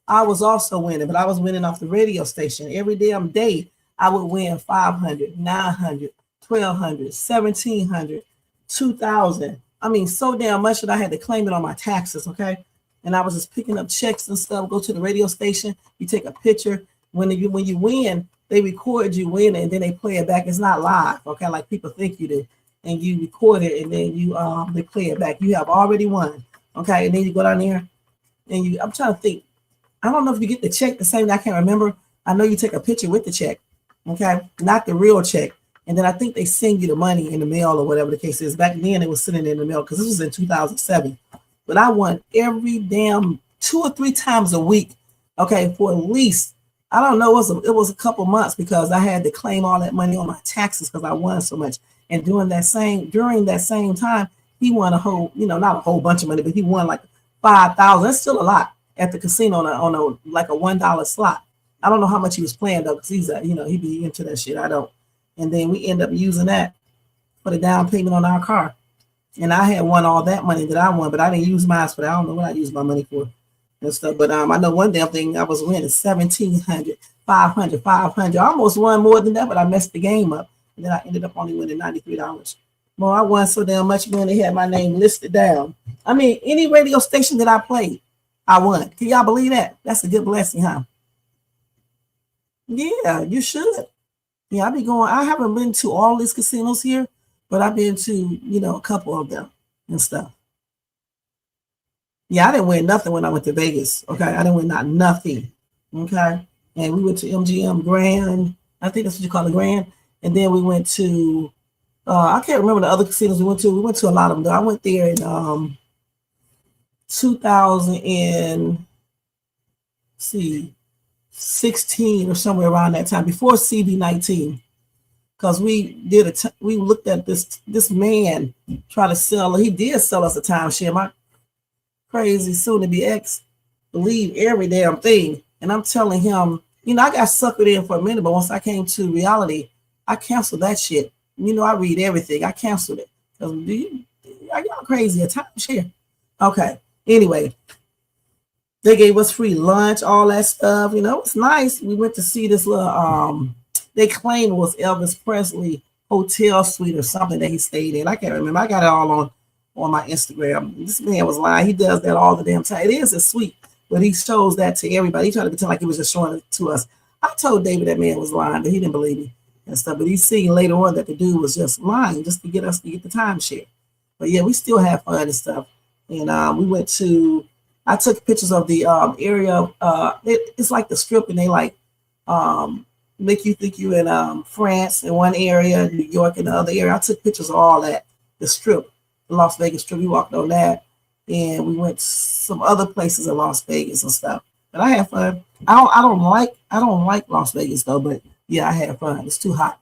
S3: I was also winning, but I was winning off the radio station. Every damn day, I would win 500, 900, 1,200, 1,700, 2,000. I mean, so damn much that I had to claim it on my taxes, okay? And I was just picking up checks and stuff, go to the radio station, you take a picture. When you win, they record you winning and then they play it back. It's not live, okay? Like people think you do. And you record it and then they play it back. You have already won, okay? And then you go down there and I'm trying to think. I don't know if you get the check the same. I can't remember. I know you take a picture with the check, okay? Not the real check. And then I think they send you the money in the mail or whatever the case is. Back then it was sitting in the mail because this was in 2007. But I won every damn 2 or 3 times a week, okay, for at least, I don't know, it was a couple months because I had to claim all that money on my taxes because I won so much. And during that same time, he won a whole, not a whole bunch of money, but he won like 5,000. That's still a lot at the casino on a like a $1 slot. I don't know how much he was playing though, because he's he be into that shit. I don't. And then we end up using that for the down payment on our car. And I had won all that money that I won, but I didn't use mine for that. I don't know what I used my money for and stuff. But I know one damn thing I was winning 1,700, 500, 500. I almost won more than that, but I messed the game up. And then I ended up only winning $93. Well, I won so damn much when they had my name listed down. I mean, any radio station that I played, I won. Can y'all believe that? That's a good blessing, huh? Yeah, you should. Yeah, I haven't been to all these casinos here, but I've been to, a couple of them and stuff. Yeah, I didn't win nothing when I went to Vegas. Okay, I didn't win nothing. Okay, and we went to MGM Grand. I think that's what you call it, Grand. And then we went to, I can't remember the other casinos we went to. We went to a lot of them. Though. I went there in 2016 or somewhere around that time, before CB19. Because we looked at this man try to sell. He did sell us a timeshare. My crazy soon-to-be ex believed every damn thing. And I'm telling him, I got suckered in for a minute, but once I came to reality, I canceled that shit. I read everything. I canceled it. Are y'all crazy? A timeshare? Okay. Anyway, they gave us free lunch, all that stuff. It was nice. We went to see this little they claim it was Elvis Presley hotel suite or something that he stayed in. I can't remember. I got it all on my Instagram. This man was lying. He does that all the damn time. It is a suite, but he shows that to everybody. He tried to pretend like he was just showing it to us. I told David that man was lying, but he didn't believe me and stuff. But he's seeing later on that the dude was just lying just to get us to get the timeshare. But yeah, we still have fun and stuff. And we went to, I took pictures of the area. It's like the strip, and they like make you think you in France in one area, New York in the other area. I took pictures of all that. The strip, the Las Vegas strip. We walked on that, and we went to some other places in Las Vegas and stuff. But I had fun. I don't like Las Vegas though. But Yeah, I had fun. It's too hot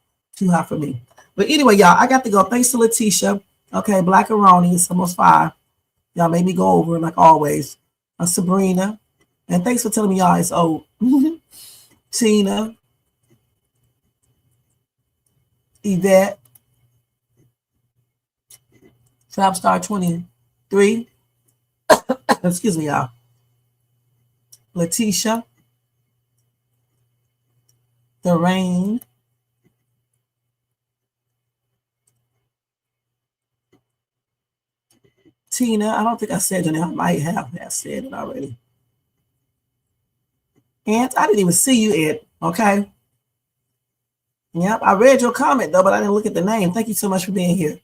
S3: for me. But anyway, y'all, I got to go. Thanks to Letitia. Okay, Blackaroni, it's almost 5. Y'all made me go over like always. Sabrina, and thanks for telling me y'all it's old. Tina, Yvette, Trapstar 23. Excuse me, y'all. Letitia, Lorraine, Tina. I don't think I said your name. I might have said it already. Aunt, I didn't even see you, Ed. Okay. Yep, I read your comment though, but I didn't look at the name. Thank you so much for being here.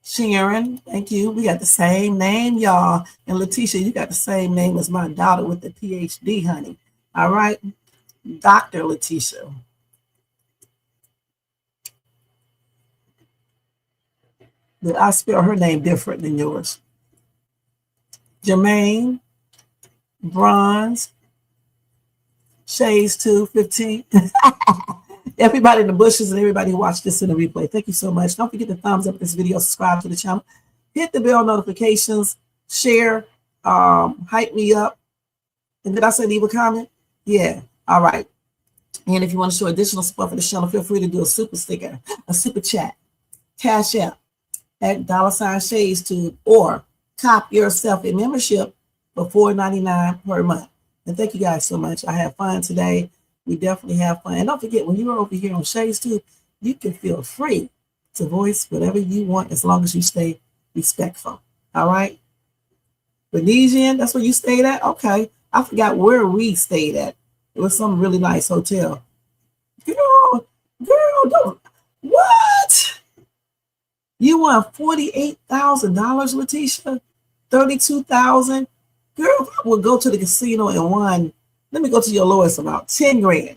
S3: Sharon, thank you. We got the same name, y'all. And Letitia, you got the same name as my daughter with the PhD, honey. All right. Dr. Letitia. But I spell her name different than yours. Jermaine, Bronze, Shades 215. Everybody in the bushes and everybody who watched this in the replay, thank you so much. Don't forget to thumbs up this video, subscribe to the channel, hit the bell notifications, share, hype me up. And did I say leave a comment? Yeah. All right. And if you want to show additional support for the channel, feel free to do a super sticker, a super chat, cash app at $Shades2, or cop yourself a membership for $4.99 per month. And thank you guys so much. I had fun today. We definitely have fun. And don't forget, when you're over here on Shades2, you can feel free to voice whatever you want as long as you stay respectful. All right? Venetian, that's where you stayed at? Okay. I forgot where we stayed at. It was some really nice hotel. Girl, don't. What? You won $48,000, Letitia? $32,000? Girl, if I would go to the casino and won, let me go to your lowest amount, 10 grand.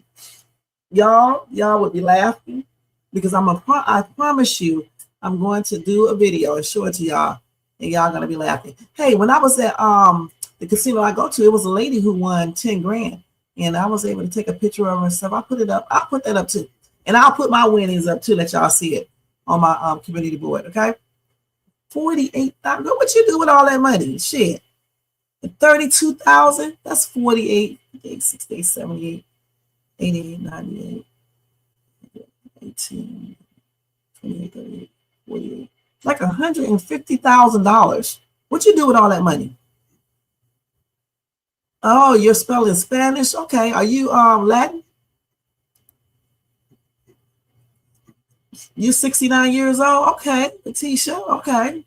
S3: Y'all would be laughing because I promise you, I'm going to do a video and show it to y'all, and y'all gonna be laughing. Hey, when I was at the casino I go to, it was a lady who won 10 grand, and I was able to take a picture of her and stuff. I put it up. I'll put that up too, and I'll put my winnings up too, let y'all see it on my community board. Okay, 48,000. What you do with all that money? Shit. 32,000, that's 48, 68, 78, 88, 98, 18, 28, 38, 48. Like $150,000. What you do with all that money? Oh, you're spelling Spanish? Okay. Are you Latin? You 69 years old? Okay. Letitia, okay.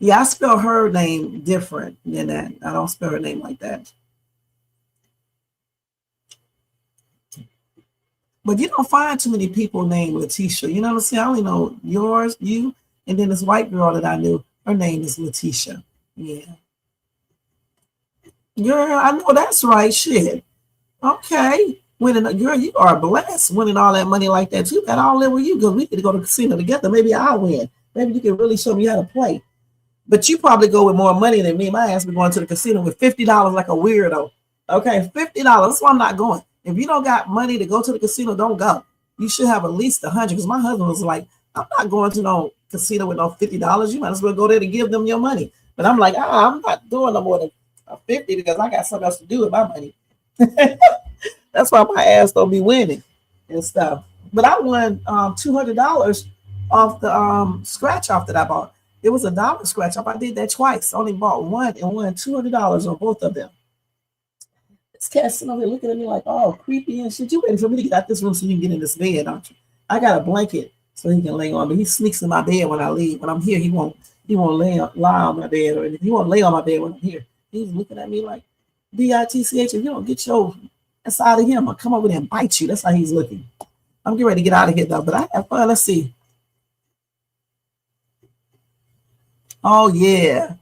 S3: Yeah, I spell her name different than that. I don't spell her name like that. But you don't find too many people named Letitia. You know what I'm saying? I only know yours, you, and then this white girl that I knew. Her name is Letitia. Yeah. Girl, I know that's right. Shit. Okay. Girl, you are blessed winning all that money like that too. That all in with you because we could go to the casino together. Maybe I'll win. Maybe you can really show me how to play. But you probably go with more money than me. My ass be going to the casino with $50 like a weirdo. Okay, $50. That's why I'm not going. If you don't got money to go to the casino, don't go. You should have at least $100. Because my husband was like, I'm not going to no casino with no $50. You might as well go there to give them your money. But I'm like, I'm not doing no more than $50 because I got something else to do with my money. That's why my ass don't be winning and stuff. But I won $200 off the scratch off that I bought. It was $1 scratch off. I did that twice. I only bought one and won $200 on both of them. This cat sitting over here looking at me like, oh, creepy and shit. You waiting for me to get out this room so you can get in this bed, aren't you? I got a blanket so he can lay on, but he sneaks in my bed when I leave. When I'm here, he won't lie on my bed, or he won't lay on my bed when I'm here. He's looking at me like, bitch, if you don't get your ass out of here, I'm gonna come over there and bite you. That's how he's looking. I'm getting ready to get out of here though, but I have fun. Let's see. Oh, yeah.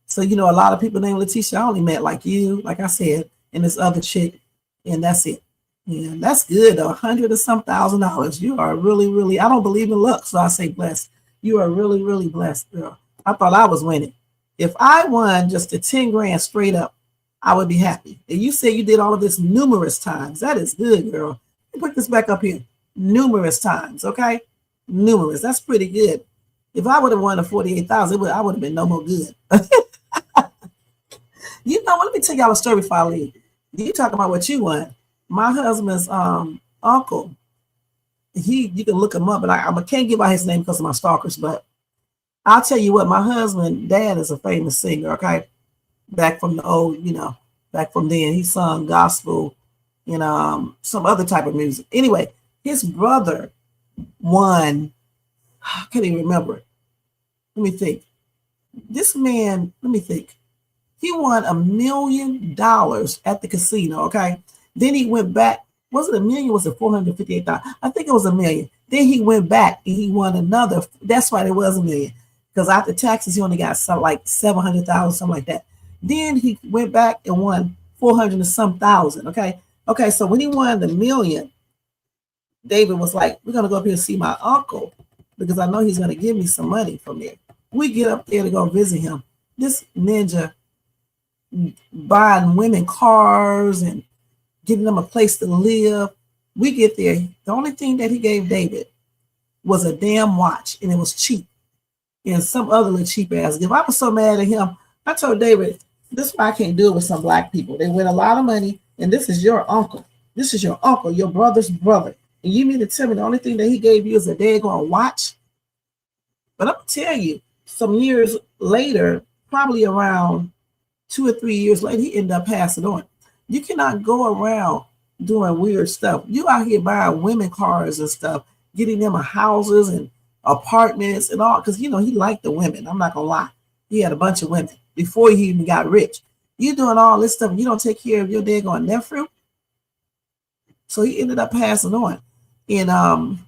S3: So, you know, a lot of people named Letitia. I only met like you, like I said, and this other chick, and that's it. Yeah, that's good, though. $100 or some $1,000. You are really, really, I don't believe in luck, so I say blessed. You are really, really blessed, girl. I thought I was winning. If I won just the 10 grand straight up, I would be happy. And you say you did all of this numerous times. That is good, girl. Put this back up here. Numerous times, okay? Numerous. That's pretty good. If I would have won the 48,000, I would have been no more good. You know what? Let me tell y'all a story before I leave. You talking about what you won. My husband's uncle, you can look him up, but I can't give out his name because of my stalkers, but I'll tell you what, my husband, dad is a famous singer, okay? Back from the old, back from then. He sung gospel and some other type of music. Anyway, his brother won, I can't even remember. Let me think. This man, let me think. He won $1 million at the casino, okay? Then he went back. Was it $1 million? Was it 458,000? I think it was $1 million. Then he went back and he won another. That's right, it was $1 million. Because after taxes, he only got like 700,000, something like that. Then he went back and won 400 and some thousand, okay? Okay, so when he won the $1 million, David was like, we're going to go up here and see my uncle because I know he's going to give me some money from there. We get up there to go visit him. This ninja buying women cars and giving them a place to live. We get there. The only thing that he gave David was a damn watch, and it was cheap. And some other little cheap ass gift. I was so mad at him. I told David, this is why I can't do it with some black people. They win a lot of money, and this is your uncle. This is your uncle, your brother's brother. And you mean to tell me the only thing that he gave you is a daggone watch? But I'm going to tell you, some years later, probably around 2 or 3 years later, he ended up passing on. You cannot go around doing weird stuff. You out here buying women cars and stuff, getting them houses and apartments and all, because, he liked the women. I'm not going to lie. He had a bunch of women before he even got rich. You doing all this stuff, and you don't take care of your daggone nephew? So he ended up passing on. And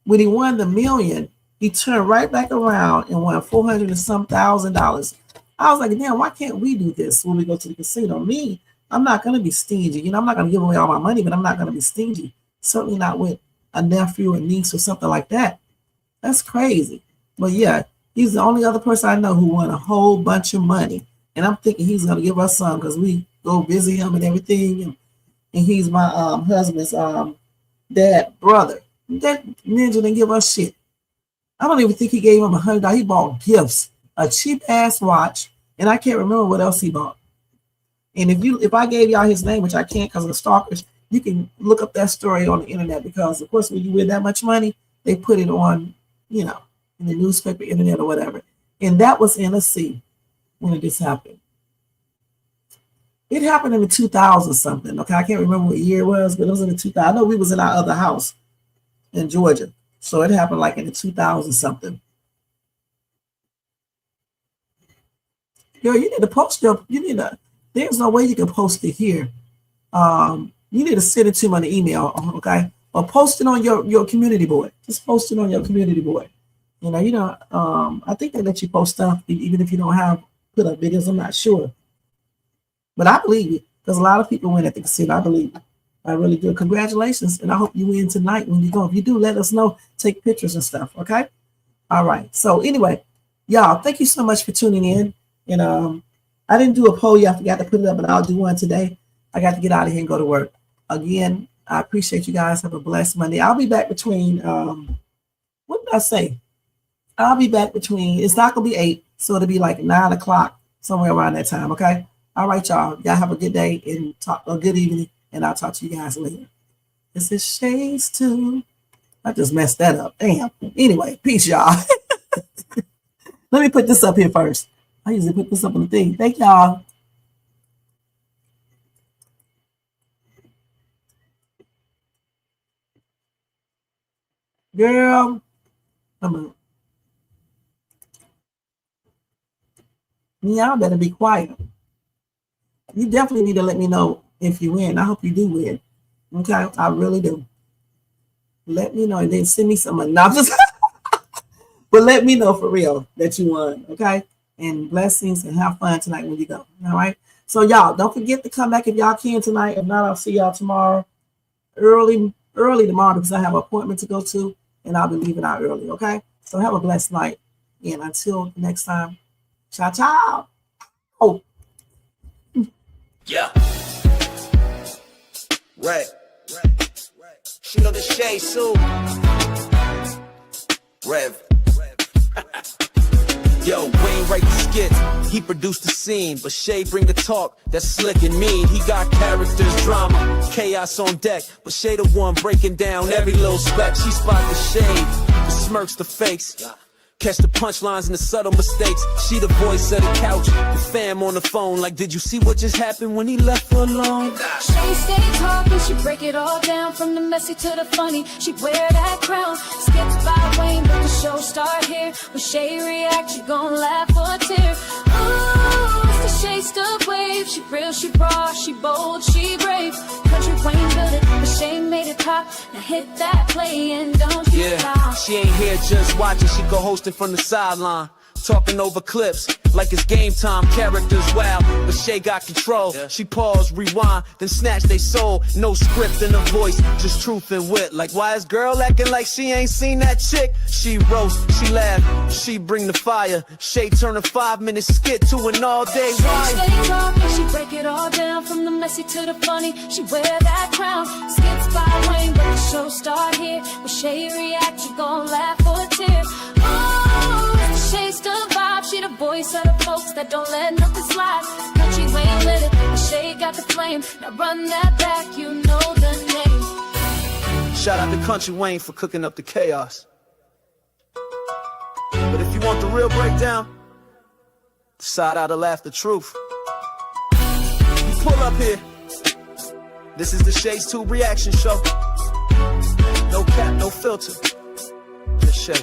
S3: when he won the $1 million, he turned right back around and won 400 and some $1,000. I was like, damn, why can't we do this when we go to the casino? Me, I'm not going to be stingy. I'm not going to give away all my money, but I'm not going to be stingy. Certainly not with a nephew or niece or something like that. That's crazy. But yeah, he's the only other person I know who won a whole bunch of money. And I'm thinking he's going to give us some because we go visit him and everything. And he's my husband's dad brother. That ninja didn't give us shit. I don't even think he gave him $100. He bought gifts, a cheap ass watch, and I can't remember what else he bought. And if I gave y'all his name, which I can't because of the stalkers, you can look up that story on the internet because, of course, when you win that much money, they put it on, in the newspaper, internet, or whatever. And that was in a sea when this happened. It happened in the 2000 something. Okay, I can't remember what year it was, but it was in the 2000. I know we was in our other house in Georgia. So it happened like in the 2000 something. Yo, you need to post there's no way you can post it here. You need to send it to me on the email, okay? Or post it on your community board. Just post it on your community board. I think they let you post stuff even if you don't have put up videos. I'm not sure. But I believe you because a lot of people win at the casino. I believe you. I really do. Congratulations. And I hope you win tonight when you go. If you do, let us know. Take pictures and stuff. Okay. All right. So anyway, y'all, thank you so much for tuning in. And I didn't do a poll yet. I forgot to put it up, but I'll do one today. I got to get out of here and go to work. Again, I appreciate you guys. Have a blessed Monday. I'll be back between, what did I say? I'll be back between, it's not going to be 8, so it'll be like 9 o'clock, somewhere around that time. Okay. All right, y'all. Y'all have a good day and a good evening. And I'll talk to you guys later. This is Shades 2. I just messed that up. Damn. Anyway, peace, y'all. Let me put this up here first. I usually put this up on the thing. Thank y'all. Girl, y'all better be quiet. You definitely need to let me know if you win. I hope you do win. Okay, I really do. Let me know and then send me some money. No, but let me know for real that you won. Okay, and blessings and have fun tonight when you go. All right. So y'all don't forget to come back if y'all can tonight. If not, I'll see y'all tomorrow, early tomorrow because I have an appointment to go to and I'll be leaving out early. Okay. So have a blessed night and until next time, Ciao, ciao. Oh.
S1: Yeah. Right. She know the shade, Sue. Rev. Yo, Wayne write the skits, he produced the scene, but Shay bring the talk that's slick and mean. He got characters, drama, chaos on deck, but Shay the one breaking down every little speck. She spot the shade, the smirks, the fakes, catch the punchlines and the subtle mistakes. She the voice of the couch, the fam on the phone, like, did you see what just happened when he left her alone?
S2: She stay talking, she break it all down, from the messy to the funny. She wear that crown, skips by Wayne, but the show start here. When Shay react, you gon' laugh or a tear. Ooh, it's the Shay stuff wave. She real, she raw, she bold, she brave. Country Wayne built it, but Shay made it pop. Now hit that play and don't you stop.
S1: She ain't here just watching, she go hosting from the sideline. Talking over clips like it's game time, characters wild, but Shay got control. She pause, rewind, then snatch they soul. No script in her voice, just truth and wit. Like, why is girl acting like she ain't seen that chick? She roast, she laugh, she bring the fire. Shay turn a 5-minute skit to an all-day
S2: ride. She stay talking, she break it all down, from the messy to the funny. She wear that crown, skips by Wayne, but the show start here. When Shay react, you gon' laugh or a tear. Shay still vibe, she the voice of the folks that don't let nothing slide. Country Wayne lit it, and Shay got the flame. Now run that back, you know the name.
S1: Shout out to Country Wayne for cooking up the chaos. But if you want the real breakdown, decide how to laugh the truth. You pull up here. This is the Shay's 2 reaction show. No cap, no filter. Just Shay.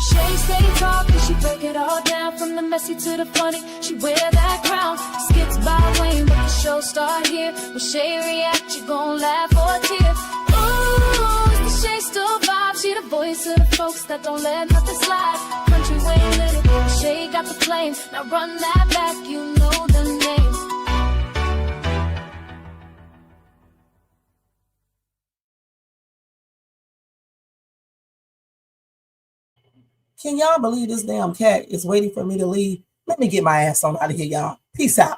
S2: Shay stay talking, she break it all down, from the messy to the funny. She wear that crown, skips by Wayne, but the show start here. When Shay react, you gon' laugh or a tear. Ooh, it's the Shay still vibe, she the voice of the folks that don't let nothing slide. Country Wayne lit it, Shay got the flame. Now run that back, you know the name.
S3: Can y'all believe this damn cat is waiting for me to leave? Let me get my ass on out of here, y'all. Peace out.